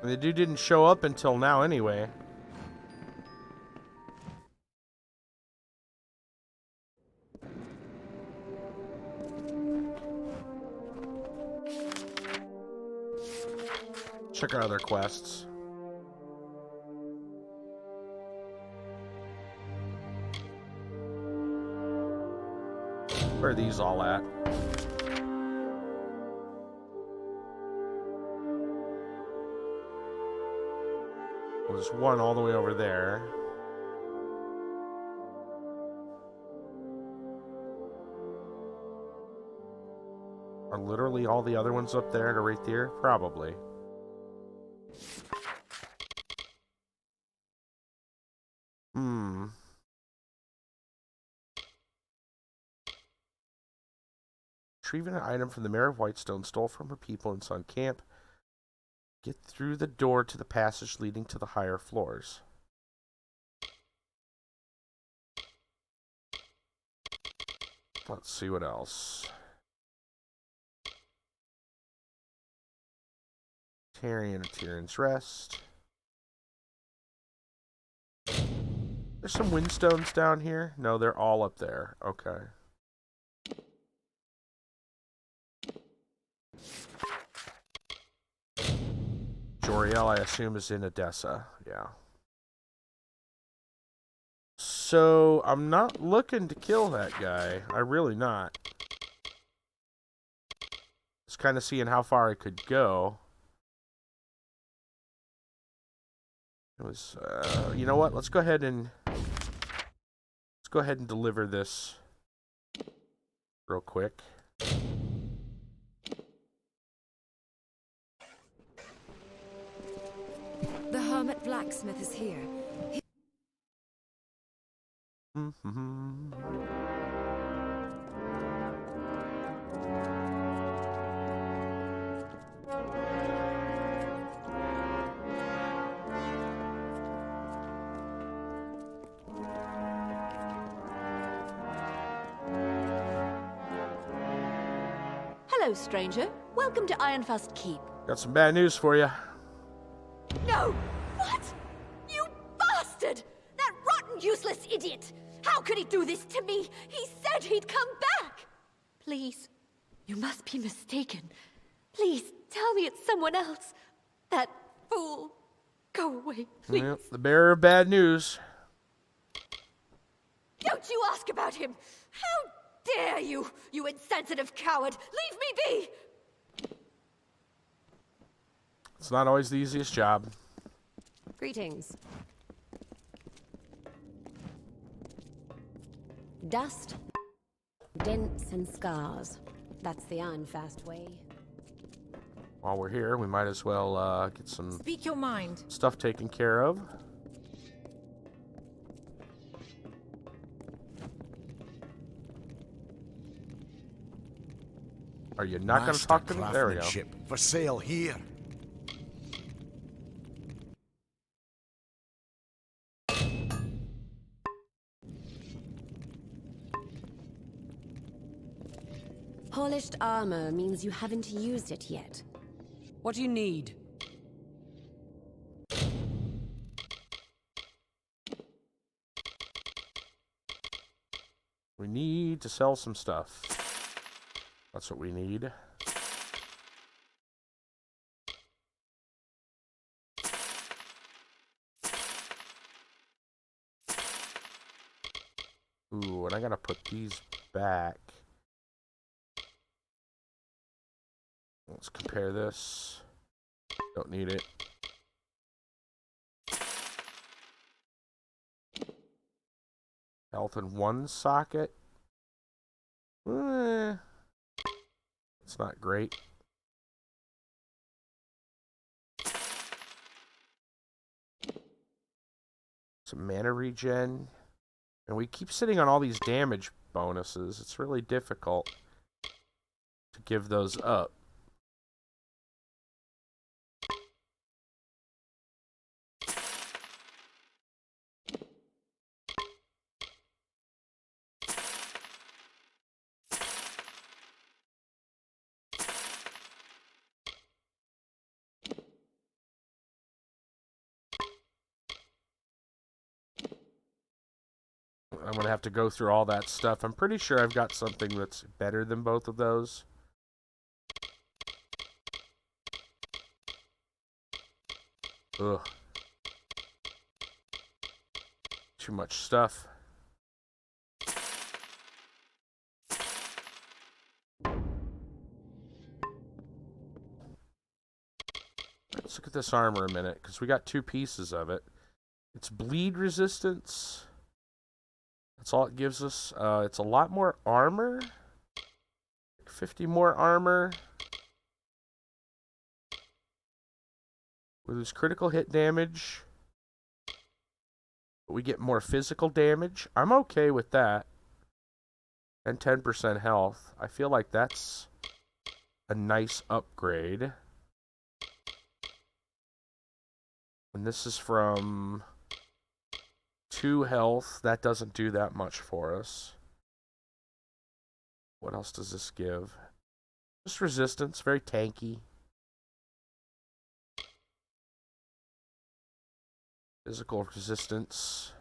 the dude didn't show up until now anyway. Check our other quests. Where are these all at? there's one all the way over there. Are literally all the other ones up there and right there? Probably. Retrieving an item from the Mayor of Whitestone stole from her people in Sun Camp. Get through the door to the passage leading to the higher floors. Let's see what else. Tyrion's Rest. There's some windstones down here. No, they're all up there. Okay. Joriel, I assume, is in Adessa. Yeah. So, I'm not looking to kill that guy. I'm really not. Just kind of seeing how far I could go. It was, you know what? Let's go ahead and deliver this real quick. The hermit blacksmith is here. Hello, stranger. Welcome to Ironfast Keep. Got some bad news for you. No! What? You bastard! That rotten, useless idiot! How could he do this to me? He said he'd come back! Please, you must be mistaken. Please, tell me it's someone else. That fool. Go away, please. Yep, the bearer of bad news. Don't you ask about him! How dare you, you insensitive coward! Leave me be! It's not always the easiest job. Greetings. Dust, dents, and scars. That's the Ironfast way. While we're here, we might as well get some Speak your mind. Stuff taken care of. Are you not going to talk to me? There we go. For sale here. Polished armor means you haven't used it yet. What do you need? We need to sell some stuff. That's what we need. Ooh, and I gotta put these back. Let's compare this. Don't need it. Health in one socket. It's not great. Some mana regen. And we keep sitting on all these damage bonuses. It's really difficult to give those up. I'm going to have to go through all that stuff. I'm pretty sure I've got something that's better than both of those. Ugh. Too much stuff. Let's look at this armor a minute, because we got 2 pieces of it. It's bleed resistance. That's all it gives us. It's a lot more armor. 50 more armor. We lose critical hit damage. But we get more physical damage. I'm okay with that. And 10% health. I feel like that's a nice upgrade. And this is from 2 health. That doesn't do that much for us. What else does this give? Just resistance. Very tanky. Physical resistance.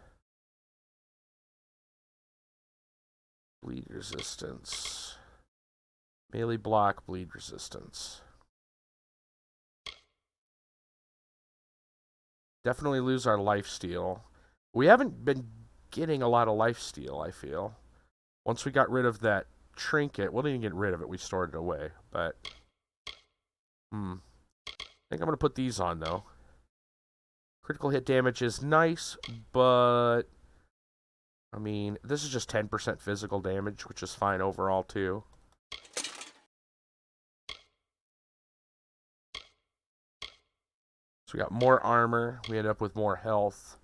Bleed resistance. Melee block, bleed resistance. Definitely lose our lifesteal. We haven't been getting a lot of lifesteal, I feel. Once we got rid of that trinket, we didn't even get rid of it, we stored it away, but... I think I'm going to put these on, though. Critical hit damage is nice, but... I mean, this is just 10% physical damage, which is fine overall, too. So we got more armor. We end up with more health.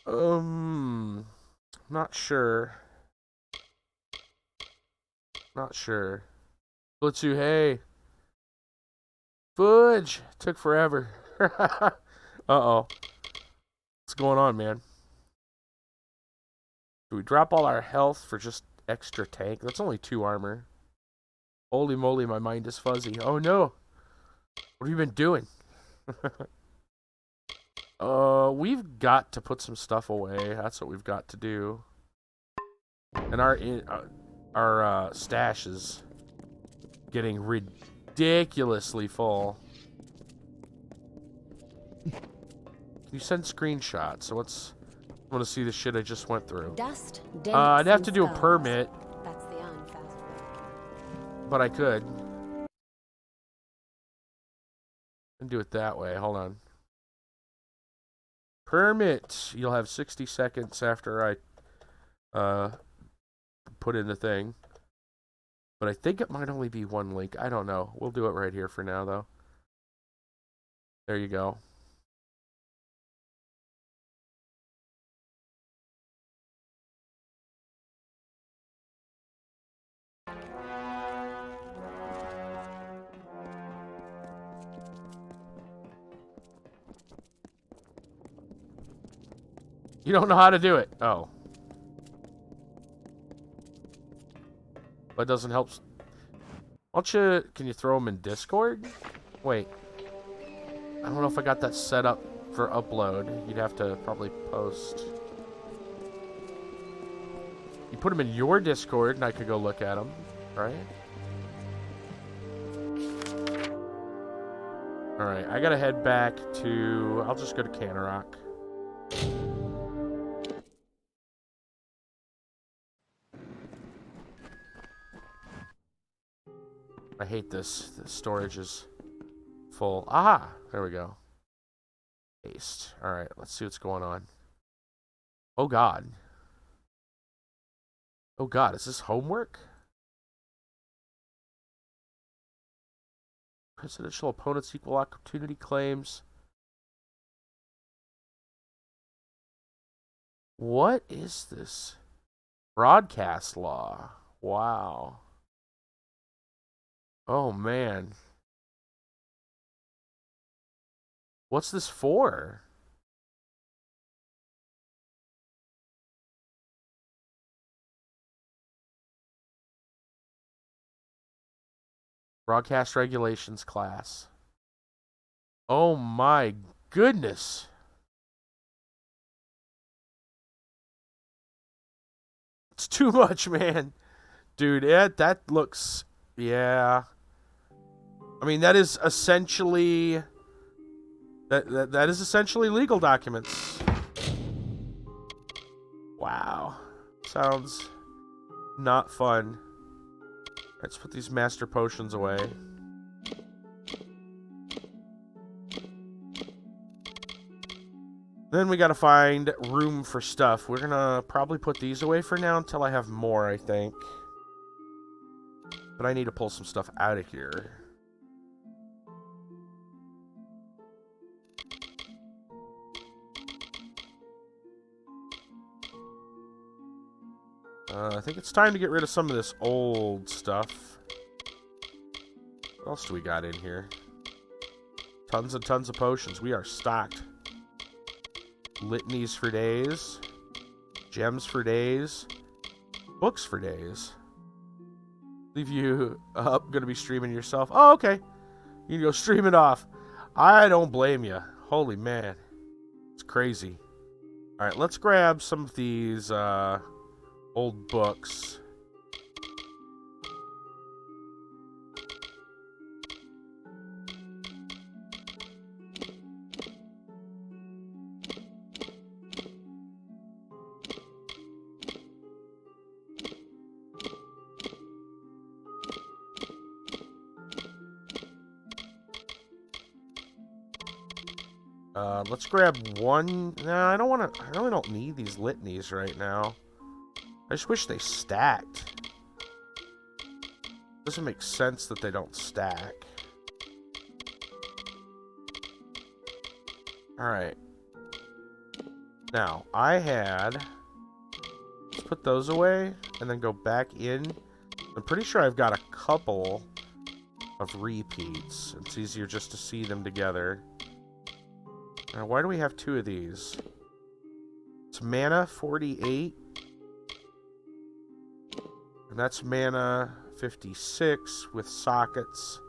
Not sure. Not sure. Blitzu, hey. Fudge! Took forever. Uh-oh. What's going on, man? Do we drop all our health for just extra tank? That's only 2 armor. Holy moly, my mind is fuzzy. Oh no! What have you been doing? We've got to put some stuff away. That's what we've got to do. And our stash is getting ridiculously full. Can you send screenshots? So what's... I want to see the shit I just went through. Dust, I'd have to do a permit. That's the iron fast way. But I could. And do it that way. Hold on. Permit. You'll have 60 seconds after I put in the thing. But I think it might only be 1 link. I don't know. We'll do it right here for now, though. There you go. You don't know how to do it. Oh. That doesn't help. Why don't you... Can you throw them in Discord? Wait. I don't know if I got that set up for upload. You'd have to probably post. You put them in your Discord and I could go look at them, right? Alright, I gotta head back to... I'll just go to Canorock. I hate this. The storage is full. Aha! There we go. Paste. Alright, let's see what's going on. Oh god. Oh god, is this homework? Presidential opponents equal opportunity claims. What is this? Broadcast law. Wow. Oh, man. What's this for? Broadcast regulations class. Oh my goodness. It's too much, man. Dude, that looks... Yeah. I mean, that is essentially... That is essentially legal documents. Wow. Sounds not fun. Let's put these master potions away. Then we gotta find room for stuff. We're gonna probably put these away for now until I have more, I think. But I need to pull some stuff out of here. I think it's time to get rid of some of this old stuff. What else do we got in here? Tons and tons of potions. We are stocked. Litanies for days. Gems for days. Books for days. Leave you up. Gonna be streaming yourself. Oh, okay. You can go stream it off. I don't blame you. Holy man. It's crazy. Alright, let's grab some of these old books. Let's grab one. Nah, I don't want to. I really don't need these litanies right now. I just wish they stacked. Doesn't make sense that they don't stack. Alright. Now, I had... Let's put those away and then go back in. I'm pretty sure I've got a couple of repeats. It's easier just to see them together. Now, why do we have two of these? It's mana 48. And that's mana 56 with sockets.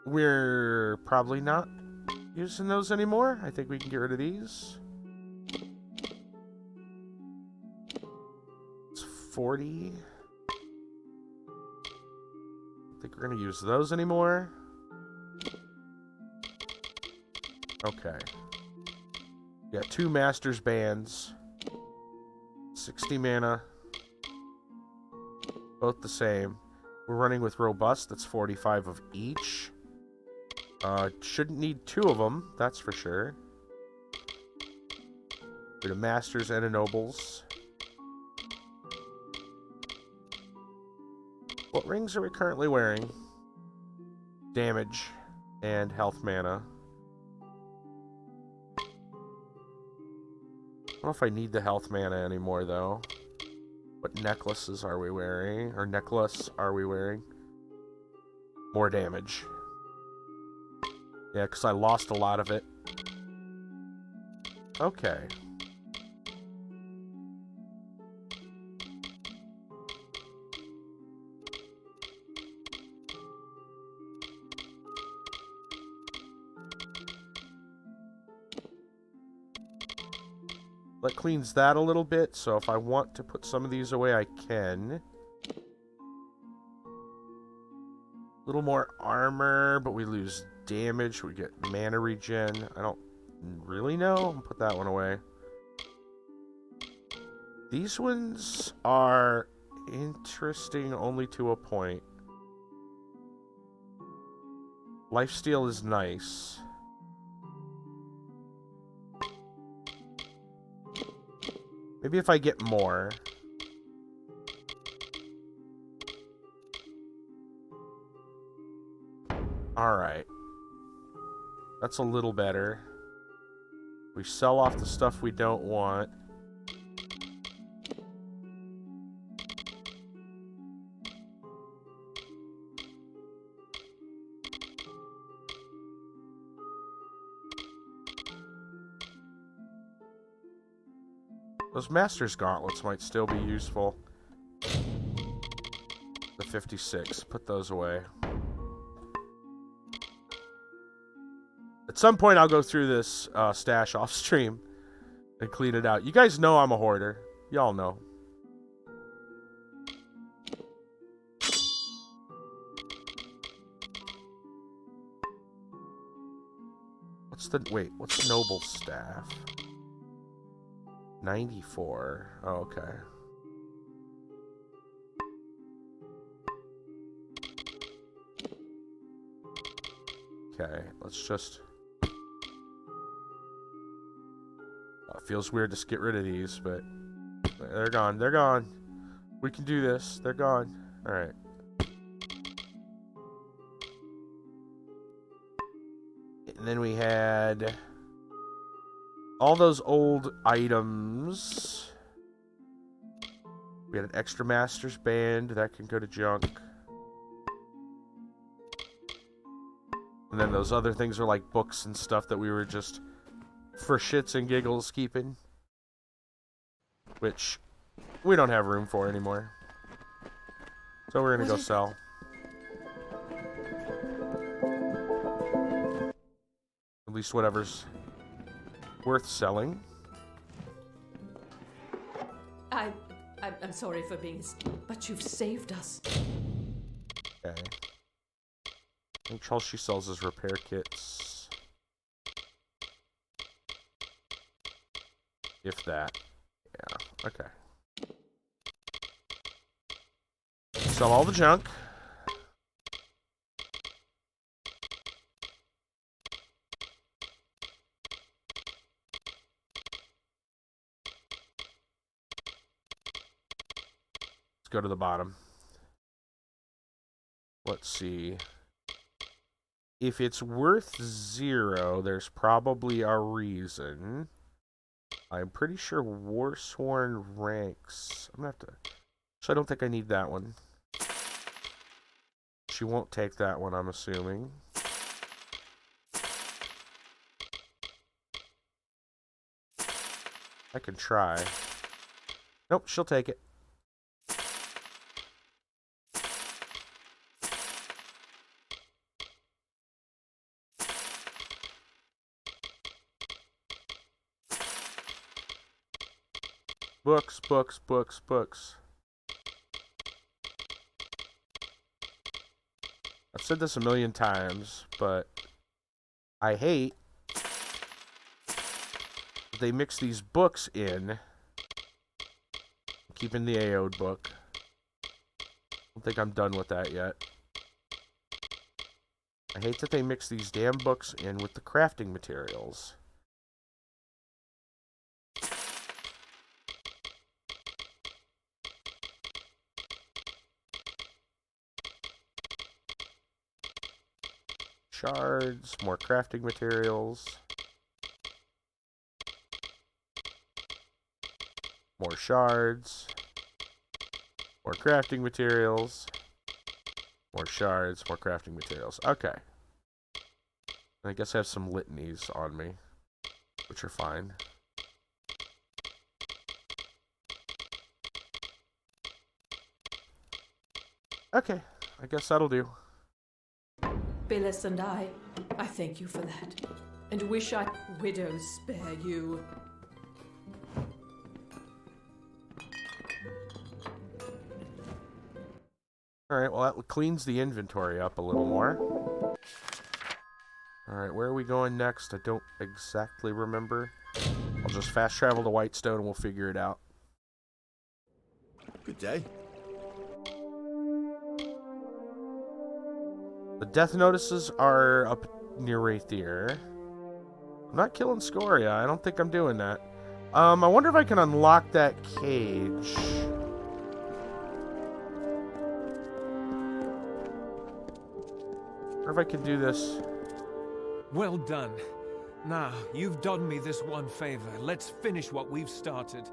We're probably not using those anymore. I think we can get rid of these. It's 40. I think we're going to use those anymore. Okay. Yeah, 2 Master's Bands. 60 mana. Both the same. We're running with Robust. That's 45 of each. Shouldn't need 2 of them. That's for sure. We have a Masters and a Nobles. What rings are we currently wearing? Damage and health mana. I don't know if I need the health mana anymore, though. What necklaces are we wearing? Or necklace are we wearing? More damage. Yeah, because I lost a lot of it. Okay. That cleans that a little bit, so if I want to put some of these away, I can. A little more armor, but we lose damage. We get mana regen. I don't really know. I'll put that one away. These ones are interesting only to a point. Lifesteal is nice. Maybe if I get more. Alright. That's a little better. We sell off the stuff we don't want. Those Master's Gauntlets might still be useful. The 56. Put those away. At some point, I'll go through this stash off stream and clean it out. You guys know I'm a hoarder. Y'all know. What's the Noble Staff? 94. Oh, okay. Okay, let's just... feels weird to just get rid of these, but they're gone. They're gone. We can do this. They're gone. All right. And then we had all those old items. We had an extra master's band. That can go to junk. And then those other things are like books and stuff that we were just for shits and giggles keeping. Which we don't have room for anymore. So we're going to go sell. At least whatever's worth selling. I'm sorry for being... But you've saved us. Okay. I think all she sells is repair kits. If that. Yeah, okay. Sell all the junk. Let's go to the bottom. Let's see. If it's worth 0, there's probably a reason. I'm pretty sure Warsworn ranks. I'm gonna have to... So I don't think I need that one. She won't take that one, I'm assuming. I can try. Nope, she'll take it. Books, books, books, books. I've said this a million times, but I hate that they mix these books in. Keeping the AO'd book. I don't think I'm done with that yet. I hate that they mix these damn books in with the crafting materials. Shards, more crafting materials. More shards. More crafting materials. More shards, more crafting materials. Okay. I guess I have some litanies on me, which are fine. Okay, I guess that'll do. Billis and I thank you for that, and wish I widows spare you. Alright, well that cleans the inventory up a little more. Alright, where are we going next? I don't exactly remember. I'll just fast travel to Whitestone and we'll figure it out. Good day. The death notices are up near Thur. I'm not killing Scoria. I don't think I'm doing that. I wonder if I can unlock that cage. Or if I can do this. Well done. Now, you've done me this one favor. Let's finish what we've started.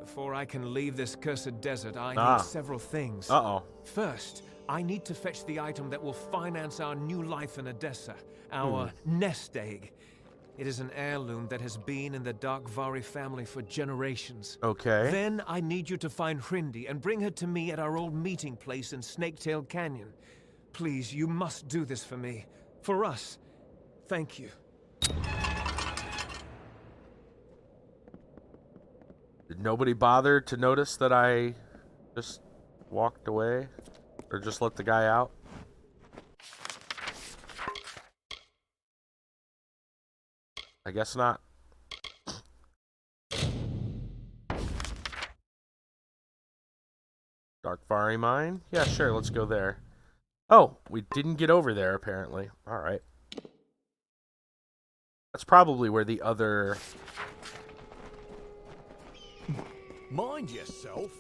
Before I can leave this cursed desert, I need several things. Uh-oh. First, I need to fetch the item that will finance our new life in Adessa, our nest egg. It is an heirloom that has been in the Darkvari family for generations. Okay. Then I need you to find Hrindi and bring her to me at our old meeting place in Snaketail Canyon. Please, you must do this for me. For us. Thank you. Did nobody bother to notice that I just walked away? Or just let the guy out? I guess not. Darkvari mine? Yeah, sure, let's go there. Oh, we didn't get over there, apparently. Alright. That's probably where the other Mind yourself.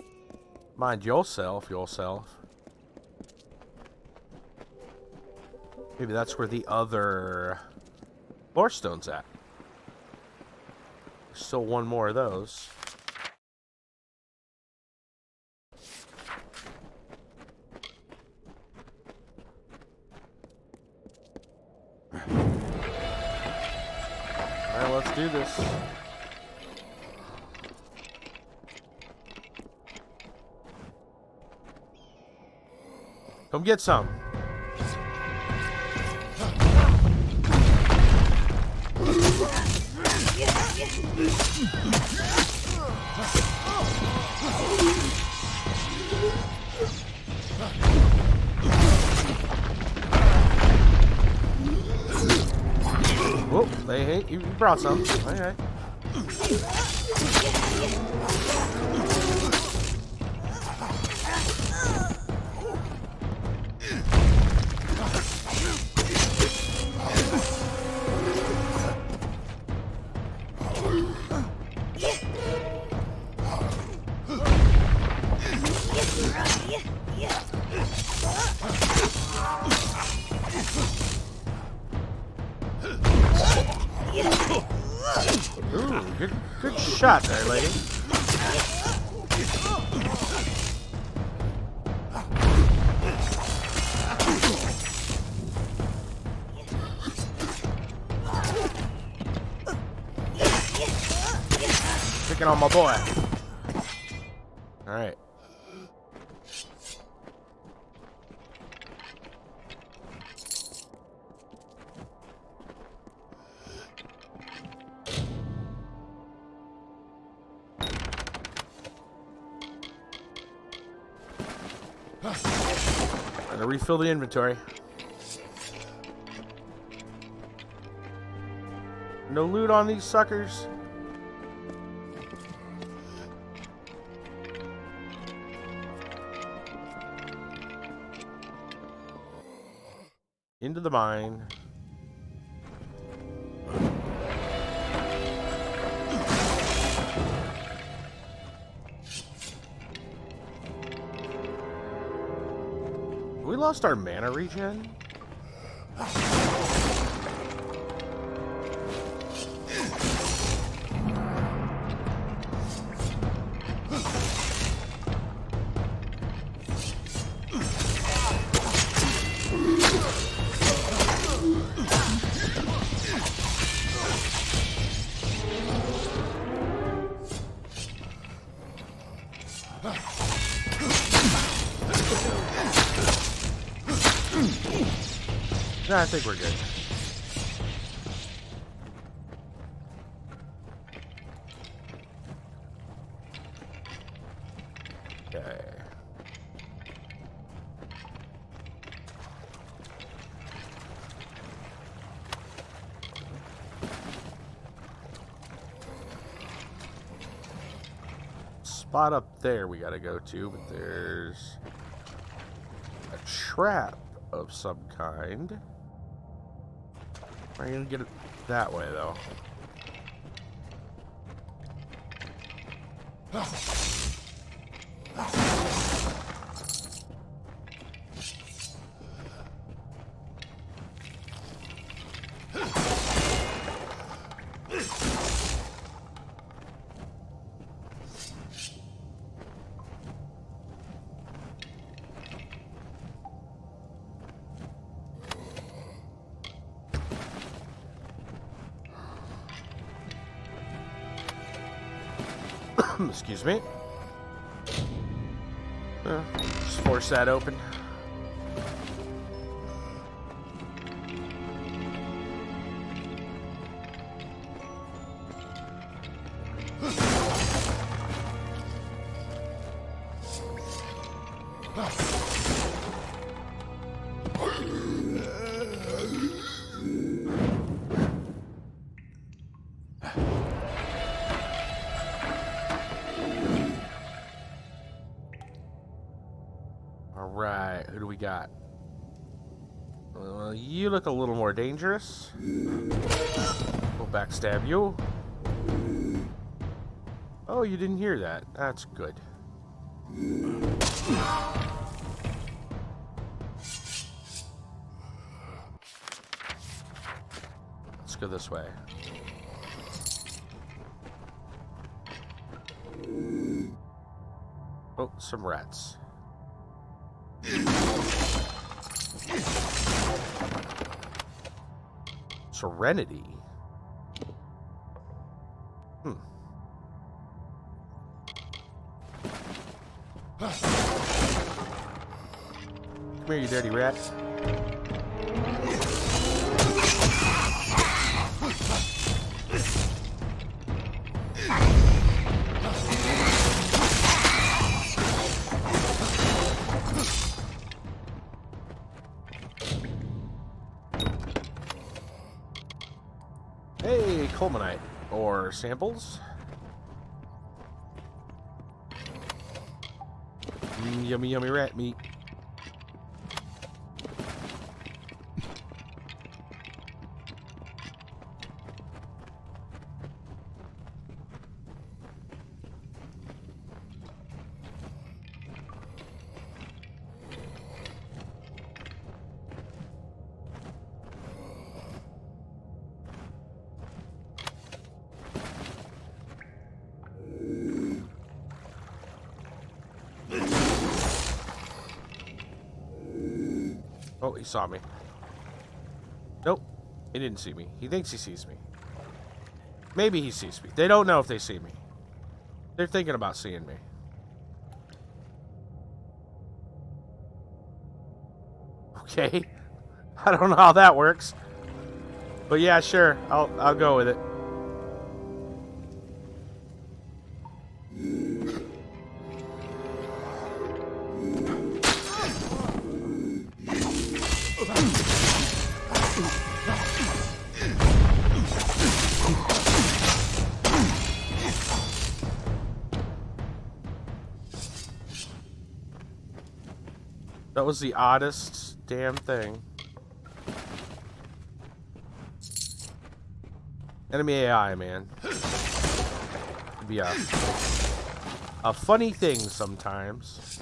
Mind yourself, yourself. Maybe that's where the other Lore Stone's at. There's still one more of those. Alright, let's do this. Come get some. Whoop, they hate you. You brought some. Okay. Ooh, good shot there, lady. Picking on my boy. All right. Gotta refill the inventory. No loot on these suckers. Into the mine. We lost our mana regen? No, I think we're good. Okay. Spot up there we gotta go to, but there's a trap of some kind. We're gonna get it that way, though. Excuse me. Just force that open. Alright, who do we got? Well, you look a little more dangerous. We'll backstab you. Oh, you didn't hear that. That's good. Let's go this way. Oh, some rats. Serenity. Come here, you dirty rat. Hey, Culminite. Or samples. Yummy, yummy rat meat. Oh, he saw me. Nope. He didn't see me. He thinks he sees me. Maybe he sees me. They don't know if they see me. They're thinking about seeing me. Okay. I don't know how that works. But yeah, sure. I'll go with it. That was the oddest damn thing. Enemy AI, man. It'd be a funny thing sometimes.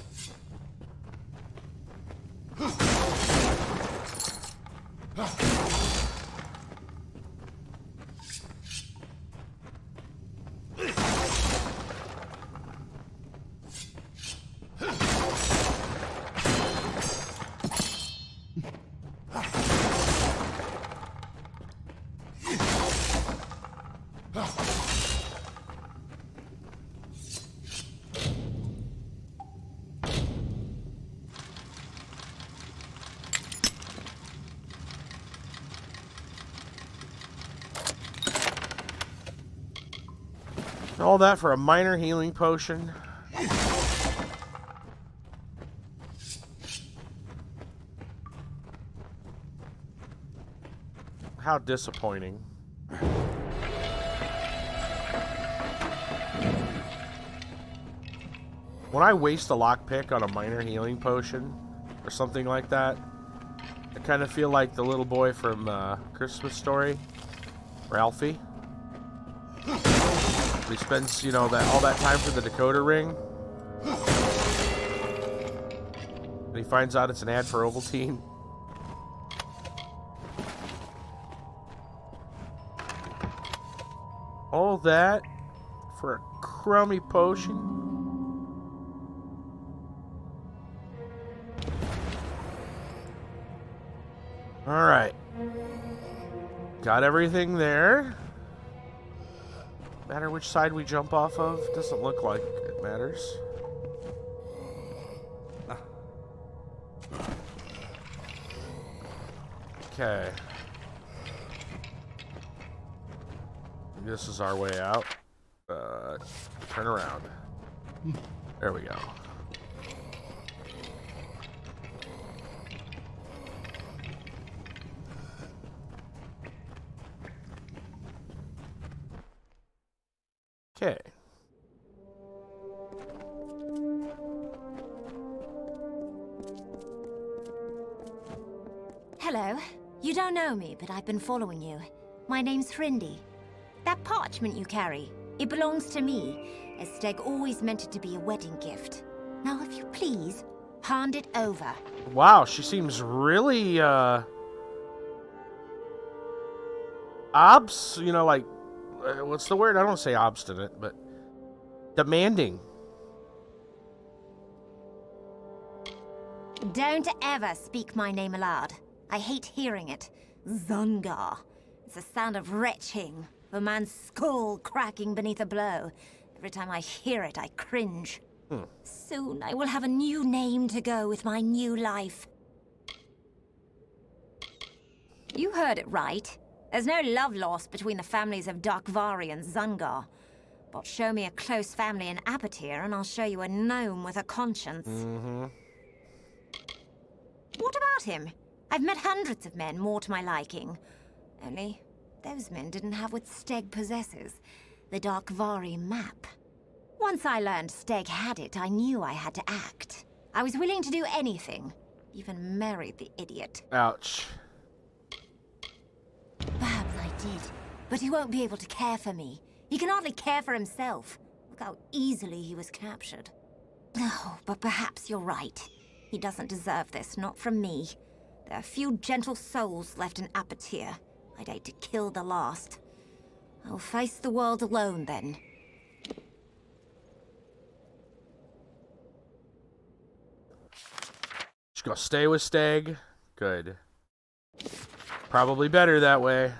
All that for a minor healing potion. How disappointing. When I waste a lockpick on a minor healing potion or something like that, I kind of feel like the little boy from Christmas Story, Ralphie. He spends, you know, all that time for the decoder ring. And he finds out it's an ad for Ovaltine. All that for a crummy potion. Alright. Got everything there. Matter which side we jump off of? Doesn't look like it matters. Okay. This is our way out. Turn around. There we go. Okay. Hello. You don't know me, but I've been following you. My name's Hrindy. That parchment you carry, It belongs to me, as Steg always meant it to be a wedding gift. Now, if you please, hand it over. Wow, she seems really, you know, like, what's the word? I don't say obstinate, but demanding. Don't ever speak my name aloud. I hate hearing it. Zungar. It's the sound of retching, a man's skull cracking beneath a blow. Every time I hear it, I cringe. Soon I will have a new name to go with my new life. You heard it right. There's no love lost between the families of Darkvari and Zungar. But show me a close family in Apatir, and I'll show you a gnome with a conscience. What about him? I've met hundreds of men more to my liking. Only, those men didn't have what Steg possesses. The Darkvari map. Once I learned Steg had it, I knew I had to act. I was willing to do anything. Even married the idiot. Ouch. Perhaps I did. But he won't be able to care for me. He can hardly care for himself. Look how easily he was captured. Oh, but perhaps you're right. He doesn't deserve this, not from me. There are few gentle souls left in Apatir. I'd hate to kill the last. I'll face the world alone, then. Just gonna stay with Steg. Good. Probably better that way.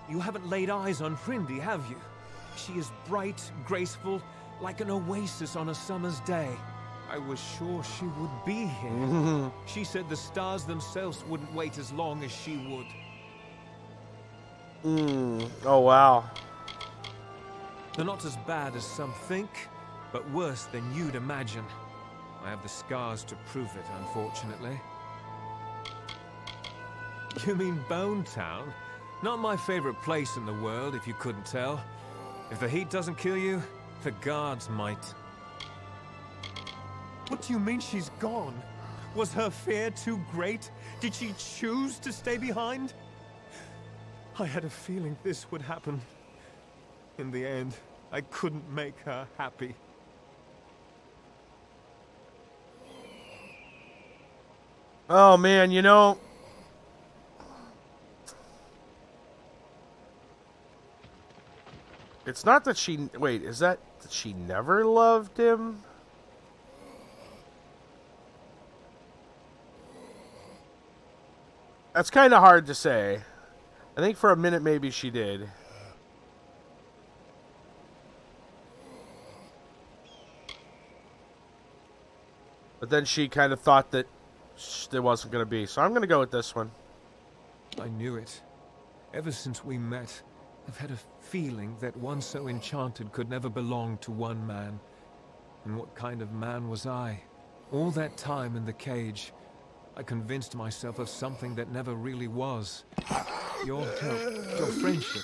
You haven't laid eyes on Frindy, have you? She is bright, graceful, like an oasis on a summer's day. I was sure she would be here. She said the stars themselves wouldn't wait as long as she would. Oh, wow. They're not as bad as some think, but worse than you'd imagine. I have the scars to prove it, unfortunately. You mean Bone Town? Not my favorite place in the world, if you couldn't tell. If the heat doesn't kill you, the guards might. What do you mean she's gone? Was her fear too great? Did she choose to stay behind? I had a feeling this would happen. In the end, I couldn't make her happy. Oh, man, you know... It's not that she... Wait, is that she never loved him? That's kind of hard to say. I think for a minute maybe she did. But then she kind of thought that there wasn't going to be. So I'm going to go with this one. I knew it. Ever since we met, I've had a feeling that one so enchanted could never belong to one man. And what kind of man was I? All that time in the cage, I convinced myself of something that never really was. Your help, your friendship,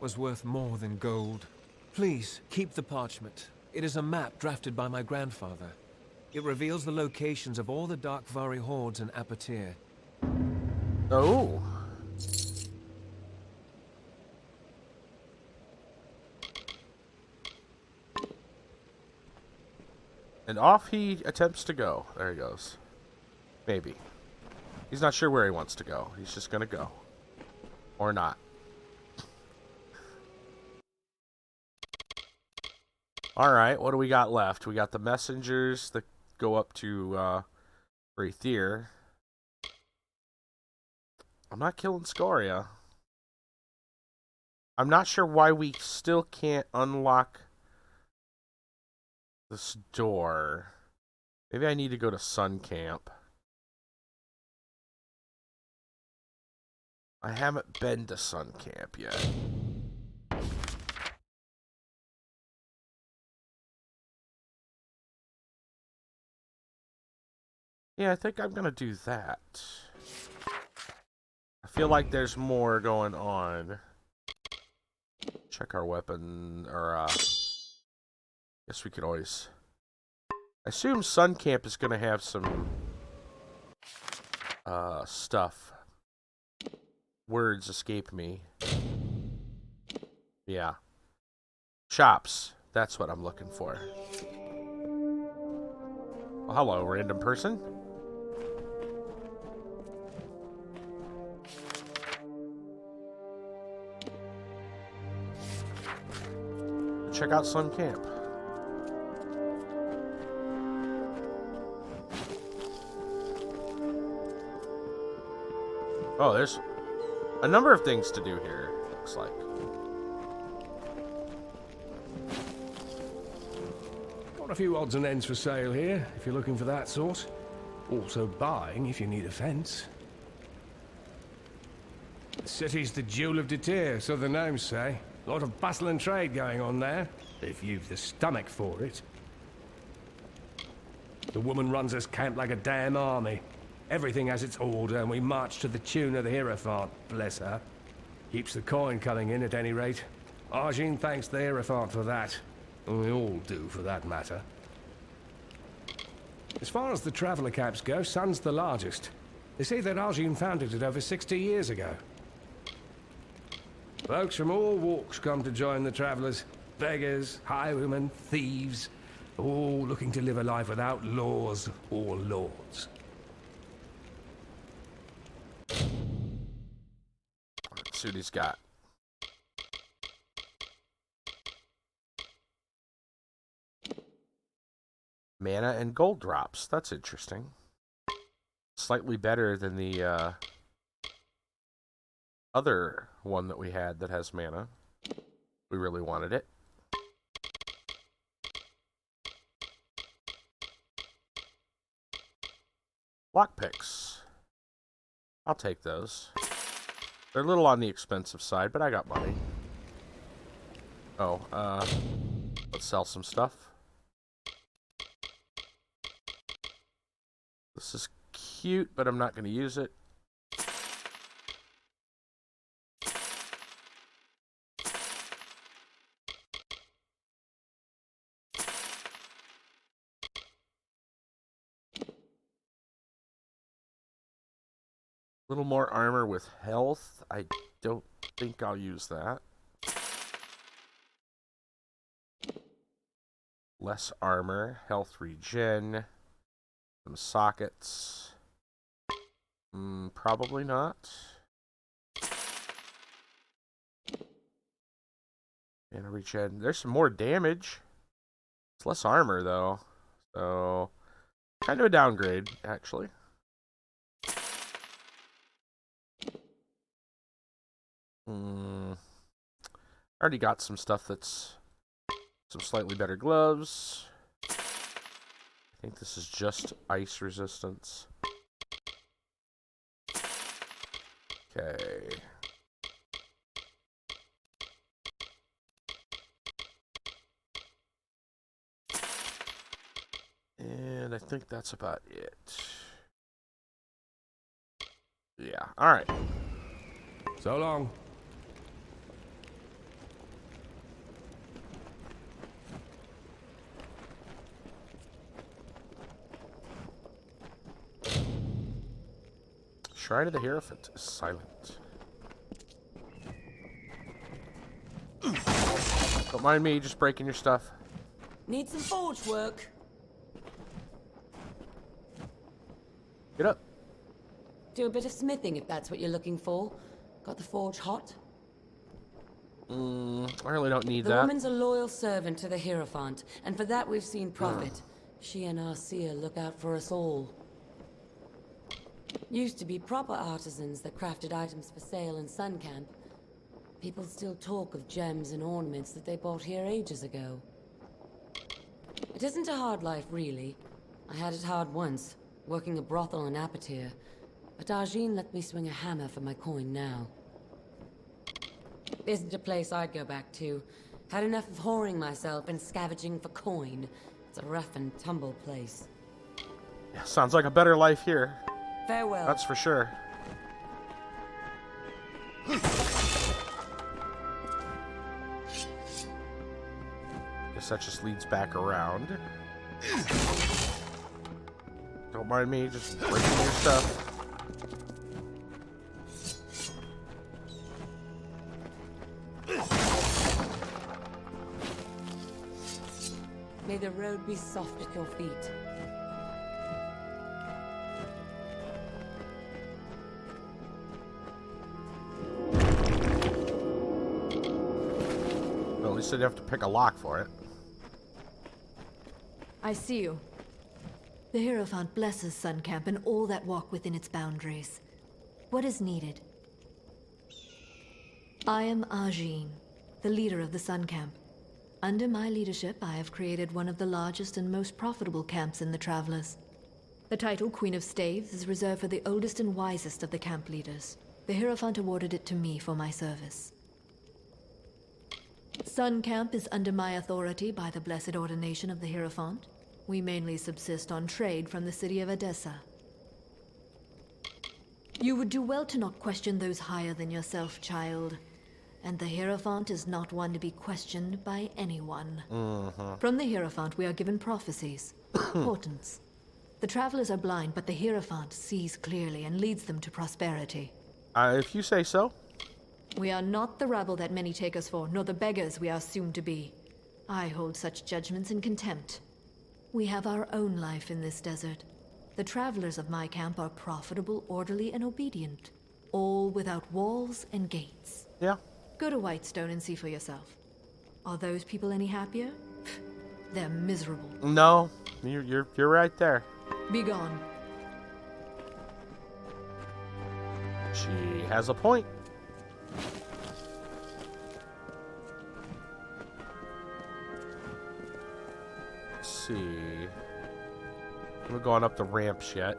was worth more than gold. Please, keep the parchment. It is a map drafted by my grandfather. It reveals the locations of all the Darkvari hordes in Apatir. Oh. And off he attempts to go. There he goes. Maybe. He's not sure where he wants to go. He's just gonna go. Or not. Alright, what do we got left? We got the messengers that go up to Thur. I'm not killing Scoria. I'm not sure why we still can't unlock this door. Maybe I need to go to Sun Camp. I haven't been to Sun Camp yet. Yeah, I think I'm gonna do that. I feel like there's more going on. Check our weapon, or guess we could always. I assume Sun Camp is gonna have some stuff. Words escape me. Yeah. Shops. That's what I'm looking for. Well, hello, random person. Check out Sun Camp. Oh, there's a number of things to do here, looks like. Got a few odds and ends for sale here, if you're looking for that sort. Also buying if you need a fence. The city's the jewel of Thur, so the gnomes say. A lot of bustle and trade going on there, if you've the stomach for it. The woman runs this camp like a damn army. Everything has its order, and we march to the tune of the Hierophant, bless her. Keeps the coin coming in, at any rate. Argene thanks the Hierophant for that. And we all do, for that matter. As far as the traveller camps go, Sun's the largest. They say that Argene founded it over 60 years ago. Folks from all walks come to join the travellers. Beggars, highwaymen, thieves. All looking to live a life without laws or lords. Let's see what he's got. Mana and gold drops. That's interesting. Slightly better than the other one that we had that has mana. We really wanted it. Lockpicks. I'll take those. They're a little on the expensive side, but I got money. Oh, let's sell some stuff. This is cute, but I'm not going to use it. A little more armor with health. I don't think I'll use that. Less armor, health regen, some sockets. Probably not. And a regen. There's some more damage. It's less armor though, so kind of a downgrade actually. Already got some stuff that's some slightly better gloves. I think this is just ice resistance. Okay. And I think that's about it. Yeah, alright. So long. Shrine of the Hierophant is silent. Don't mind me just breaking your stuff. Need some forge work. Get up. Do a bit of smithing if that's what you're looking for. Got the forge hot? I really don't need that. The woman's a loyal servant to the Hierophant, and for that we've seen profit. She and Arcia look out for us all. Used to be proper artisans that crafted items for sale in Sun Camp. People still talk of gems and ornaments that they bought here ages ago. It isn't a hard life, really. I had it hard once, working a brothel in Apatir. But Argene let me swing a hammer for my coin now. Isn't a place I'd go back to. Had enough of whoring myself and scavenging for coin. It's a rough and tumble place. Yeah, sounds like a better life here. Farewell. That's for sure. Guess that just leads back around. Don't mind me, just breaking your stuff. May the road be soft at your feet. Well, at least I'd have to pick a lock for it. I see you. The Hierophant blesses Sun Camp and all that walk within its boundaries. What is needed? I am Ajin, the leader of the Sun Camp. Under my leadership, I have created one of the largest and most profitable camps in the Travelers. The title Queen of Staves is reserved for the oldest and wisest of the camp leaders. The Hierophant awarded it to me for my service. Sun Camp is under my authority by the blessed ordination of the Hierophant. We mainly subsist on trade from the city of Adessa. You would do well to not question those higher than yourself, child. And the Hierophant is not one to be questioned by anyone. From the Hierophant, we are given prophecies, portents. The Travelers are blind, but the Hierophant sees clearly and leads them to prosperity. If you say so. We are not the rabble that many take us for, nor the beggars we are soon to be. I hold such judgments in contempt. We have our own life in this desert. The Travelers of my camp are profitable, orderly, and obedient. All without walls and gates. Yeah. Go to Whitestone and see for yourself. Are those people any happier? They're miserable. No, you're right there. Be gone. She has a point. Let's see. We're going up the ramps yet.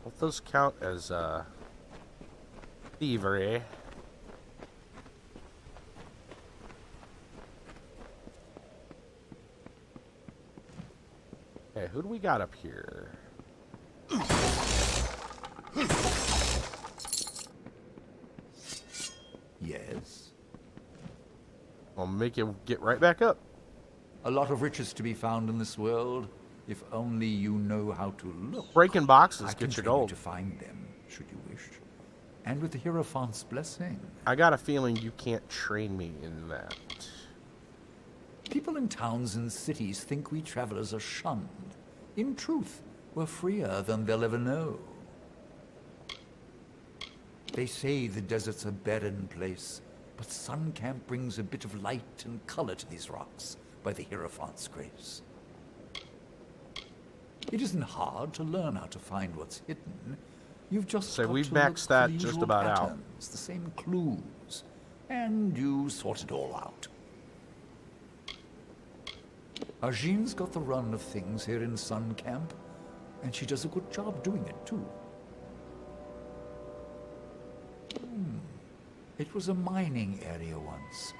What those count as thievery? Okay, who do we got up here? Yes. I'll make it get right back up. A lot of riches to be found in this world, if only you know how to look. Breaking boxes I can get you train gold. to find them, should you wish. And with the Hierophant's blessing. I got a feeling you can't train me in that. People in towns and cities think we travelers are shunned. In truth, we're freer than they'll ever know. They say the desert's a barren place, but Sun Camp brings a bit of light and color to these rocks by the Hierophant's grace. It isn't hard to learn how to find what's hidden. You've just got we've to maxed look for that the just usual about out. patterns, the same clues, and you sort it all out. Ajin's got the run of things here in Sun Camp, and she does a good job doing it too. It was a mining area once.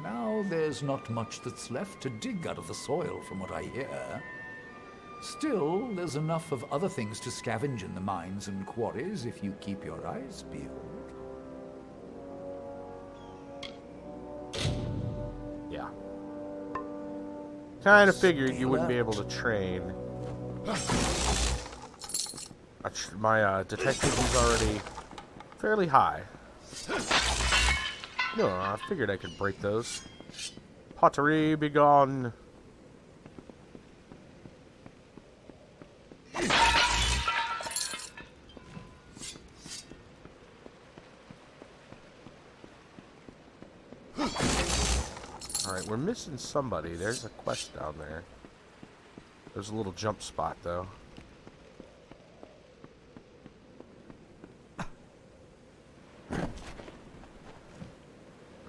Now there's not much that's left to dig out of the soil from what I hear. Still, there's enough of other things to scavenge in the mines and quarries if you keep your eyes peeled. Yeah. Kind of figured you wouldn't be able to train. My detective is already fairly high. No, I figured I could break those. Pottery, be gone. Alright, we're missing somebody. There's a quest down there. There's a little jump spot, though.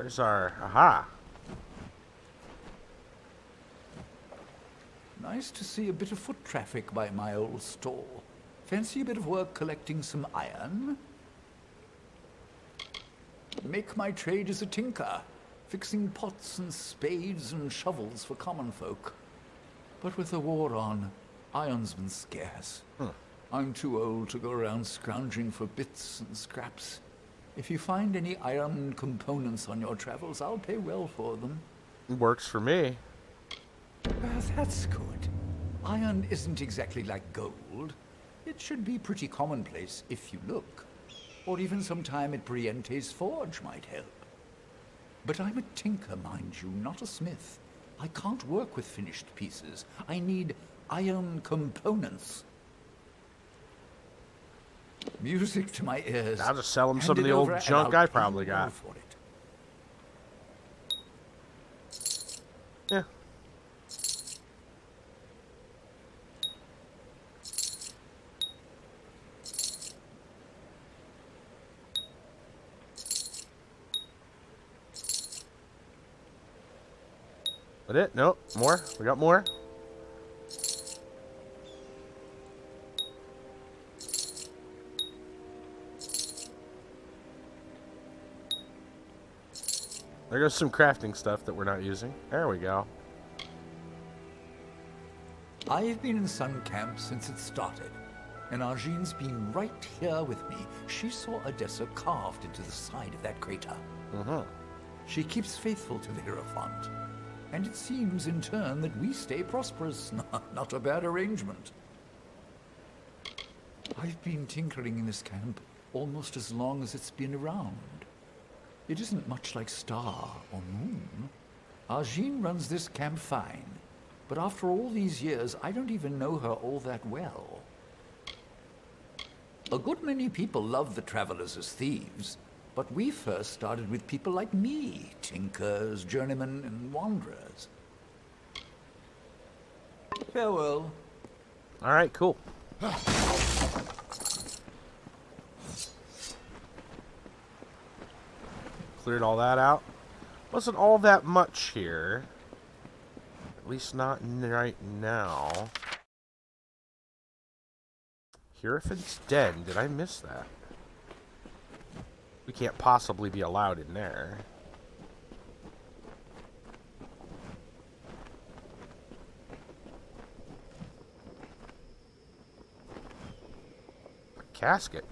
Where's our... Aha! Nice to see a bit of foot traffic by my old store. Fancy a bit of work collecting some iron? Make my trade as a tinker, fixing pots and spades and shovels for common folk. But with the war on, iron's been scarce. I'm too old to go around scrounging for bits and scraps. If you find any iron components on your travels, I'll pay well for them. Works for me. Well, that's good. Iron isn't exactly like gold. It should be pretty commonplace if you look. Or even some time at Briente's forge might help. But I'm a tinker, mind you, not a smith. I can't work with finished pieces. I need iron components. Music to my ears. I'll just sell him some of the old junk I probably got. Yeah. That it? Nope. More? We got more? There goes some crafting stuff that we're not using. There we go. I've been in Sun Camp since it started, and Arjene's been right here with me. She saw Adessa carved into the side of that crater. She keeps faithful to the Hierophant, and it seems in turn that we stay prosperous. Not a bad arrangement. I've been tinkering in this camp almost as long as it's been around. It isn't much like Star or Moon. Arjene runs this camp fine, but after all these years, I don't even know her all that well. A good many people love the Travelers as thieves, but we first started with people like me, tinkers, journeymen, and wanderers. Farewell. All right, cool. Cleared all that out. Wasn't all that much here. At least not right now. Hierophant's Den. Did I miss that? We can't possibly be allowed in there. A casket.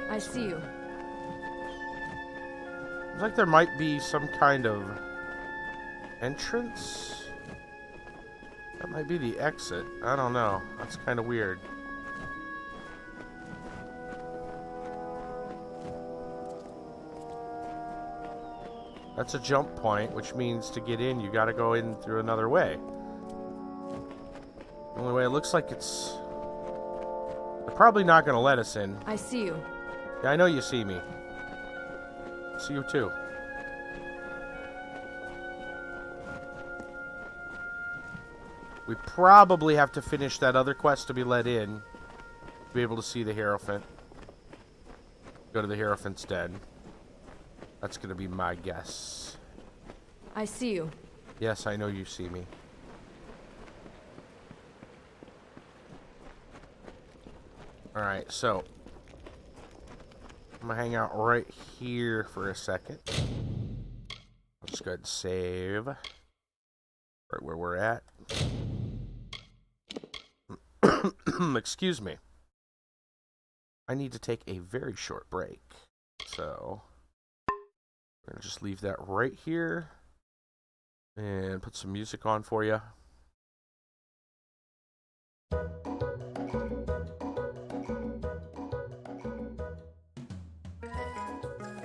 I see you. Looks like there might be some kind of entrance. That might be the exit. I don't know. That's kind of weird. That's a jump point, which means to get in, you gotta go in through another way. The only way it looks like it's... They're probably not gonna let us in. I see you. Yeah, I know you see me. See you too. We probably have to finish that other quest to be let in. To be able to see the Hierophant. Go to the Hierophant's Den. That's gonna be my guess. I see you. Yes, I know you see me. Alright, so I'm gonna hang out right here for a second. Let's go ahead and save. Right where we're at. Excuse me. I need to take a very short break. So we're gonna just leave that right here. And put some music on for you.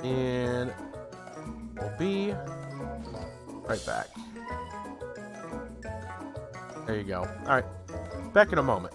And we'll be right back. There you go. All right. Back in a moment.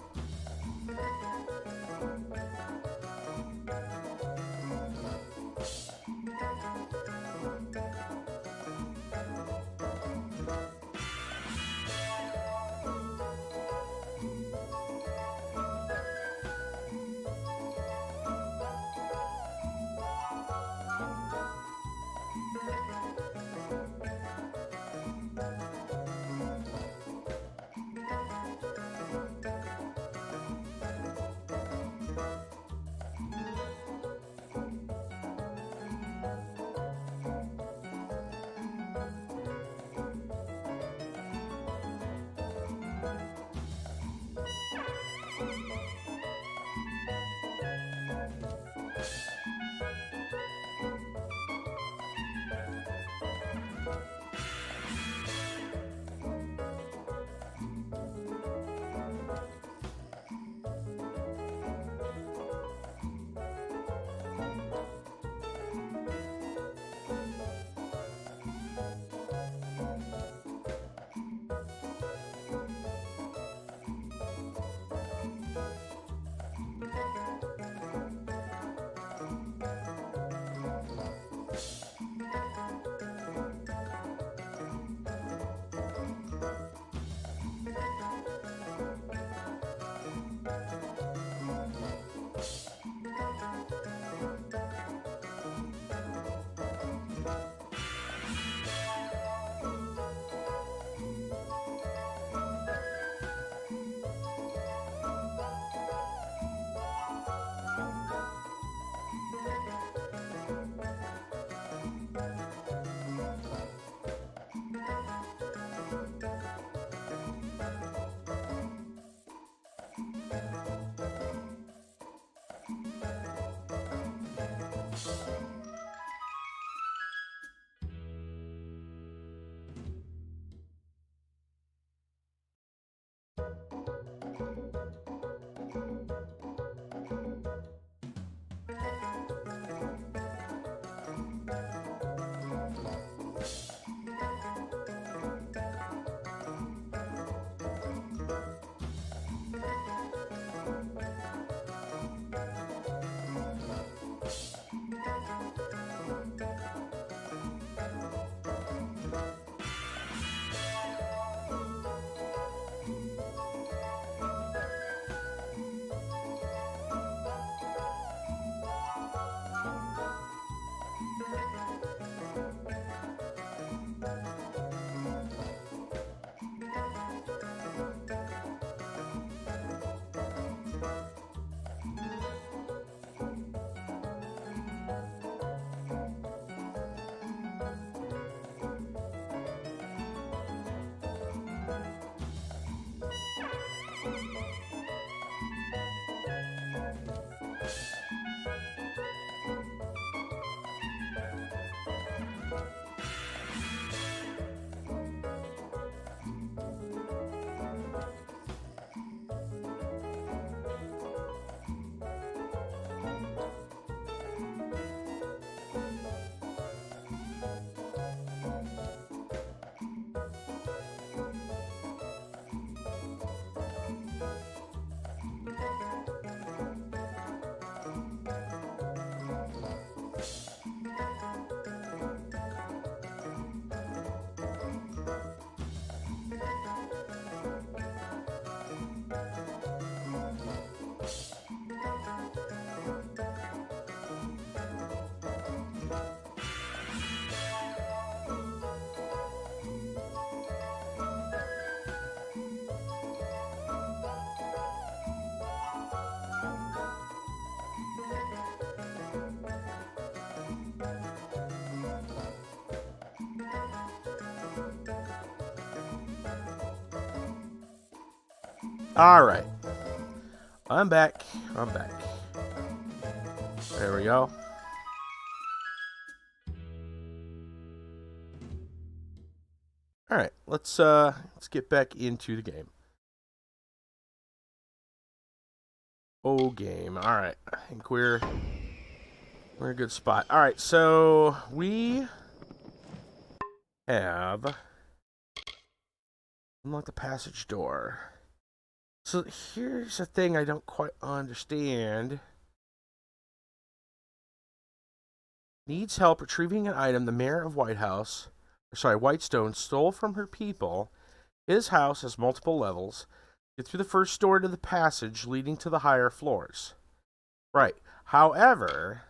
All right. I'm back. There we go. All right, let's get back into the game. Oh, game. All right, I think we're in a good spot. All right, so we have unlocked the passage door. So here's the thing I don't quite understand. Needs help retrieving an item the mayor of Whitestone stole from her people. His house has multiple levels. Get through the first door to the passage leading to the higher floors. Right. However,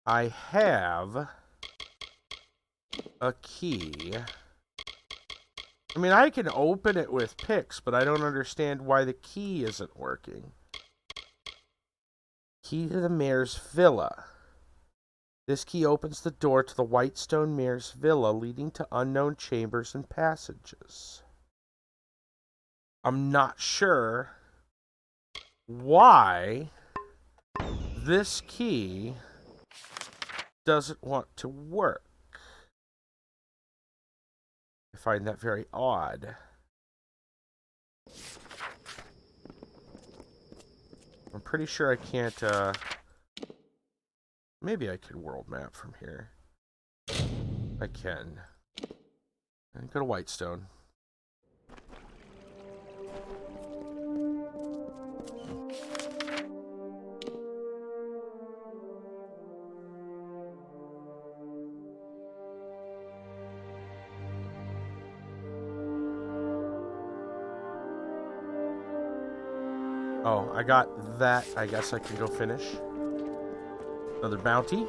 I have a key. I mean, I can open it with picks, but I don't understand why the key isn't working. Key to the mayor's villa. This key opens the door to the Whitestone mayor's villa, leading to unknown chambers and passages. I'm not sure why this key doesn't want to work. I find that very odd. I'm pretty sure I can't, maybe I can world map from here. I can. And go to Whitestone. Oh, I got that. I guess I can go finish. Another bounty.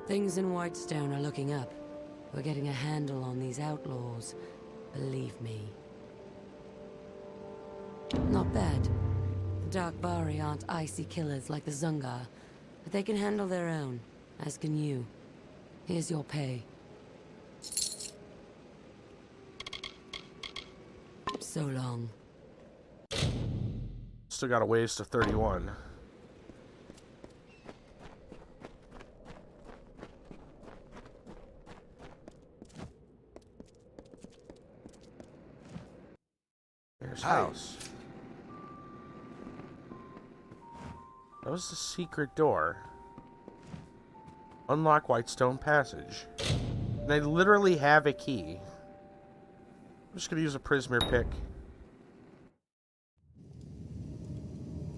Things in Whitestone are looking up. We're getting a handle on these outlaws. Believe me. Not bad. The Dark Bari aren't icy killers like the Zungar, but they can handle their own, as can you. Here's your pay. So long. Still got a ways to 31. There's house. That was the secret door. Unlock Whitestone Passage. And they literally have a key. I'm just gonna use a Prismer pick.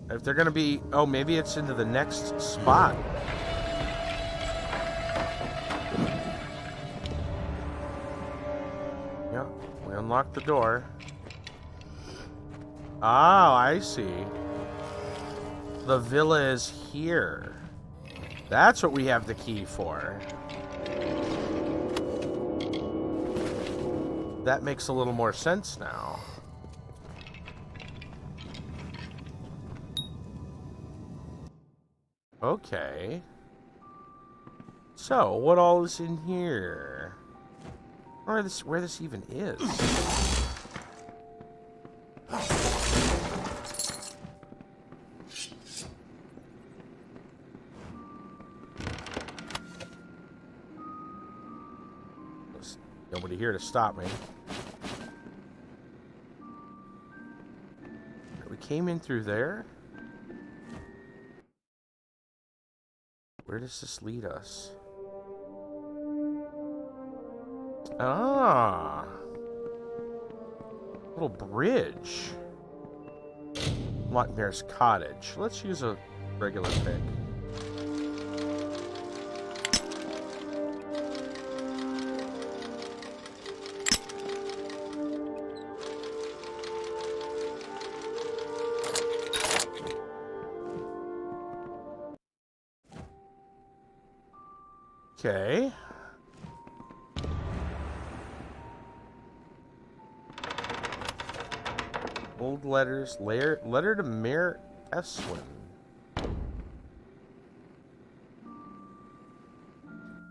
If they're gonna be... Oh, maybe it's into the next spot. Yeah, we unlocked the door. Oh, I see. The villa is here. That's what we have the key for. That makes a little more sense now. Okay. So, what all is in here? Where this even is? There's nobody here to stop me. We came in through there? Where does this lead us? Ah! Little bridge. Lockmare's Cottage. Let's use a regular pick. Okay. Old letters. Letter to Mayor Eswin. I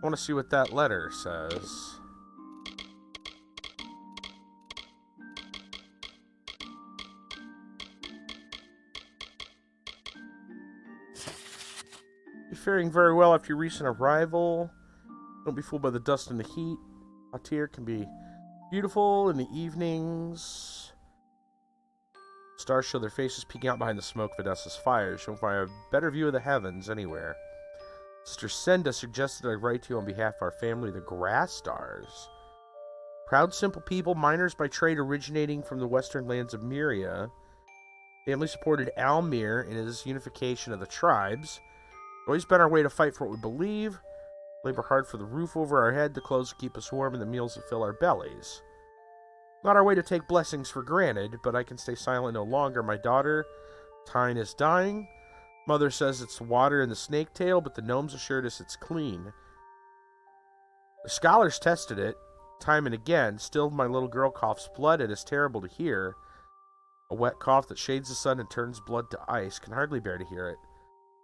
want to see what that letter says. You're faring very well after your recent arrival. Don't be fooled by the dust and the heat. Atir can be beautiful in the evenings. Stars show their faces peeking out behind the smoke of Adessa's fires, showing a better view of the heavens anywhere. Sister Senda suggested I write to you on behalf of our family, the Grass Stars. Proud, simple people, miners by trade originating from the western lands of Myria. Family supported Almir in his unification of the tribes. Always been our way to fight for what we believe. Labor hard for the roof over our head, the clothes that keep us warm, and the meals that fill our bellies. Not our way to take blessings for granted, but I can stay silent no longer. My daughter, Tyne, is dying. Mother says it's water in the snake tail, but the gnomes assured us it's clean. The scholars tested it, time and again. Still, my little girl coughs blood. It is terrible to hear. A wet cough that shades the sun and turns blood to ice. Can hardly bear to hear it.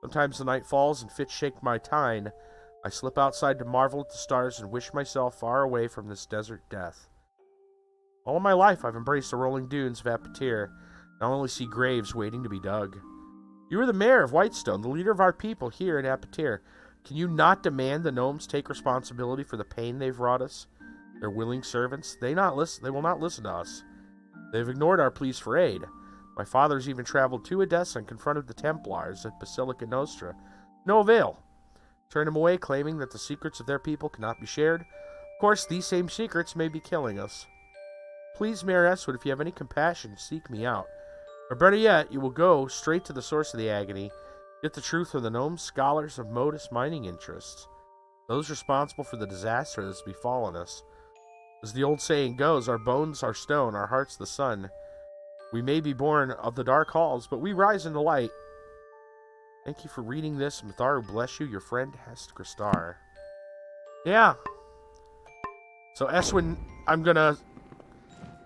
Sometimes the night falls and fits shake my Tyne. I slip outside to marvel at the stars and wish myself far away from this desert death. All of my life I've embraced the rolling dunes of Apatir. I only see graves waiting to be dug. You are the mayor of Whitestone, the leader of our people here in Apatir. Can you not demand the gnomes take responsibility for the pain they've wrought us? They're willing servants. They will not listen to us. They've ignored our pleas for aid. My father's even traveled to Adessa and confronted the Templars at Basilica Nostra. No avail. Turned them away, claiming that the secrets of their people cannot be shared. Of course, these same secrets may be killing us. Please, Mayor Eswood, if you have any compassion, seek me out. Or better yet, you will go straight to the source of the agony, get the truth from the gnomes, scholars of Modus mining interests, those responsible for the disaster that has befallen us. As the old saying goes, our bones are stone, our hearts the sun. We may be born of the dark halls, but we rise into light. Thank you for reading this. Matharu bless you, your friend Hestkristar. Yeah. So Eswin, I'm gonna...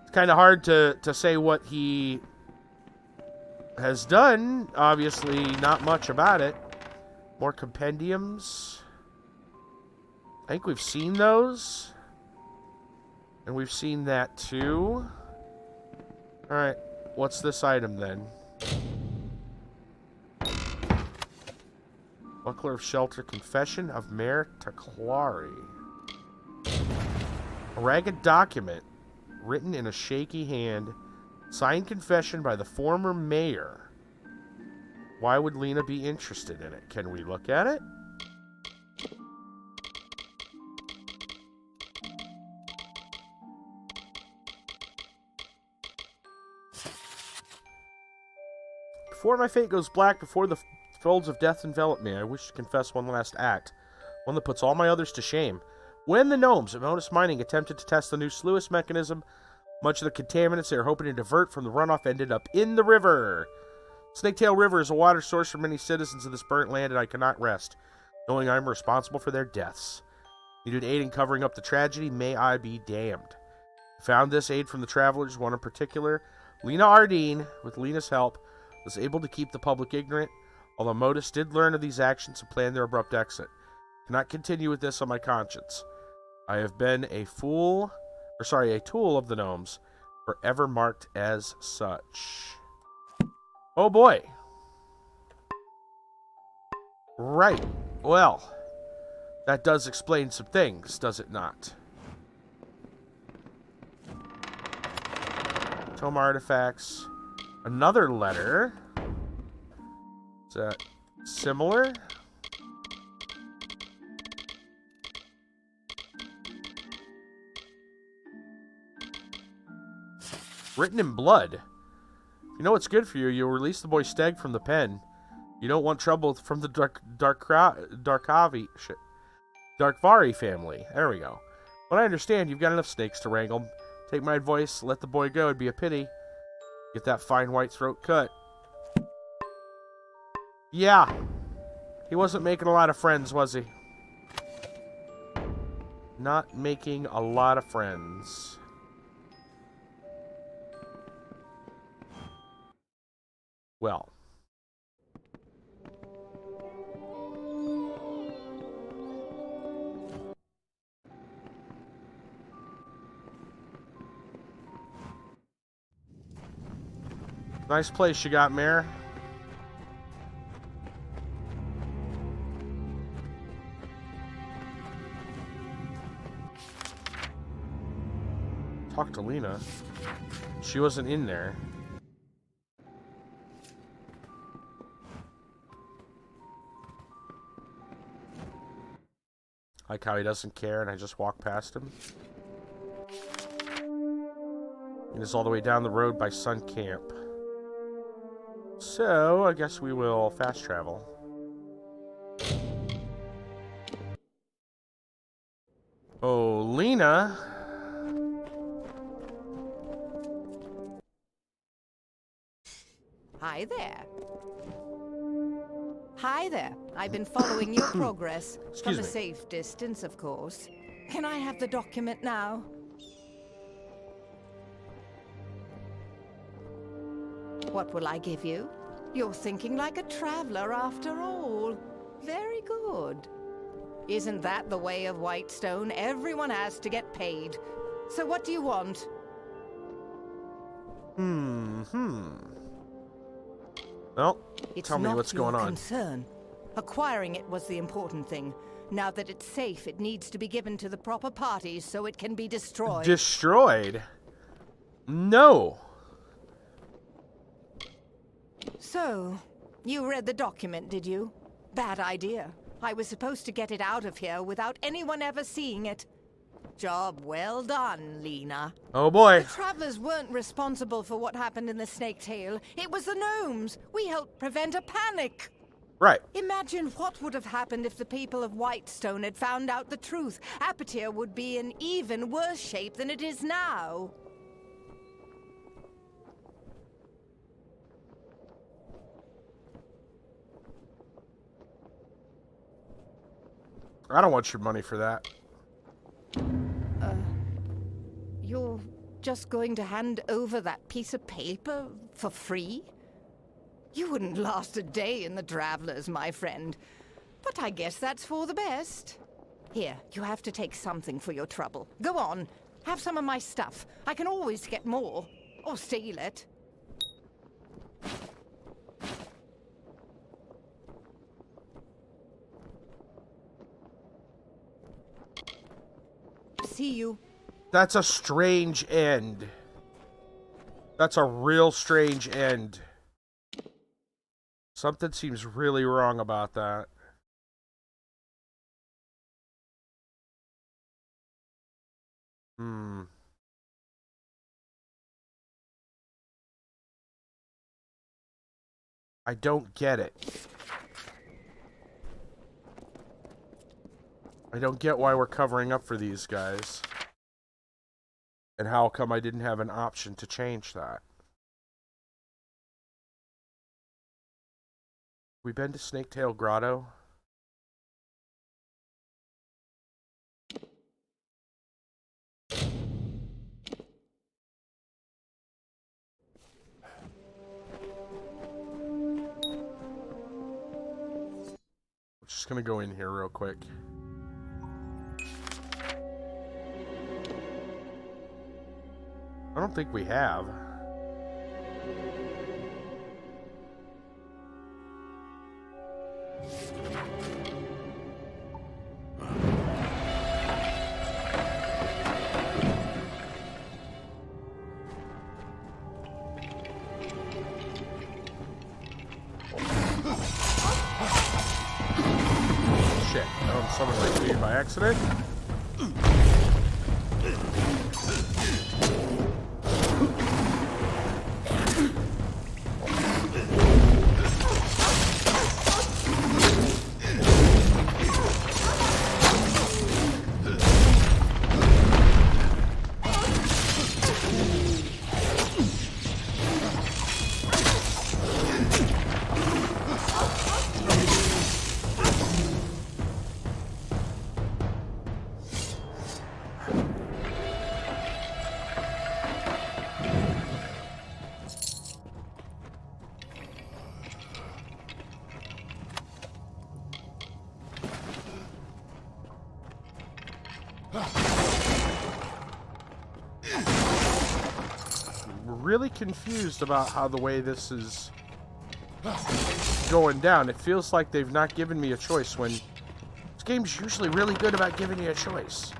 It's kind of hard to say what he has done. Obviously, not much about it. More compendiums. I think we've seen those. And we've seen that too. Alright, what's this item then? Buckler of Shelter, Confession of Mayor Taklari. A ragged document, written in a shaky hand, signed confession by the former mayor. Why would Lena be interested in it? Can we look at it? Before my fate goes black, before the folds of death envelop me, I wish to confess one last act, one that puts all my others to shame. When the gnomes at Modus Mining attempted to test the new sluice mechanism, much of the contaminants they were hoping to divert from the runoff ended up in the river. Snaketail River is a water source for many citizens of this burnt land, and I cannot rest, knowing I am responsible for their deaths. Needed aid in covering up the tragedy, may I be damned. I found this aid from the travelers, one in particular. Lena Ardeen, with Lena's help, was able to keep the public ignorant, although Modus did learn of these actions and planned their abrupt exit. Cannot continue with this on my conscience. I have been a tool of the gnomes, forever marked as such. Oh boy. Right. Well, that does explain some things, does it not? Tome artifacts. Another letter. Is that similar? Written in blood. You know what's good for you. You'll release the boy Steg from the pen. You don't want trouble from the Darkvari family. There we go. But I understand you've got enough snakes to wrangle. Take my advice, let the boy go. It'd be a pity. Get that fine white throat cut. Yeah. He wasn't making a lot of friends, was he? Not making a lot of friends. Well. Nice place you got, Mayor. Talk to Lena. She wasn't in there. Like how he doesn't care and I just walk past him. It is all the way down the road by Sun Camp. So, I guess we will fast travel. Oh, Lena. Hi there. Hi there. I've been following your progress. From a safe distance, of course. Can I have the document now? What will I give you? You're thinking like a traveler after all. Very good. Isn't that the way of Whitestone? Everyone has to get paid. So what do you want? Well, tell me what's going on. Concern. Acquiring it was the important thing. Now that it's safe, it needs to be given to the proper parties so it can be destroyed. Destroyed? No. So, you read the document, did you? Bad idea. I was supposed to get it out of here without anyone ever seeing it. Job well done, Lena. Oh boy. The travelers weren't responsible for what happened in the Snake Tail. It was the gnomes. We helped prevent a panic. Right. Imagine what would have happened if the people of Whitestone had found out the truth. Apatir would be in even worse shape than it is now. I don't want your money for that. You're just going to hand over that piece of paper for free? You wouldn't last a day in the Travelers, my friend. But I guess that's for the best. Here, you have to take something for your trouble. Go on, have some of my stuff. I can always get more. Or steal it. See you. That's a strange end. That's a real strange end. Something seems really wrong about that. I don't get it. I don't get why we're covering up for these guys. And how come I didn't have an option to change that? We been to Snaketail Grotto? I'm just gonna go in here real quick. I don't think we have. Shit, I don't summon my queen by accident. Really confused about how the way this is going down. It feels like they've not given me a choice when this game's usually really good about giving you a choice.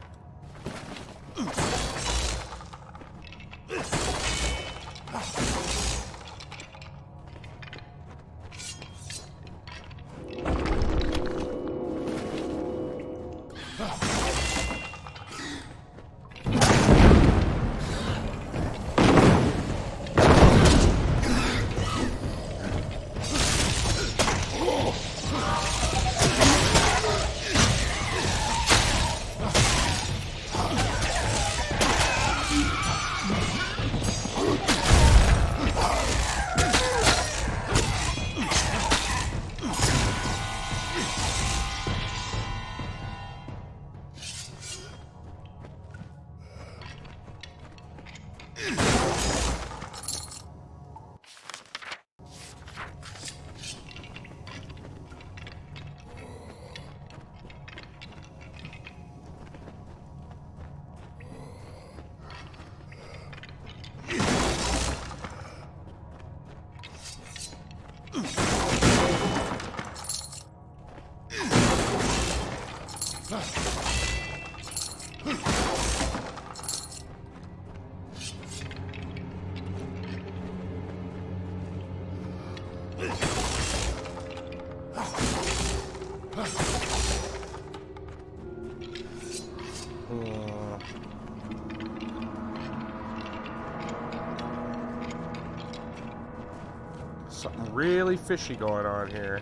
Something really fishy going on here.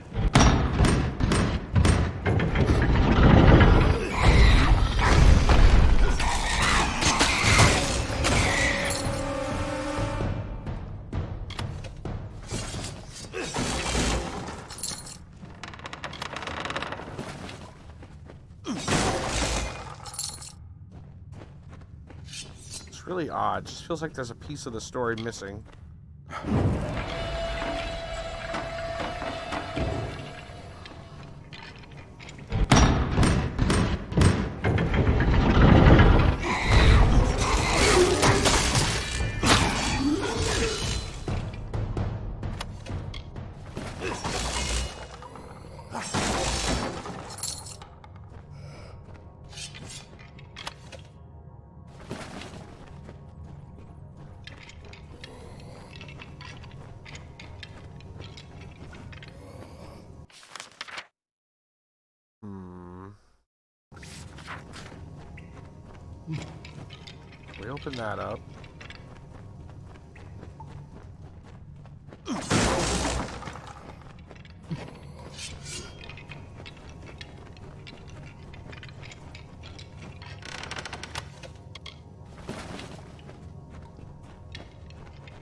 It's really odd. Just feels like there's a piece of the story missing. We open that up.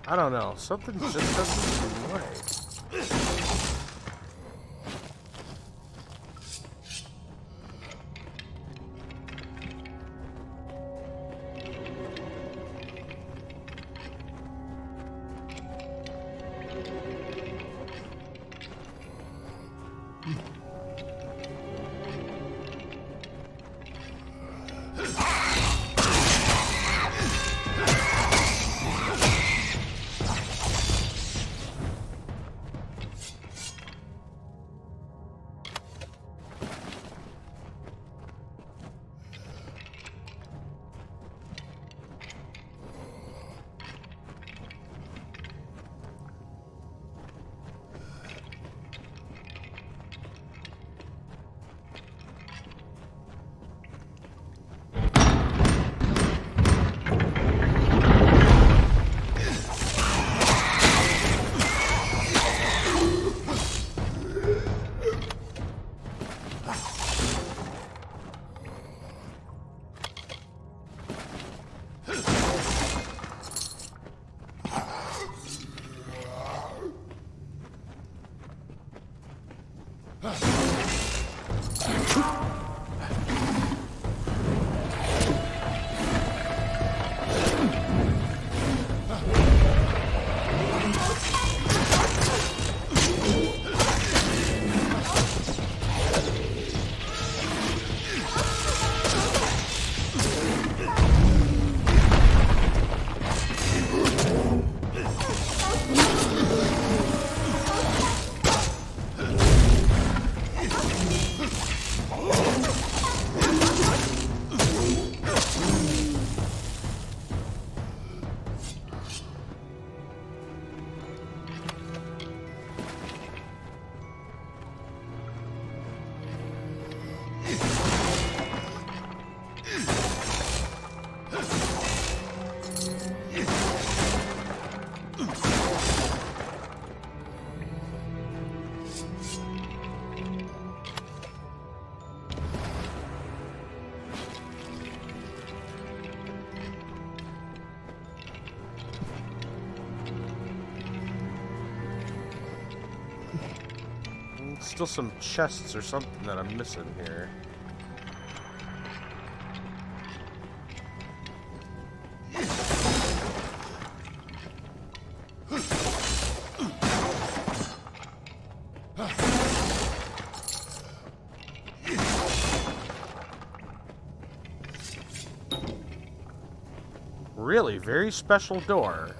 I don't know. Something just doesn't seem right. Still some chests or something that I'm missing here. Really, very special door.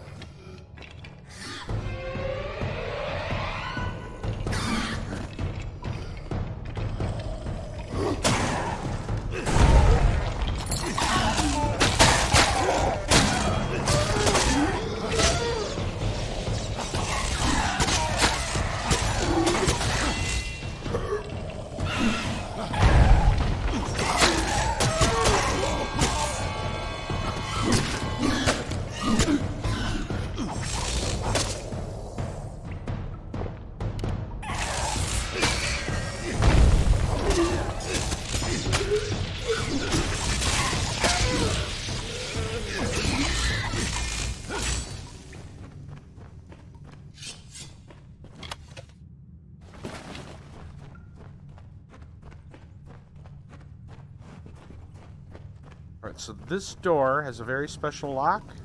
Alright, so this door has a very special lock.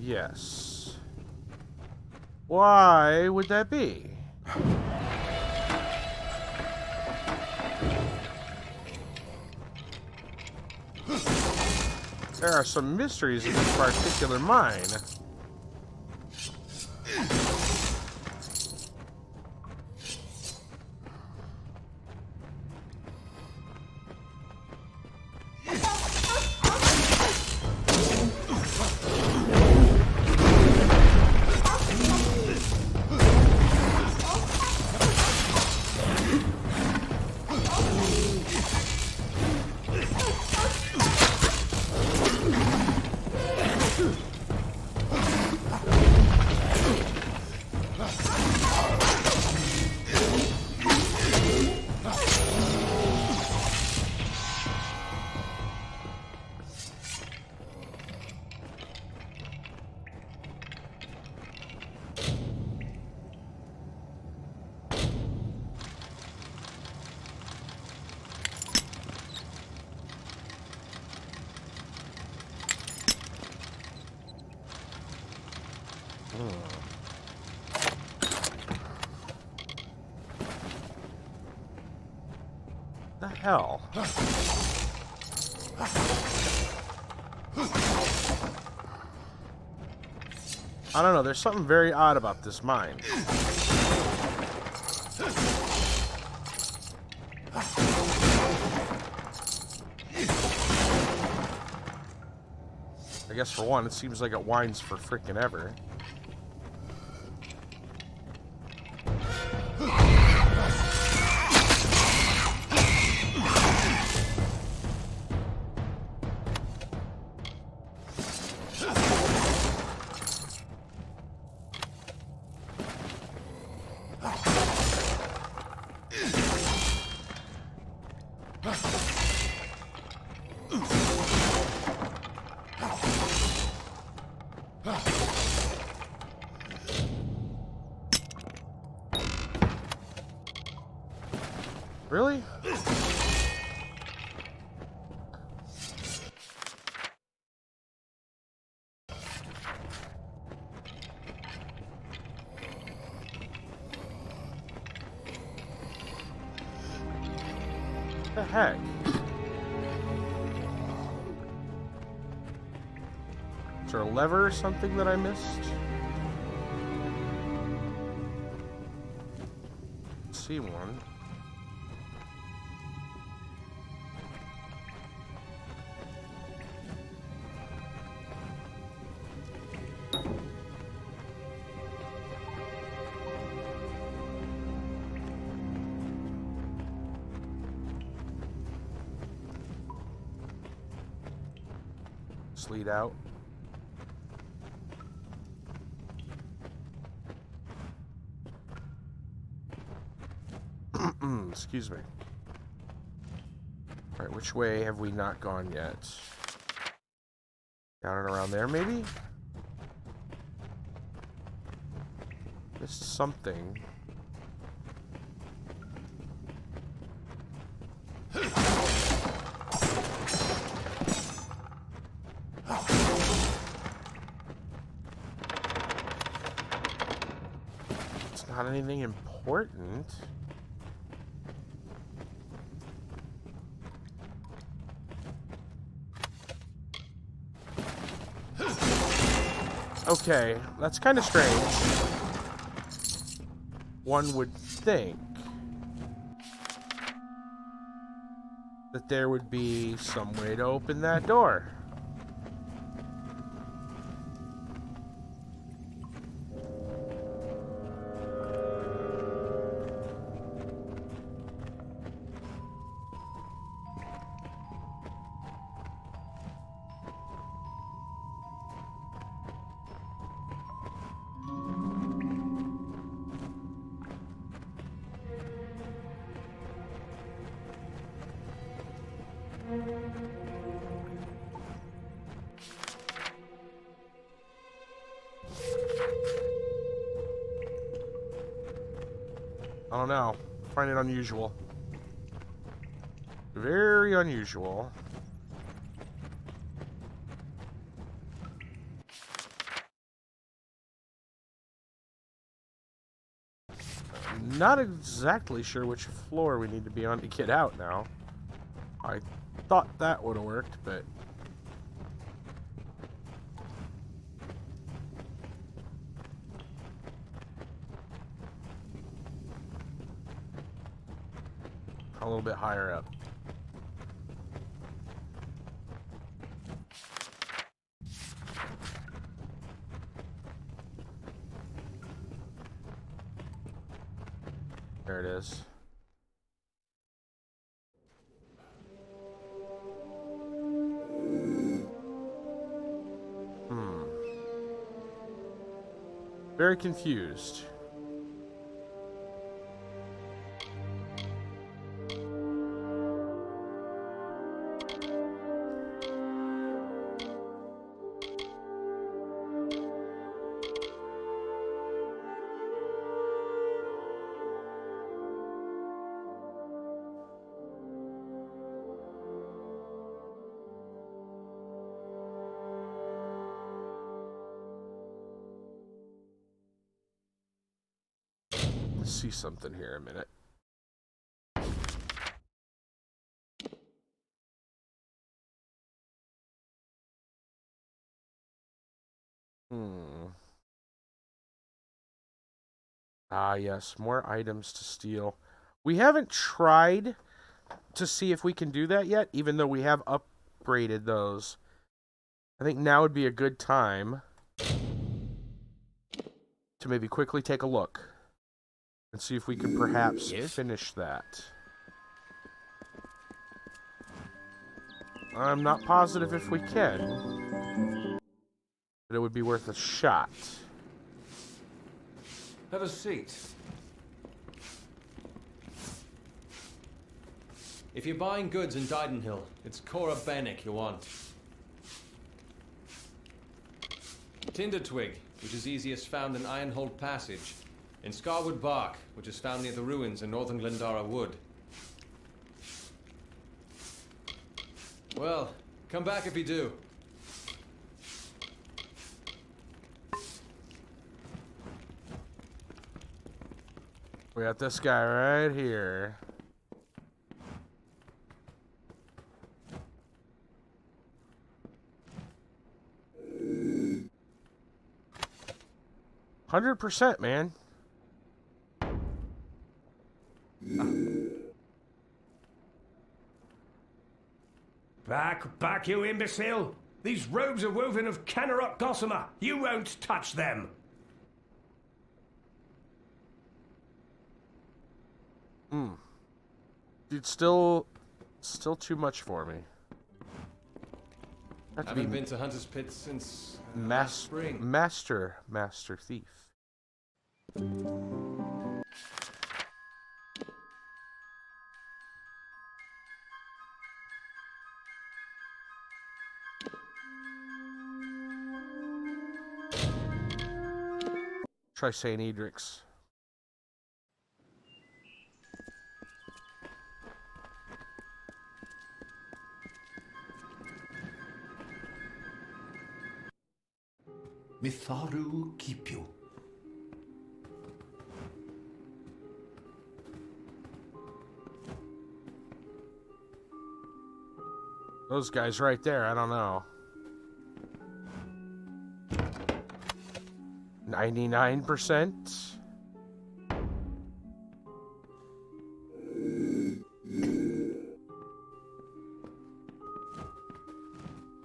Yes. Why would that be? There are some mysteries in this particular mine. The hell? I don't know, there's something very odd about this mine. I guess for one, it seems like it whines for frickin' ever. Really? What the heck? Is there a lever or something that I missed? See one. Lead out. Excuse me. All right, which way have we not gone yet? Down and around there, maybe? Missed something. Not anything important. Okay, that's kind of strange. One would think that there would be some way to open that door. I don't know. I find it unusual. Very unusual. I'm not exactly sure which floor we need to be on to get out now. I thought that would have worked, but... a little bit higher up. There it is. Very confused. See something here a minute. Ah, yes, more items to steal. We haven't tried to see if we can do that yet, even though we have upgraded those. I think now would be a good time to maybe quickly take a look. And see if we can perhaps finish that. I'm not positive if we can, but it would be worth a shot. Have a seat. If you're buying goods in Didenhill, it's Cora Bannock you want. Tinder Twig, which is easiest found in Ironhold Passage. In Scarwood Bark, which is found near the ruins in northern Glendara Wood. Well, come back if you do. We got this guy right here. %, man. Back, you imbecile! These robes are woven of Canarok gossamer. You won't touch them. Dude, still too much for me. Haven't been to Hunter's Pit since spring. Master Thief. Try St. Edric's. Mitharu keep you. Those guys right there, I don't know. 99%?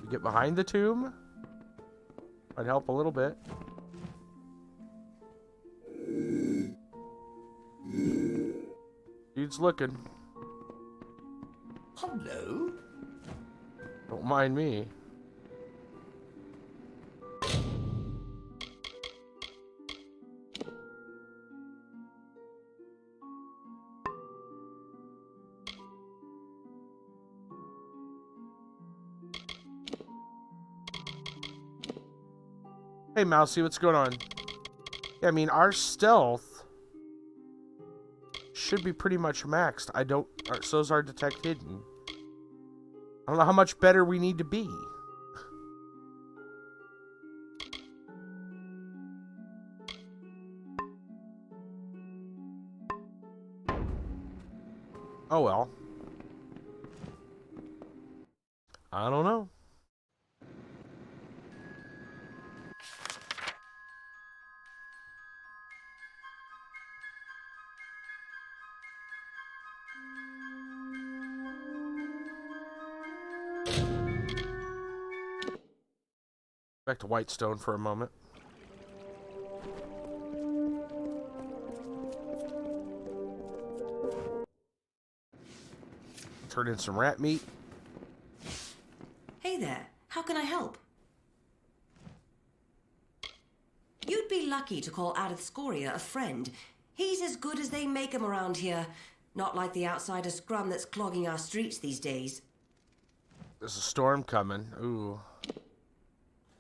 You get behind the tomb? Might help a little bit. Dude's looking. Hello? Don't mind me. Hey, Mousy, what's going on? Yeah, I mean, our stealth should be pretty much maxed. So's our detect hidden. I don't know how much better we need to be. Oh well. I don't know. Back to Whitestone for a moment. Turn in some rat meat. Hey there, how can I help? You'd be lucky to call Adeth Scoria a friend. He's as good as they make 'em around here. Not like the outsider scrum that's clogging our streets these days. There's a storm coming. Ooh.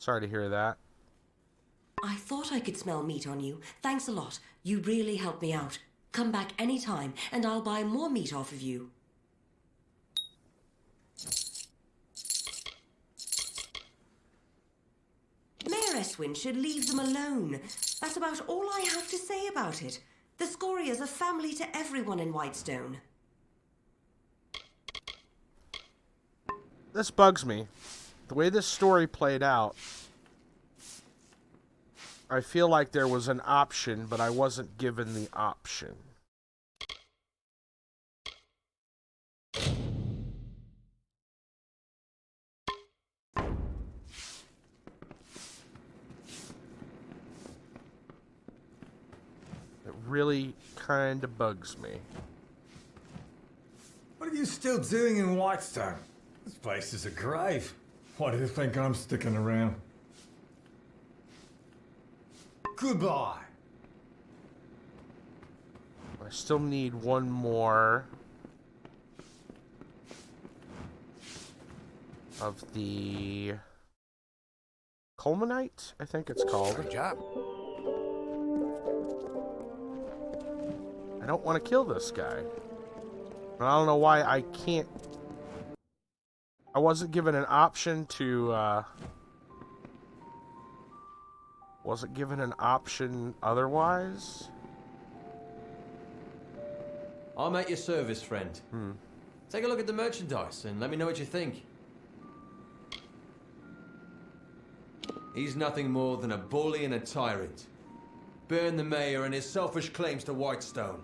Sorry to hear that. I thought I could smell meat on you. Thanks a lot. You really helped me out. Come back anytime, and I'll buy more meat off of you. Mayor Eswin should leave them alone. That's about all I have to say about it. The Scorias are family to everyone in Whitestone. This bugs me. The way this story played out, I feel like there was an option, but I wasn't given the option. It really kind of bugs me. What are you still doing in Whitestone? This place is a grave. Why do you think I'm sticking around? Goodbye. I still need one more of the Culminite, I think it's called. Good job. I don't want to kill this guy. I don't know why I can't. I wasn't given an option to, wasn't given an option otherwise. I'm at your service, friend. Take a look at the merchandise and let me know what you think. He's nothing more than a bully and a tyrant. Burn the mayor and his selfish claims to Whitestone.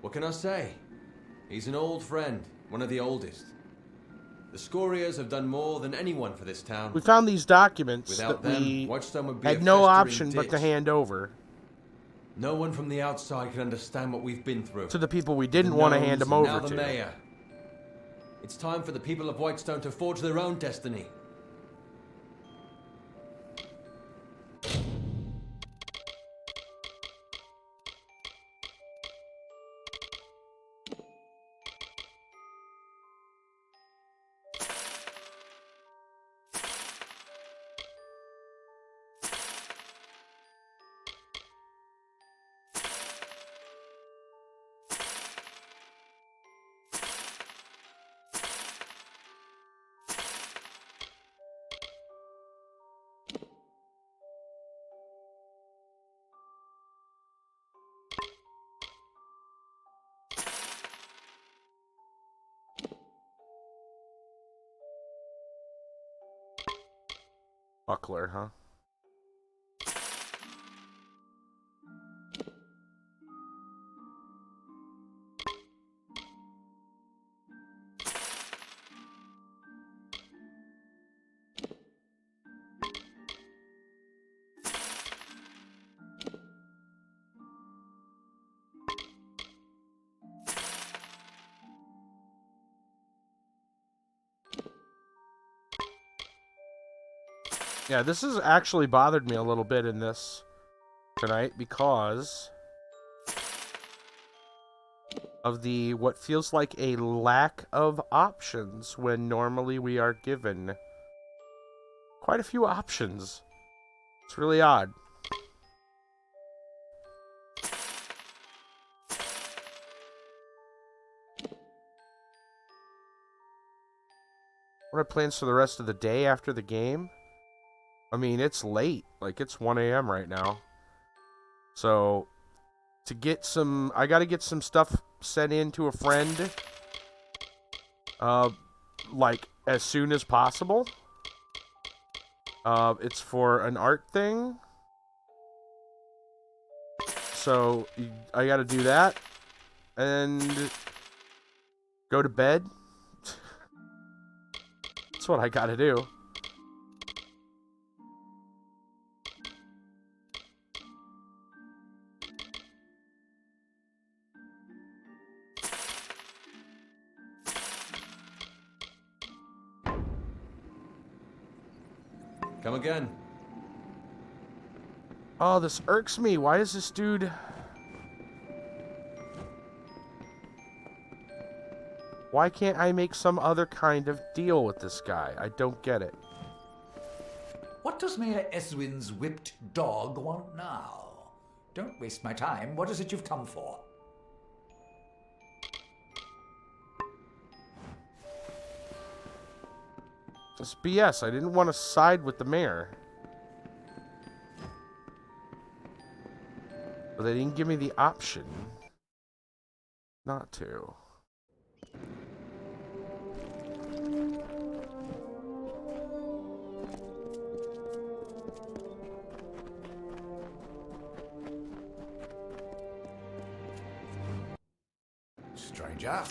What can I say? He's an old friend, one of the oldest. The Scorias have done more than anyone for this town. We found these documents Without that them, we Whitestone would be had a no festering option but to ditch. hand over No one from the outside can understand what we've been through. to the people we didn't The want to gnomes hand them and over now the to. mayor. It's time for the people of Whitestone to forge their own destiny. Buckler, huh? Yeah, this has actually bothered me a little bit in this tonight because of the what feels like a lack of options when normally we are given quite a few options. It's really odd. What are plans for the rest of the day after the game? I mean, it's late. Like, it's 1 a.m. right now. So, to get some... I gotta get some stuff sent in to a friend. Like, as soon as possible. It's for an art thing. So, I gotta do that. And... go to bed. That's what I gotta do. Come again. Oh, this irks me. Why is this dude... Why can't I make some other kind of deal with this guy? I don't get it. What does Mayor Eswin's whipped dog want now? Don't waste my time. What is it you've come for? It's BS. I didn't want to side with the mayor. But they didn't give me the option not to. Stranger.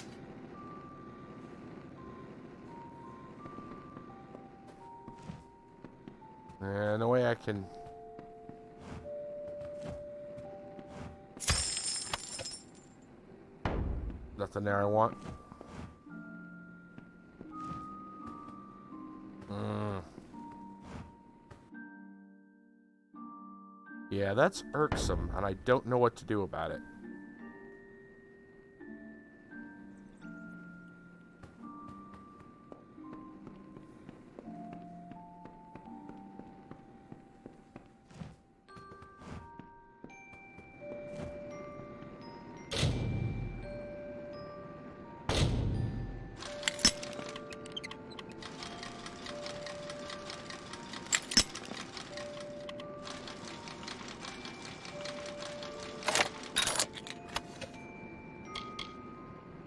No way I can... Nothing there I want. Yeah, that's irksome, and I don't know what to do about it.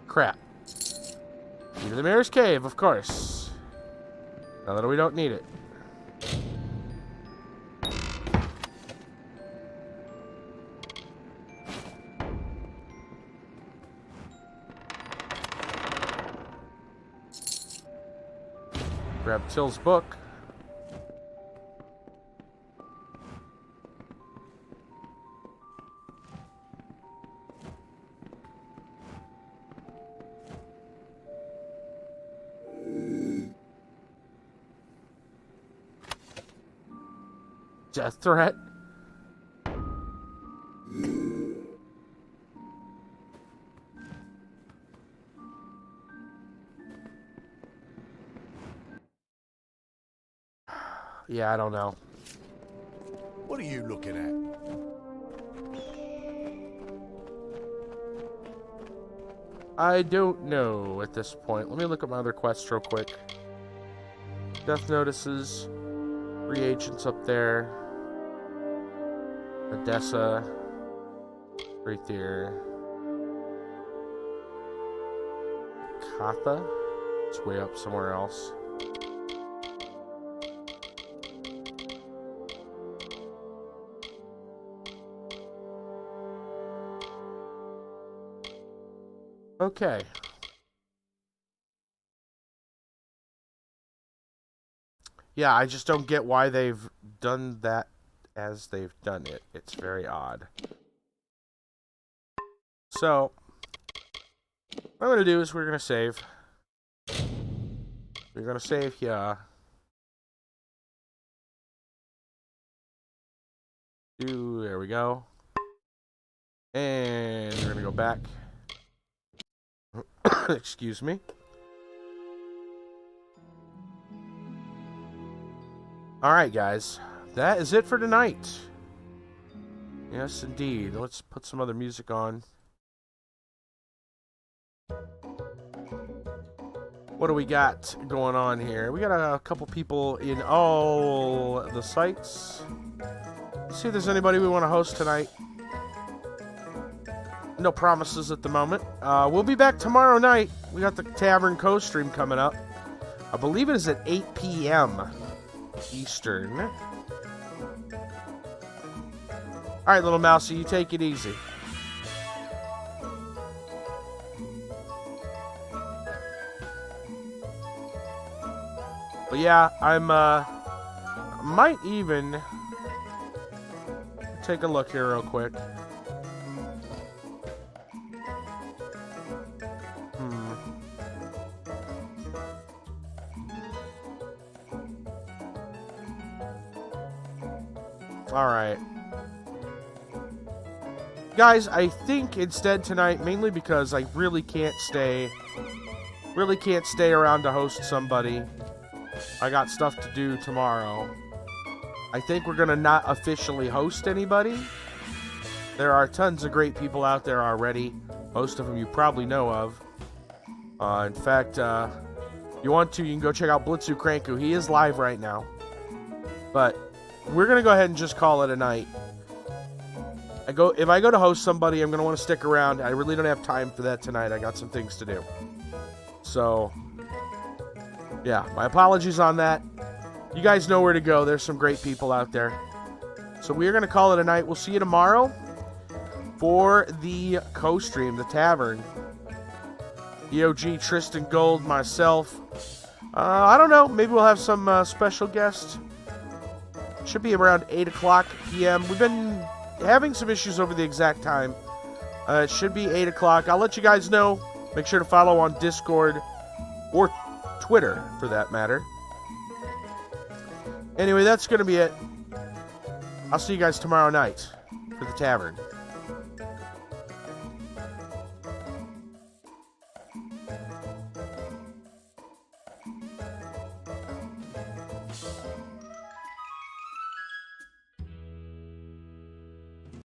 Crap. Key to the Mayor's Cave, of course. Now that we don't need it. Grab Till's book. Death threat? Yeah, I don't know. What are you looking at? I don't know at this point. Let me look at my other quests real quick. Death notices. Reagents up there. Adessa. Right there. Katha. It's way up somewhere else. Okay. Yeah, I just don't get why they've done that as they've done it. It's very odd. So, what I'm going to do is we're going to save. We're going to save here. There we go. And we're going to go back. Excuse me. Alright, guys. That is it for tonight. Yes, indeed. Let's put some other music on. What do we got going on here? We got a couple people in all the sites. Let's see if there's anybody we want to host tonight. No promises at the moment. We'll be back tomorrow night. We got the Tavern Costream coming up. I believe it is at 8 p.m. Eastern. Alright, little mousey, you take it easy. But yeah, might even take a look here real quick. Alright. Guys, I think instead tonight, mainly because I really can't stay around to host somebody. I got stuff to do tomorrow. I think we're going to not officially host anybody. There are tons of great people out there already. Most of them you probably know of. In fact, you want to, you can go check out Blitzu Kranku. He is live right now. But we're going to go ahead and just call it a night. If I go to host somebody, I'm going to want to stick around. I really don't have time for that tonight. I got some things to do. So, yeah, my apologies on that. You guys know where to go. There's some great people out there. So we're going to call it a night. We'll see you tomorrow for the co-stream, the Tavern. EOG, Tristan Gold, myself. I don't know. Maybe we'll have some special guests. Should be around 8 o'clock p.m. We've been having some issues over the exact time. It should be 8 o'clock. I'll let you guys know. Make sure to follow on Discord or Twitter, for that matter. Anyway, that's going to be it. I'll see you guys tomorrow night for the Tavern.